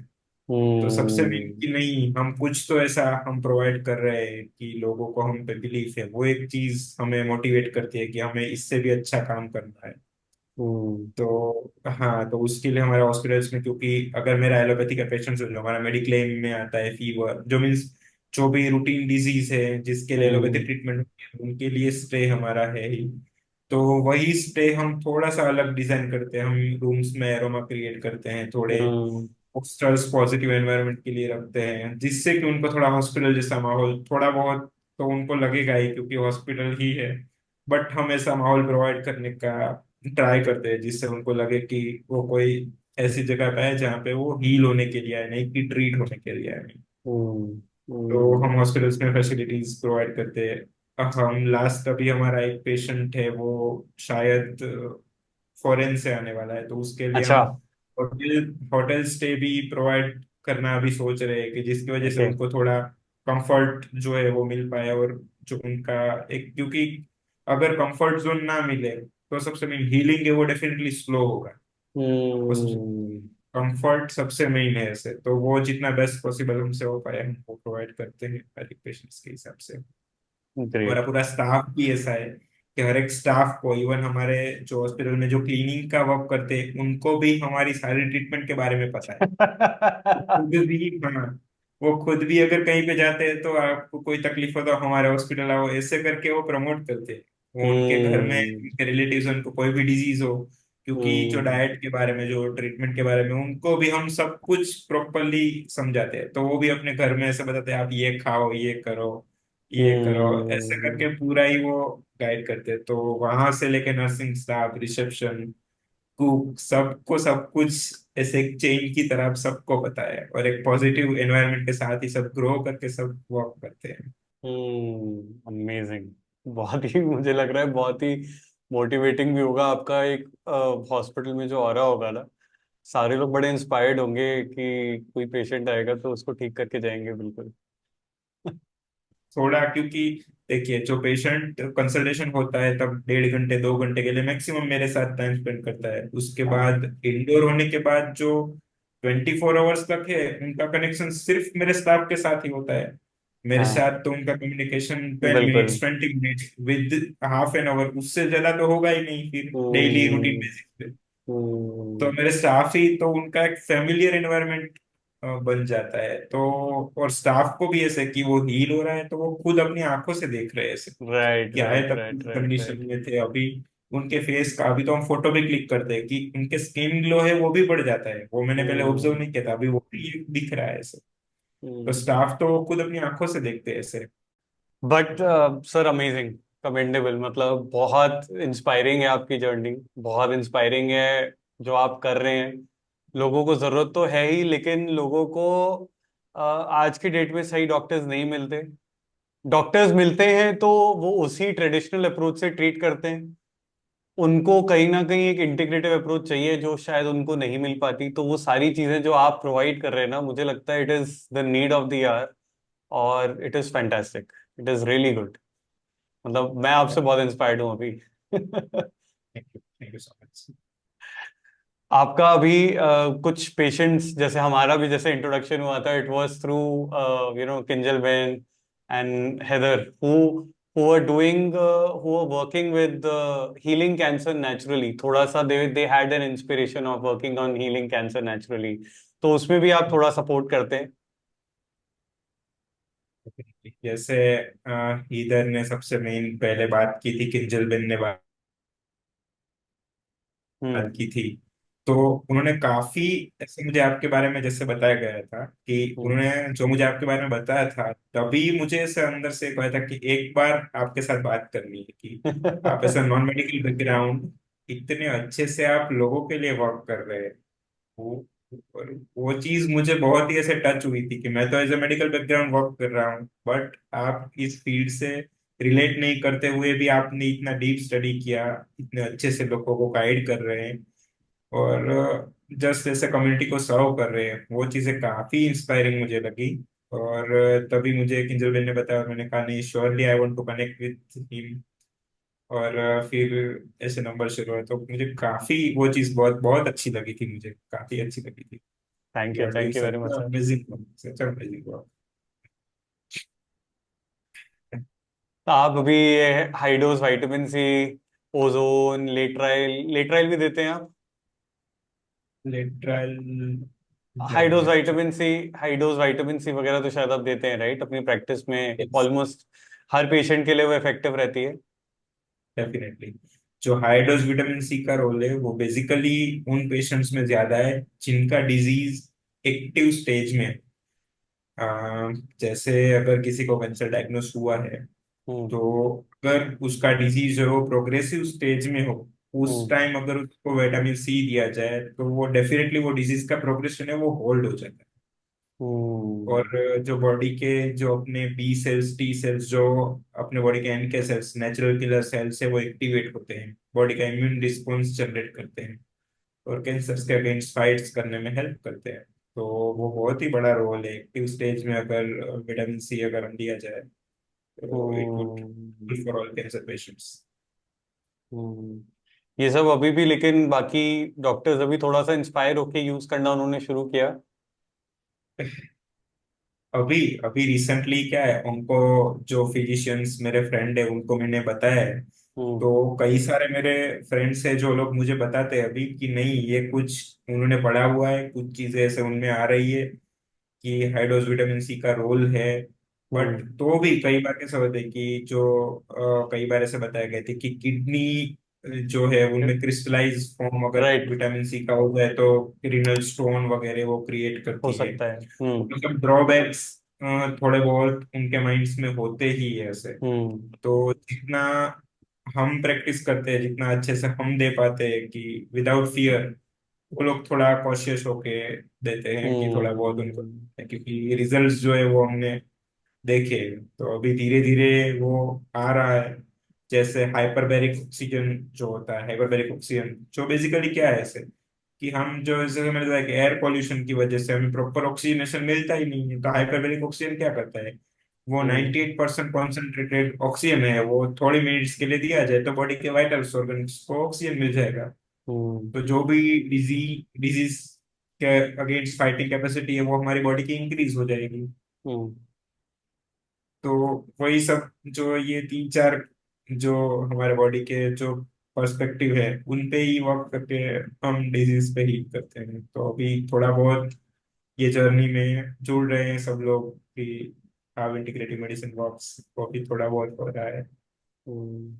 B: तो सबसे मेन
A: हम्म।
B: कि नहीं, हम कुछ तो ऐसा हम प्रोवाइड कर रहे हैं कि लोगों को हम पे बिलीफ है, वो एक चीज हमें मोटिवेट करती है कि हमें इससे भी अच्छा काम करना है।
A: हम्म।
B: तो हाँ, तो उसके लिए हमारे हॉस्पिटल्स में, क्योंकि अगर मेरा एलोपैथी का पेशेंट जो हमारा मेडिक्लेम में आता है, फीवर जो मीन्स जो भी रूटीन डिजीज है जिसके लिए एलोपैथी
A: हम्म।
B: ट्रीटमेंट होती है उनके लिए स्टे हमारा है ही। तो वही स्टे हम थोड़ा सा अलग डिजाइन करते हैं, हम रूम्स में एरोमा क्रिएट करते हैं थोड़े,
A: हम्म।
B: स्ट्रेस पॉजिटिव एनवायरनमेंट के लिए रखते हैं, जिससे कि उनको थोड़ा हॉस्पिटल जैसा माहौल थोड़ा बहुत तो उनको लगेगा ही, क्योंकि हॉस्पिटल ही है। बट हम ऐसा माहौल प्रोवाइड करने का ट्राई करते हैं जिससे उनको लगे कि वो कोई ऐसी जगह पे है जहाँ पे वो हील होने के लिए आए, नहीं कि ट्रीट होने के लिए आए।
A: हम्म
B: तो
A: हम्म,
B: हम हॉस्पिटल्स में फैसिलिटीज प्रोवाइड करते हैं। हम लास्ट अभी हमारा एक पेशेंट है, वो शायद फॉरेन से आने वाला है, तो उसके लिए
A: अच्छा।
B: हम होटल होटल स्टे भी प्रोवाइड करना अभी सोच रहे हैं, कि जिसकी वजह से
A: ओके।
B: उनको थोड़ा कंफर्ट जो है वो मिल पाए। और जो उनका एक, क्योंकि अगर कंफर्ट जोन ना मिले तो सबसे मेन हीलिंग है वो डेफिनेटली स्लो होगा। वो सबसे
A: हम्म।
B: कंफर्ट सबसे मेन है ऐसे, तो वो जितना बेस्ट पॉसिबल हमसे हो पाए हम वो प्रोवाइड करते हैं हर एक पेशेंट्स के हिसाब से। हमारा
A: ग्रेट।
B: पूरा स्टाफ भी ऐसा है कि हर एक स्टाफ को, इवन हमारे जो हॉस्पिटल में जो क्लीनिंग का वर्क करते हैं उनको भी हमारी सारी ट्रीटमेंट के बारे में पता है। खुद भी, हाँ, वो खुद भी अगर कहीं पे जाते हैं तो आपको कोई तकलीफ हो तो हमारे हॉस्पिटल आओ, ऐसे करके वो प्रमोट करते हैं। वो उनके घर में
A: हम्म
B: उनके रिलेटिव्स उनको कोई भी डिजीज हो, क्योंकि जो
A: हम्म
B: डाइट के बारे में जो ट्रीटमेंट के बारे में उनको भी हम सब कुछ प्रॉपरली समझाते हैं, तो वो भी अपने घर में ऐसे बताते हैं आप ये खाओ, ये करो, ऐसे
A: हम्म।
B: करके पूरा ही वो गाइड करते हैं। तो वहां से लेके नर्सिंग स्टाफ, रिसेप्शन, कुक, सबको सब कुछ ऐसे एक चेन की तरह सबको पता है, और एक पॉजिटिव एनवायरनमेंट के साथ ही सब ग्रो करके सब वर्क करते हैं।
A: अमेजिंग। बहुत ही मुझे लग रहा है बहुत ही मोटिवेटिंग भी होगा आपका एक हॉस्पिटल में जो ऑरा होगा ना। सारे लोग बड़े इंस्पायर्ड होंगे कि कोई पेशेंट आएगा तो उसको ठीक करके जाएंगे बिल्कुल।
B: थोड़ा, क्योंकि देखिए जो पेशेंट कंसल्टेशन होता है तब 1.5 घंटे 2 घंटे के लिए मैक्सिमम मेरे साथ टाइम स्पेंड करता है। उसके
A: हाँ
B: बाद इंडोर होने के बाद जो 24 आवर्स तक है उनका कनेक्शन सिर्फ मेरे स्टाफ के साथ ही होता है। मेरे
A: हाँ
B: साथ तो उनका कम्युनिकेशन 10 मिनट्स
A: बिल्कुल।
B: 20 minutes with half an hour, उससे ज्यादा तो होगा ही नहीं फिर डेली रूटीन
A: हम्म
B: बेसिस पे। तो
A: हम्म
B: मेरे स्टाफ ही तो उनका एक फेमिलियर एनवायरनमेंट बन जाता है। तो और स्टाफ को भी ऐसे कि वो हील हो रहा है तो वो खुद अपनी आंखों से देख रहे हैं ऐसे,
A: राइट
B: क्या है
A: राइट
B: तब
A: राइट राइट
B: कंडीशन
A: राइट।
B: में थे अभी। उनके फेस का अभी तो हम फोटो भी क्लिक करते हैं कि उनके स्किन ग्लो है वो भी बढ़ जाता है, वो मैंने पहले ऑब्जर्व
A: हम्म
B: नहीं किया था, अभी वो भी दिख रहा है ऐसे। तो
A: हम्म।
B: स्टाफ तो खुद अपनी आंखों से देखते हैं ऐसे।
A: बट सर अमेजिंग, कमेंडेबल, मतलब बहुत इंस्पायरिंग है आपकी जर्नी। बहुत इंस्पायरिंग है जो आप कर रहे हैं। लोगों को जरूरत तो है ही, लेकिन लोगों को आज की डेट में सही डॉक्टर्स नहीं मिलते। डॉक्टर्स मिलते हैं तो वो उसी ट्रेडिशनल अप्रोच से ट्रीट करते हैं। उनको कहीं ना कहीं एक इंटीग्रेटिव अप्रोच चाहिए जो शायद उनको नहीं मिल पाती। तो वो सारी चीजें जो आप प्रोवाइड कर रहे हैं ना, मुझे लगता है it is the need of the hour. और it is fantastic, it is really good. मतलब मैं आपसे बहुत इंस्पायर्ड हूँ अभी।
B: Thank you so much.
A: आपका अभी कुछ पेशेंट्स, जैसे हमारा भी जैसे इंट्रोडक्शन हुआ था, it was through Kinjal Ben and Heather, who were doing who were working with healing cancer naturally। थोड़ा सा they had an inspiration of working on healing cancer naturally। तो उसमें भी आप थोड़ा सपोर्ट करते हैं।
B: जैसे इधर ने सबसे मेन पहले बात की थी, किंजल बेन ने बात
A: हम्म
B: की थी। तो उन्होंने काफी ऐसे मुझे आपके बारे में जैसे बताया गया था कि
A: हम्म
B: उन्होंने जो मुझे आपके बारे में बताया था, तभी मुझे ऐसे अंदर से कहा था कि एक बार आपके साथ बात करनी है, कि आप ऐसा नॉन मेडिकल बैकग्राउंड इतने अच्छे से आप लोगों के लिए वर्क कर रहे हैं। वो और वो चीज मुझे बहुत ही ऐसे टच हुई थी कि मैं तो as a medical background work कर रहा हूँ, बट आप इस फील्ड से रिलेट नहीं करते हुए भी आपने इतना डीप स्टडी किया, इतने अच्छे से लोगों को गाइड कर रहे हैं, और जस्ट ऐसे कम्युनिटी को सर्व कर रहे हैं। वो चीज़ें काफ़ी इंस्पायरिंग मुझे लगी। और तभी मुझे किंजल बेन ने बताया और मैंने कहा नहीं, surely I want to connect with him. और फिर ऐसे नंबर शुरू हुआ, तो मुझे काफ़ी वो चीज़ बहुत बहुत अच्छी लगी थी, मुझे काफ़ी अच्छी लगी थी। You are doing
A: thank you very
B: such
A: much sir.
B: Amazing, such amazing work.
A: आप अभी high dose vitamin C, ozone, laetrile, laetrile भी देते हैं आप?
B: लेटरल
A: हाई डोज
B: नहीं
A: vitamin C, high dose vitamin C वगैरह तो शायद आप देते हैं राइट अपनी प्रैक्टिस में?
B: एक्चुअली।
A: ऑलमोस्ट हर पेशेंट के लिए वो इफेक्टिव रहती है।
B: डेफिनेटली। जो हाई डोज विटामिन सी का रोल है वो बेसिकली उन पेशेंट्स में ज्यादा है जिनका डिजीज एक्टिव स्टेज में, अ, जैसे अगर किसी को कैंसर डायग्नोस हुआ है,
A: हम्म
B: तो अगर उसका डिजीज जो है वो प्रोग्रेसिव स्टेज में हो, उस
A: हम्म
B: टाइम अगर उसको विटामिन सी दिया जाए तो वो डेफिनेटली वो डिजीज का प्रोग्रेशन है वो होल्ड हो जाता है। और
A: हम्म
B: जो बॉडी के जो अपने बी सेल्स टी सेल्स जो अपने बॉडी के NK cells natural killer cells है वो एक्टिवेट होते हैं, बॉडी का इम्यून रिस्पॉन्स जनरेट करते हैं और कैंसर के अगेंस्ट फाइट्स करने में हेल्प करते हैं। तो वो बहुत ही बड़ा रोल है एक्टिव स्टेज में, अगर विटामिन सी अगर हम दिया जाए तो it would
A: hmm
B: for all cancer patients.
A: Hmm. ये सब अभी भी, लेकिन बाकी डॉक्टर्स अभी थोड़ा सा इंस्पायर होके यूज करना उन्होंने शुरू किया।
B: अभी अभी रिसेंटली क्या है, उनको जो फिजिशियंस मेरे फ्रेंड है उनको मैंने बताया है,
A: हम्म
B: तो कई सारे मेरे फ्रेंड्स है जो लोग मुझे बताते हैं अभी कि नहीं ये कुछ उन्होंने पढ़ा हुआ है, कुछ चीजें ऐसे उनमें आ रही है कि हाई डोज विटामिन सी का रोल है। बट
A: हम्म।
B: तो भी कई बार कैसा होता है कि जो कई बार ऐसे बताया गया था कि किडनी जो है उनमें क्रिस्टलाइज फॉर्म अगर
A: राइट।
B: विटामिन सी का हो जाए तो रिनल स्टोन वगैरह वो क्रिएट
A: हो
B: करती है।
A: सकता है।
B: मतलब ड्रॉबैक्स थोड़े बहुत उनके माइंड्स में होते ही है ऐसे।
A: हम्म
B: तो जितना हम प्रैक्टिस करते हैं, जितना अच्छे से हम दे पाते हैं कि विदाउट फियर, वो लोग थोड़ा कॉशियस होके देते हैं कि थोड़ा बहुत उनको,
A: हम्म
B: क्योंकि रिजल्ट्स जो है वो हमने देखे। तो अभी धीरे धीरे वो आ रहा है। जैसे हाइपरबैरिक ऑक्सीजन जो होता है, हाइपरबैरिक ऑक्सीजन जो बेसिकली क्या है ऐसे कि हम जो जैसे मैंने बताया कि एयर पोल्यूशन की वजह से हमें प्रॉपर ऑक्सीजनेशन मिलता ही नहीं है, तो हाइपरबैरिक ऑक्सीजन क्या करता है, वो
A: हम्म
B: 98% कॉन्सेंट्रेटेड ऑक्सीजन है, वो थोड़ी मिनट्स के लिए दिया जाए तो बॉडी के वाइटल्स ऑर्गन्स को ऑक्सीजन मिल जाएगा।
A: हम्म
B: तो जो भी डिजीज के अगेंस्ट फाइटिंग कैपेसिटी है वो हमारी बॉडी की इंक्रीज हो जाएगी।
A: हम्म
B: तो वही सब जो ये तीन चार जो हमारे बॉडी के जो पर्सपेक्टिव है उन पे ही वर्क करके हम डिजीज पे ही करते हैं। तो अभी थोड़ा बहुत ये जर्नी में जुड़ रहे हैं सब लोग कि हाउ इंटीग्रेटिव मेडिसिन वर्क्स, वो भी थोड़ा बहुत हो रहा है।
A: हम्म।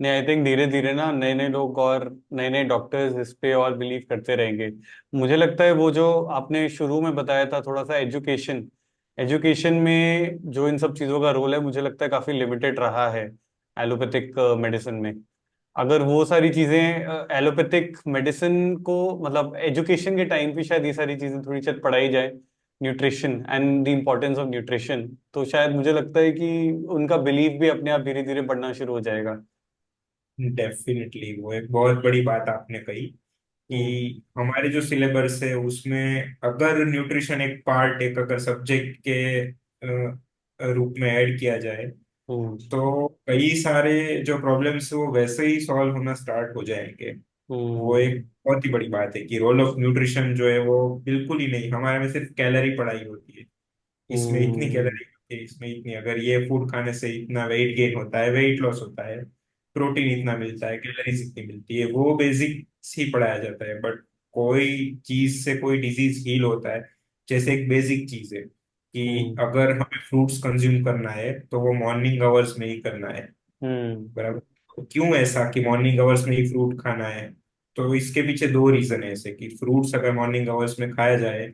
A: नहीं, आई थिंक धीरे धीरे ना नए नए लोग और नए नए डॉक्टर्स इस पे और बिलीव करते रहेंगे। मुझे लगता है वो जो आपने शुरू में बताया था थोड़ा सा एजुकेशन, एजुकेशन में जो इन सब चीज़ों का रोल है, मुझे लगता है काफ़ी लिमिटेड रहा है एलोपैथिक मेडिसिन में। अगर वो सारी चीज़ें एलोपैथिक मेडिसिन को, मतलब एजुकेशन के टाइम पे शायद ये सारी चीज़ें थोड़ी शायद पढ़ाई जाए, nutrition and the importance of nutrition, तो शायद मुझे लगता है कि उनका बिलीव भी अपने आप धीरे धीरे बढ़ना शुरू हो जाएगा।
B: डेफिनेटली वो एक बहुत बड़ी बात आपने कही
A: हम्म
B: कि हमारे जो सिलेबस है उसमें अगर न्यूट्रिशन एक पार्ट, एक अगर सब्जेक्ट के रूप में ऐड किया जाए
A: हम्म
B: तो कई सारे जो प्रॉब्लम्स है वो वैसे ही सॉल्व होना स्टार्ट हो जाएंगे। वो
A: हम्म
B: एक बहुत ही बड़ी बात है कि रोल ऑफ न्यूट्रिशन जो है वो बिल्कुल ही नहीं, हमारे में सिर्फ कैलोरी पढ़ाई होती है, इसमें इतनी
A: हम्म
B: कैलोरी होती है, इसमें इतनी, अगर ये फूड खाने से इतना वेट गेन होता है, वेट लॉस होता है, प्रोटीन इतना मिलता है, कैलोरीज इतनी मिलती है, वो बेसिक ही पढ़ाया जाता है। बट कोई चीज से कोई डिजीज हील होता है, जैसे एक बेसिक चीज है कि
A: हम्म
B: अगर हमें फ्रूट्स कंज्यूम करना है तो वो मॉर्निंग आवर्स में ही करना है,
A: हम्म
B: बराबर। तो क्यों ऐसा कि मॉर्निंग आवर्स में ही फ्रूट खाना है, तो इसके पीछे दो रीजन है ऐसे कि फ्रूट्स अगर मॉर्निंग आवर्स में खाया जाए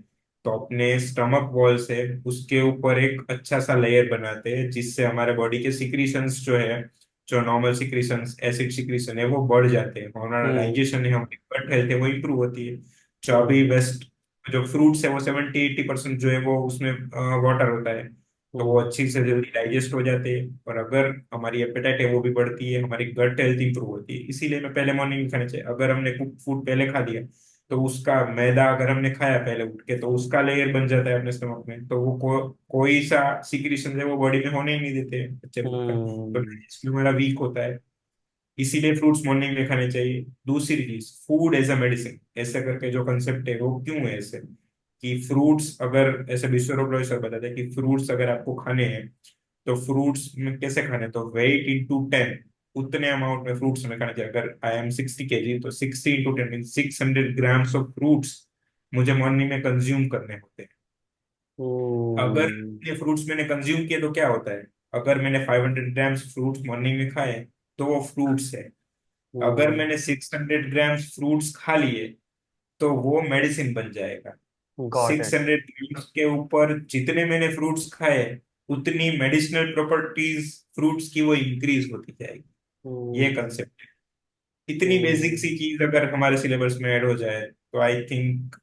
B: तो अपने स्टमक वॉल से उसके ऊपर एक अच्छा सा लेयर बनाते हैं जिससे हमारे बॉडी के सिक्रीशंस जो है, जो नॉर्मल सिक्रीशंस एसिड सिक्रीशन है वो बढ़ जाते हैं, और हमारा
A: हम्म
B: डाइजेशन है, हमारी गट हेल्थ है वो इंप्रूव होती है। जो अभी
A: हम्म
B: बेस्ट जो फ्रूट्स है वो 70-80% जो है वो उसमें वाटर होता है, तो वो
A: हम्म
B: अच्छी से जल्दी डाइजेस्ट हो जाते हैं, और अगर हमारी एपेटाइट है वो भी बढ़ती है, हमारी गट हेल्थ इंप्रूव होती है। इसीलिए मैं पहले मॉर्निंग में खाना चाहिए। अगर हमने कुक फूड पहले खा लिया तो उसका मैदा अगर हमने खाया पहले उठ के तो उसका लेयर बन जाता है अपने स्टमक में, तो वो कोई सा सिक्रीशन है वो बॉडी में होने ही नहीं देते बच्चे लोग का, तो
A: हम्म
B: डाइजेशन हमारा वीक होता है। इसीलिए फ्रूट्स मॉर्निंग में खाने चाहिए। दूसरी चीज, फूड एज अ मेडिसिन ऐसे करके जो कंसेप्ट है वो क्यों है ऐसे कि फ्रूट्स अगर ऐसे विश्व सर बताते हैं कि फ्रूट्स अगर आपको खाने हैं तो फ्रूट्स में कैसे खाने, तो वेट इंटू 10, उतने अमाउंट में फ्रूट्स में खाने चाहिए। अगर आई एम 60 kg तो 60 × 10 मीन 600 ग्राम्स ऑफ फ्रूट्स मुझे मॉर्निंग में कंज्यूम करने होते हैं। अगर
A: हम्म
B: ये फ्रूट्स मैंने कंज्यूम किए तो क्या होता है, अगर मैंने 500 ग्राम्स फ्रूट्स मॉर्निंग में खाए तो वो फ्रूट्स है। अगर
A: हम्म
B: मैंने 600 ग्राम्स फ्रूट्स खा लिए तो वो मेडिसिन बन जाएगा।
A: Got
B: six
A: it.
B: Hundred grams के ऊपर जितने मैंने फ्रूट्स खाए, उतनी मेडिसिनल प्रॉपर्टीज फ्रूट्स की वो इंक्रीज होती जाएगी। ये
A: हम्म।
B: कंसेप्ट है। इतनी बेसिक
A: हम्म।
B: सी चीज अगर हमारे सिलेबस में ऐड हो जाए, तो आई थिंक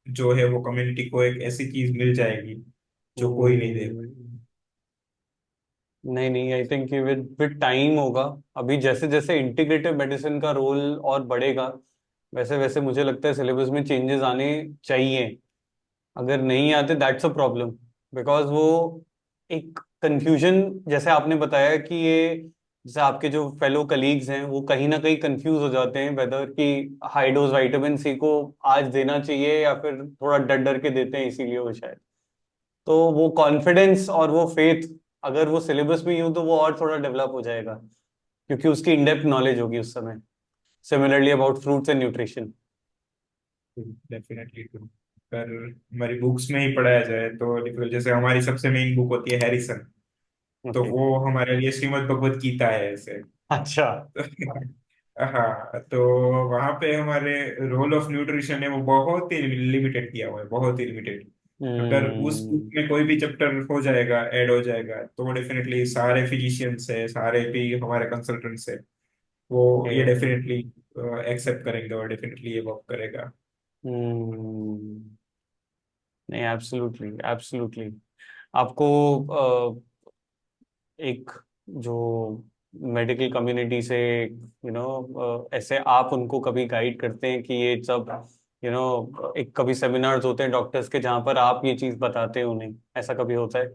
B: जो है वो कम्युनिटी को एक ऐसी चीज मिल जाएगी जो कोई नहीं दे।
A: हम्म। नहीं नहीं, आई थिंक कि विद विद टाइम होगा। अभी जैसे जैसे इंटीग्रेटिव मेडिसिन का रोल और बढ़ेगा, वैसे वैसे मुझे लगता है सिलेबस में चेंजेस आने चाहिए। अगर नहीं आते, दैट्स अ प्रॉब्लम। बिकॉज वो एक कंफ्यूजन, जैसे आपने बताया कि ये, जैसे आपके जो फेलो कलीग्स हैं वो कहीं ना कहीं कंफ्यूज हो जाते हैं वेदर कि हाई डोज विटामिन सी को आज देना चाहिए या फिर थोड़ा डर डर के देते हैं, इसीलिए वो शायद। तो वो कॉन्फिडेंस और वो फेथ, अगर वो सिलेबस में ही हो तो वो और थोड़ा डेवलप हो जाएगा, क्योंकि उसकी इन डेप्थ नॉलेज होगी उस समय। Similarly about fruits and nutrition.
B: Definitely true. पर हमारी बुक्स में ही पढ़ाया जाए तो देखो, जैसे हमारी सबसे मेन बुक होती है हैरिसन, तो
A: ओके।
B: वो हमारे लिए श्रीमद् भगवत गीता है ऐसे।
A: अच्छा।
B: हाँ, तो वहां पे हमारे रोल ऑफ न्यूट्रिशन है वो बहुत ही लिमिटेड किया हुआ है, बहुत ही लिमिटेड। अगर उस बुक
A: हम्म।
B: में कोई भी चैप्टर हो जाएगा, ऐड हो जाएगा, तो वो डेफिनेटली सारे फिजिशियंस है, सारे भी हमारे कंसल्टेंट्स है, वो ये
A: Okay.
B: डेफिनेटली एक्सेप्ट करेंगे और डेफिनेटली ये वर्क करेगा।
A: हम्म। नहीं, एब्सोल्युटली एब्सोल्युटली। आपको एक जो मेडिकल कम्युनिटी से, ऐसे आप उनको कभी गाइड करते हैं कि ये सब, एक कभी सेमिनार्स होते हैं डॉक्टर्स के जहाँ पर आप ये चीज बताते हैं उन्हें, ऐसा कभी होता है?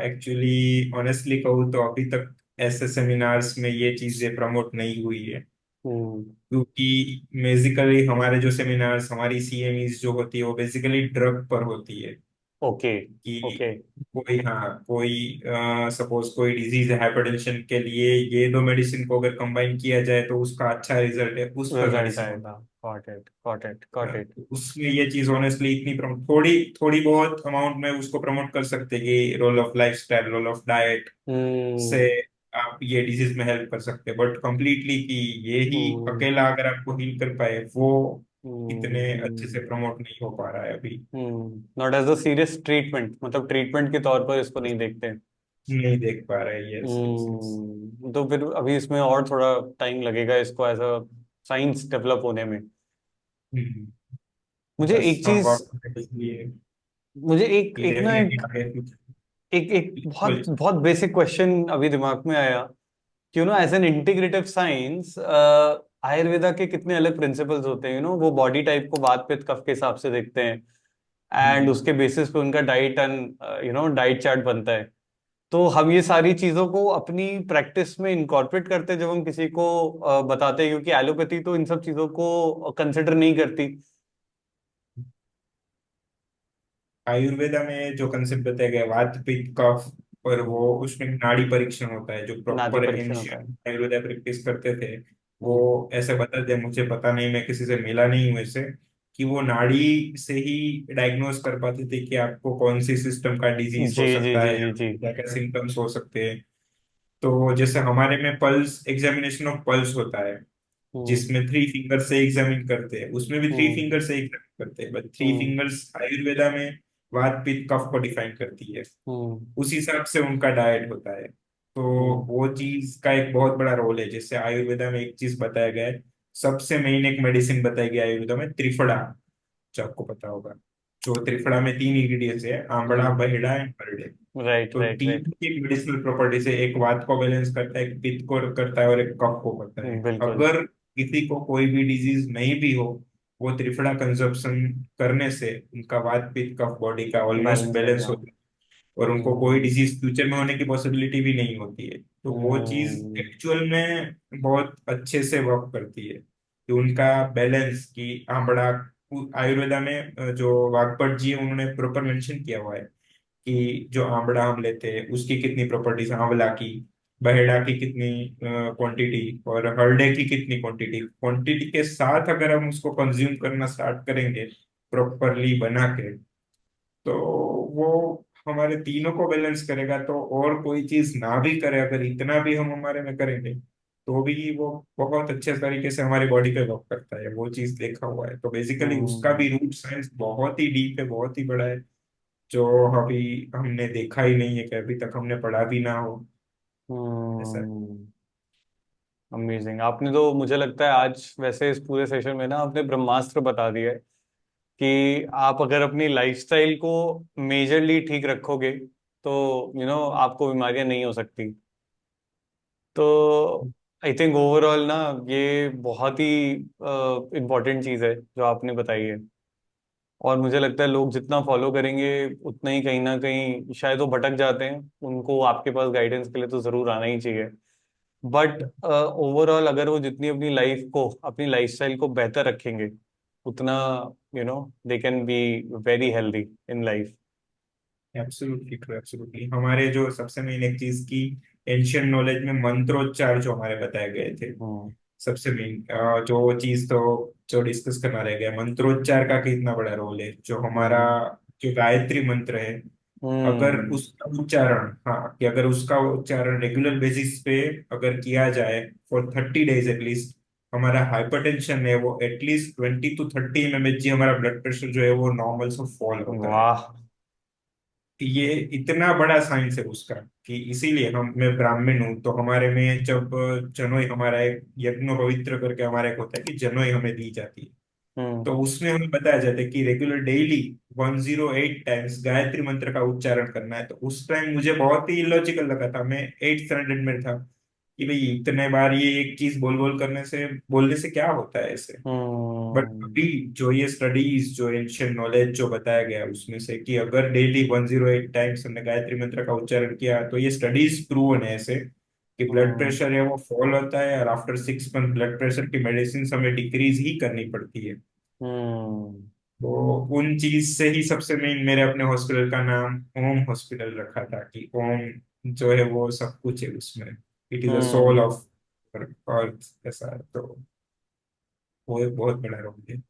B: एक्चुअली ऑनेस्टली कहूँ तो अभी तक ऐसे सेमिनार्स में ये चीजें प्रमोट नहीं हुई है,
A: हम्म।
B: क्योंकि बेसिकली हमारे जो सेमिनार्स, हमारी सीएमईज जो होती है वो बेसिकली ड्रग पर होती है।
A: ओके।
B: कि
A: ओके।
B: कोई, हाँ, कोई सपोज कोई डिजीज है हाइपरटेंशन के लिए, ये दो मेडिसिन को अगर कंबाइन किया जाए तो उसका अच्छा रिजल्ट है, उस पर
A: रिजल्ट
B: मेडिसिन
A: आएगा। Got it, got it, got it.
B: तो उसमें ये चीज ऑनेस्टली इतनी थोड़ी थोड़ी बहुत अमाउंट में उसको प्रमोट कर सकते हैं कि role of lifestyle, role of diet से
A: हम्म।
B: आप ये डिजीज में हेल्प कर सकते हैं, बट कंप्लीटली कि ये ही
A: हम्म।
B: अकेला अगर आपको हील कर पाए, वो इतने अच्छे से
A: हम्म।
B: प्रमोट नहीं हो पा रहा है अभी।
A: Not as a serious treatment, मतलब ट्रीटमेंट के तौर पर इसको नहीं देखते।
B: नहीं देख पा रहे, यस यस यस।
A: तो फिर अभी इसमें और थोड़ा टाइम लगेगा इसको एज अ साइंस डेवलप होने में। मुझे
B: बस
A: एक
B: हम
A: चीज,
B: वर्क करने के लिए
A: मुझे एक
B: कि
A: एक ना
B: डेफिनेटली
A: एक
B: आगे
A: एक एक बहुत
B: कुछ।
A: बहुत बेसिक क्वेश्चन अभी दिमाग में आया कि as an integrative science, Ayurveda के कितने अलग प्रिंसिपल्स होते हैं, वो बॉडी टाइप को वात पित्त कफ के हिसाब से देखते हैं, एंड उसके बेसिस पे उनका डाइट एंड डाइट चार्ट बनता है। तो हम ये सारी चीजों को अपनी प्रैक्टिस में इनकॉर्पोरेट करते हैं जब हम किसी को बताते हैं, क्योंकि एलोपैथी तो इन सब चीजों को कंसिडर नहीं करती।
B: आयुर्वेदा में जो कंसेप्ट बताया गया वात पित्त कफ, और वो उसमें नाड़ी परीक्षण होता है जो
A: नाभि
B: प्रॉपर
A: परीक्षण होता है।
B: एंशियंट आयुर्वेदा प्रैक्टिस करते थे। वो
A: हम्म।
B: ऐसे बताते, मुझे पता नहीं, मैं किसी से मिला नहीं हूँ ऐसे, कि वो नाड़ी से ही डायग्नोज कर पाते थे कि आपको कौन सी सिस्टम का डिजीज
A: जी
B: हो
A: जी
B: सकता
A: जी
B: है या
A: जी जी।
B: क्या क्या सिम्टम्स हो सकते हैं। तो जैसे हमारे में पल्स एग्जामिनेशन ऑफ पल्स होता है,
A: हम्म।
B: जिसमें थ्री फिंगर से एग्जामिन करते हैं, उसमें भी थ्री
A: हम्म।
B: फिंगर से एग्जामिन करते हैं, but three
A: hmm.
B: Fingers Ayurveda में वात पित्त कफ को डिफाइन करती है।
A: हम्म।
B: उस हिसाब से उनका डाइट होता है। तो
A: हम्म।
B: वो चीज का एक बहुत बड़ा रोल है। जैसे आयुर्वेदा में एक चीज बताया गया है, सबसे मेन एक मेडिसिन बताई गई है आयुर्वेदा में, त्रिफला, जो आपको पता होगा। जो त्रिफला में तीन इंग्रेडिएंट्स है, आंवला,
A: हम्म।
B: बहेड़ा एंड हरड़े।
A: राइट
B: तो
A: राइट
B: तीन
A: राइट।
B: की मेडिसिनल प्रॉपर्टीज है, एक वात को बैलेंस करता है, एक पित्त को करता है, और एक कफ को करता है।
A: बिल्कुल।
B: अगर किसी को कोई भी डिजीज नहीं भी हो, वो त्रिफला कंजप्शन करने से उनका वात पित्त कफ बॉडी का ऑलमोस्ट
A: बैलेंस
B: बैलेंस
A: रहेगा।
B: होता है, और उनको कोई
A: हम्म।
B: डिजीज फ्यूचर में होने की पॉसिबिलिटी भी नहीं होती है। तो वो चीज
A: हम्म।
B: एक्चुअल में बहुत अच्छे से वर्क करती है, कि उनका बैलेंस, की आंवला, आयुर्वेदा में जो वागभट जी हैं, उन्होंने प्रॉपर मेंशन किया हुआ है कि जो आंवला हम लेते हैं उसकी कितनी प्रॉपर्टीज, आंवला की, बहेड़ा की कितनी क्वांटिटी, और हरडे की कितनी क्वांटिटी, क्वांटिटी के साथ अगर हम उसको कंज्यूम करना स्टार्ट करेंगे प्रॉपरली बना के, तो वो हमारे तीनों को बैलेंस करेगा। तो और कोई चीज ना भी करे, अगर इतना भी हम हमारे में करेंगे, तो भी वो बहुत अच्छे तरीके से हमारी बॉडी पे वर्क करता है, वो चीज देखा हुआ है। तो बेसिकली उसका
A: हम्म
B: भी रूट साइंस बहुत ही डीप है, बहुत ही बड़ा है, जो अभी हमने देखा ही नहीं है, कि अभी तक हमने पढ़ा भी ना हो, ऐसा है।
A: Hmm amazing. आपने तो मुझे लगता है आज वैसे इस पूरे सेशन में ना आपने ब्रह्मास्त्र बता दिया है कि आप अगर अपनी लाइफस्टाइल को मेजरली ठीक रखोगे तो आपको बीमारियां नहीं हो सकती। तो आई थिंक ओवरऑल ना ये बहुत ही इम्पोर्टेंट चीज़ है जो आपने बताई है। और मुझे लगता है लोग जितना फॉलो करेंगे उतना ही कहीं ना कहीं शायद वो भटक जाते हैं, उनको आपके पास गाइडेंस के लिए तो ज़रूर आना ही चाहिए। बट ओवरऑल अगर वो जितनी अपनी लाइफ को, अपनी लाइफस्टाइल को बेहतर रखेंगे उतना they can be very healthy in life.
B: Absolutely true, absolutely. हमारे जो सबसे मेन एक चीज की एंशियंट नॉलेज में मंत्रोच्चार जो हमारे बताए गए थे,
A: हम्म
B: सबसे मेन जो चीज तो जो डिस्कस करना रह गया, मंत्रोच्चार का कितना बड़ा रोल है। जो हमारा
A: हम्म
B: जो गायत्री मंत्र है, अगर
A: हम्म
B: उसका उच्चारण, हाँ, कि अगर उसका उच्चारण रेगुलर बेसिस पे अगर किया जाए फॉर 30 डेज एटलीस्ट, हमारा हाइपरटेंशन है वो एटलीस्ट 20 to 30 mmHg, हमारा ब्लड प्रेशर जो है वो नॉर्मल से फॉल होता है।
A: वाह।
B: ये इतना बड़ा साइंस है उसका, कि इसीलिए हम, मैं ब्राह्मण हूँ, तो हमारे में जब जनोई, हमारा एक यज्ञ पवित्र करके हमारा एक होता है कि जनोई हमें दी जाती है,
A: हम्म
B: तो उसमें हमें बताया जाता है कि रेगुलर डेली 108 टाइम्स गायत्री मंत्र का उच्चारण करना है। तो उस टाइम मुझे बहुत ही इलॉजिकल लगा था, मैं 8th स्टैंडर्ड में था, कि भाई इतने बार ये एक चीज बोल बोल करने से, बोलने से क्या होता है ऐसे। बट
A: हम्म
B: अभी जो ये स्टडीज, जो एंशियंट नॉलेज जो बताया गया है उसमें से, कि अगर डेली 108 टाइम्स हमने गायत्री मंत्र का उच्चारण किया, तो ये स्टडीज प्रूवन है ऐसे, कि ब्लड
A: हम्म
B: प्रेशर है वो फॉल होता है, और आफ्टर 6 मंथ ब्लड प्रेशर की मेडिसिन हमें डिक्रीज ही करनी पड़ती है।
A: हम्म
B: तो उन चीज से ही सबसे मेन मैंने अपने हॉस्पिटल का नाम ओम हॉस्पिटल रखा था, कि ओम जो है वो सब कुछ है उसमें, it is a soul
A: hmm
B: of earth, ऐसा है। तो वो एक बहुत बड़ा रोल है।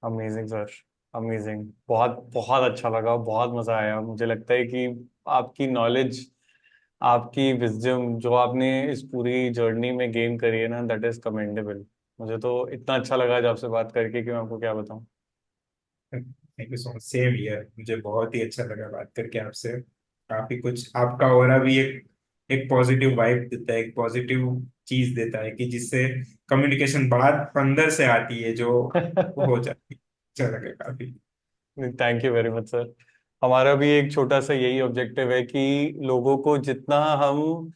A: Amazing sir, amazing. बहुत बहुत अच्छा लगा, बहुत मजा आया। मुझे लगता है कि आपकी नॉलेज, आपकी विजडम जो आपने इस पूरी जर्नी में गेन करी है ना, दैट इज कमेंडेबल। मुझे तो इतना अच्छा लगा आज आपसे बात करके कि मैं आपको क्या बताऊं।
B: Thank you so much, same year, मुझे बहुत ही अच्छा लगा बात करके आपसे। काफी कुछ आपका ऑरा भी एक एक पॉजिटिव वाइब देता है, एक पॉजिटिव चीज देता है, कि जिससे कम्युनिकेशन बात अंदर से आती है, जो हो जाती है। अच्छा लगा काफी।
A: Thank you very much sir. हमारा भी एक छोटा सा यही ऑब्जेक्टिव है कि लोगों को जितना हम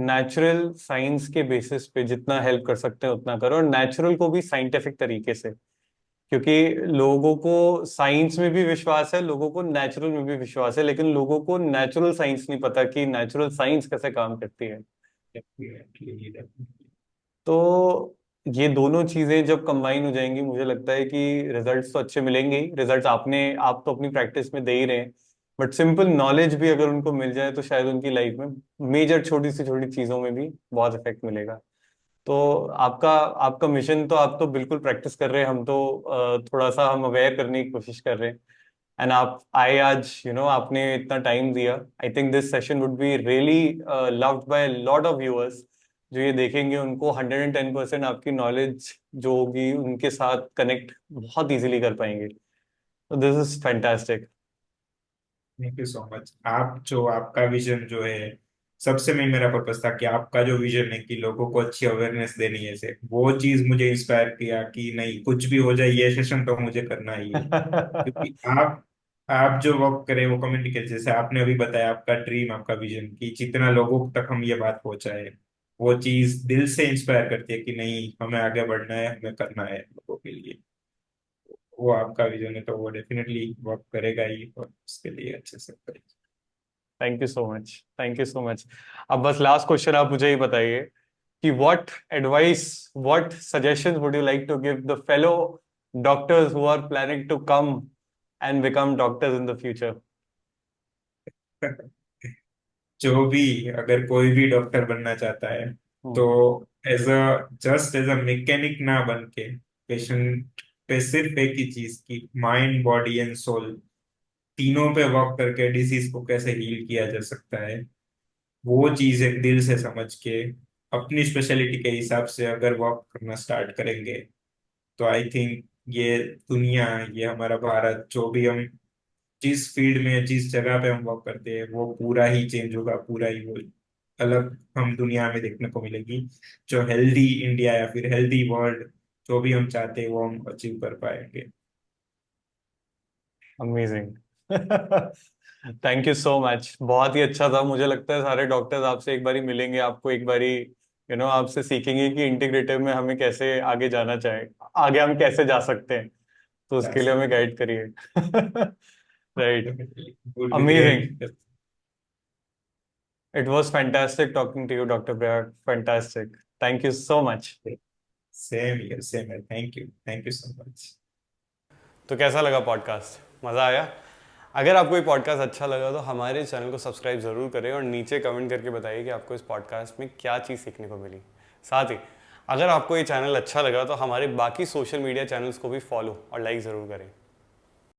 A: नेचुरल साइंस के बेसिस पे जितना हेल्प कर सकते हैं उतना करो, और नेचुरल को भी साइंटिफिक तरीके से। क्योंकि लोगों को साइंस में भी विश्वास है, लोगों को नेचुरल में भी विश्वास है, लेकिन लोगों को नेचुरल साइंस नहीं पता कि नेचुरल साइंस कैसे काम करती है।
B: Definitely,
A: तो ये दोनों चीजें जब कंबाइन हो जाएंगी मुझे लगता है कि रिजल्ट्स तो अच्छे मिलेंगे ही। रिजल्ट्स आप तो अपनी प्रैक्टिस में दे ही रहे हैं, बट सिंपल नॉलेज भी अगर उनको मिल जाए तो शायद उनकी लाइफ में मेजर छोटी से छोटी चीजों में भी बहुत इफेक्ट मिलेगा। तो आपका आपका मिशन तो, आप तो बिल्कुल प्रैक्टिस कर रहे हैं, हम तो थोड़ा सा हम अवेयर करने की कोशिश कर रहे हैं। एंड आप आए आज, आपने इतना टाइम दिया। I think this session would be really loved by lot of viewers. जो ये देखेंगे उनको 110% आपकी नॉलेज जो होगी उनके साथ कनेक्ट बहुत इजीली कर पाएंगे। तो this is fantastic.
B: Thank you so much. आप जो, आपका विजन जो है, सबसे मेन मेरा पर्पस था कि आपका जो विजन है कि लोगों को अच्छी अवेयरनेस देनी है, से वो चीज मुझे इंस्पायर किया, कि नहीं कुछ भी हो जाए ये सेशन तो मुझे करना ही है। क्योंकि आप जो वर्क करें वो कम्युनिकेट, जैसे आपने अभी बताया आपका ड्रीम, आपका विजन, कि जितना लोगों तक हम ये बात पहुंचाए, वो चीज दिल से इंस्पायर करती है, कि नहीं हमें आगे बढ़ना है, हमें करना है लोगों के लिए। वो आपका विजन है, तो वो डेफिनेटली वर्क करेगा ही, और उसके लिए अच्छे से करेगा।
A: Thank you so much, thank you so much. अब बस लास्ट क्वेश्चन आप मुझे ही बताइए कि what advice, what suggestions would you like to give the fellow doctors who are planning to come and become doctors in the future?
B: जो भी, अगर कोई भी डॉक्टर बनना चाहता है, तो
A: हम्म
B: एज अ मैकेनिक ना बन के, पेशेंट पे सिर्फ एक ही चीज की, माइंड बॉडी एंड सोल तीनों पे वर्क करके डिसीज को कैसे हील किया जा सकता है, वो चीज एक दिल से समझ के, अपनी स्पेशलिटी के हिसाब से अगर वर्क करना स्टार्ट करेंगे, तो आई थिंक ये दुनिया, ये हमारा भारत, जो भी हम जिस फील्ड में जिस जगह पे हम वर्क करते हैं वो पूरा ही चेंज होगा, पूरा ही वो अलग हम दुनिया में देखने को मिलेगी। जो हेल्दी इंडिया या फिर हेल्दी वर्ल्ड जो भी हम चाहते हैं वो हम अचीव कर पाएंगे।
A: Amazing. Thank you so much, बहुत ही अच्छा था। मुझे लगता है सारे डॉक्टर्स आपसे एक बारी मिलेंगे, आपको एक बारी आपसे सीखेंगे कि इंटीग्रेटिव में हमें कैसे आगे जाना चाहिए, आगे हम कैसे जा सकते हैं, तो उसके लिए हमें गाइड करिए। Right.
B: Would be
A: amazing.
B: Great.
A: It was fantastic talking to you doctor Prayag, fantastic. Thank you so much.
B: Same here, thank you so much.
A: तो कैसा लगा पॉडकास्ट, मज़ा आया? अगर आपको ये पॉडकास्ट अच्छा लगा तो हमारे चैनल को सब्सक्राइब ज़रूर करें और नीचे कमेंट करके बताइए कि आपको इस पॉडकास्ट में क्या चीज़ सीखने को मिली। साथ ही अगर आपको ये चैनल अच्छा लगा तो हमारे बाकी सोशल मीडिया चैनल्स को भी फॉलो और लाइक ज़रूर करें।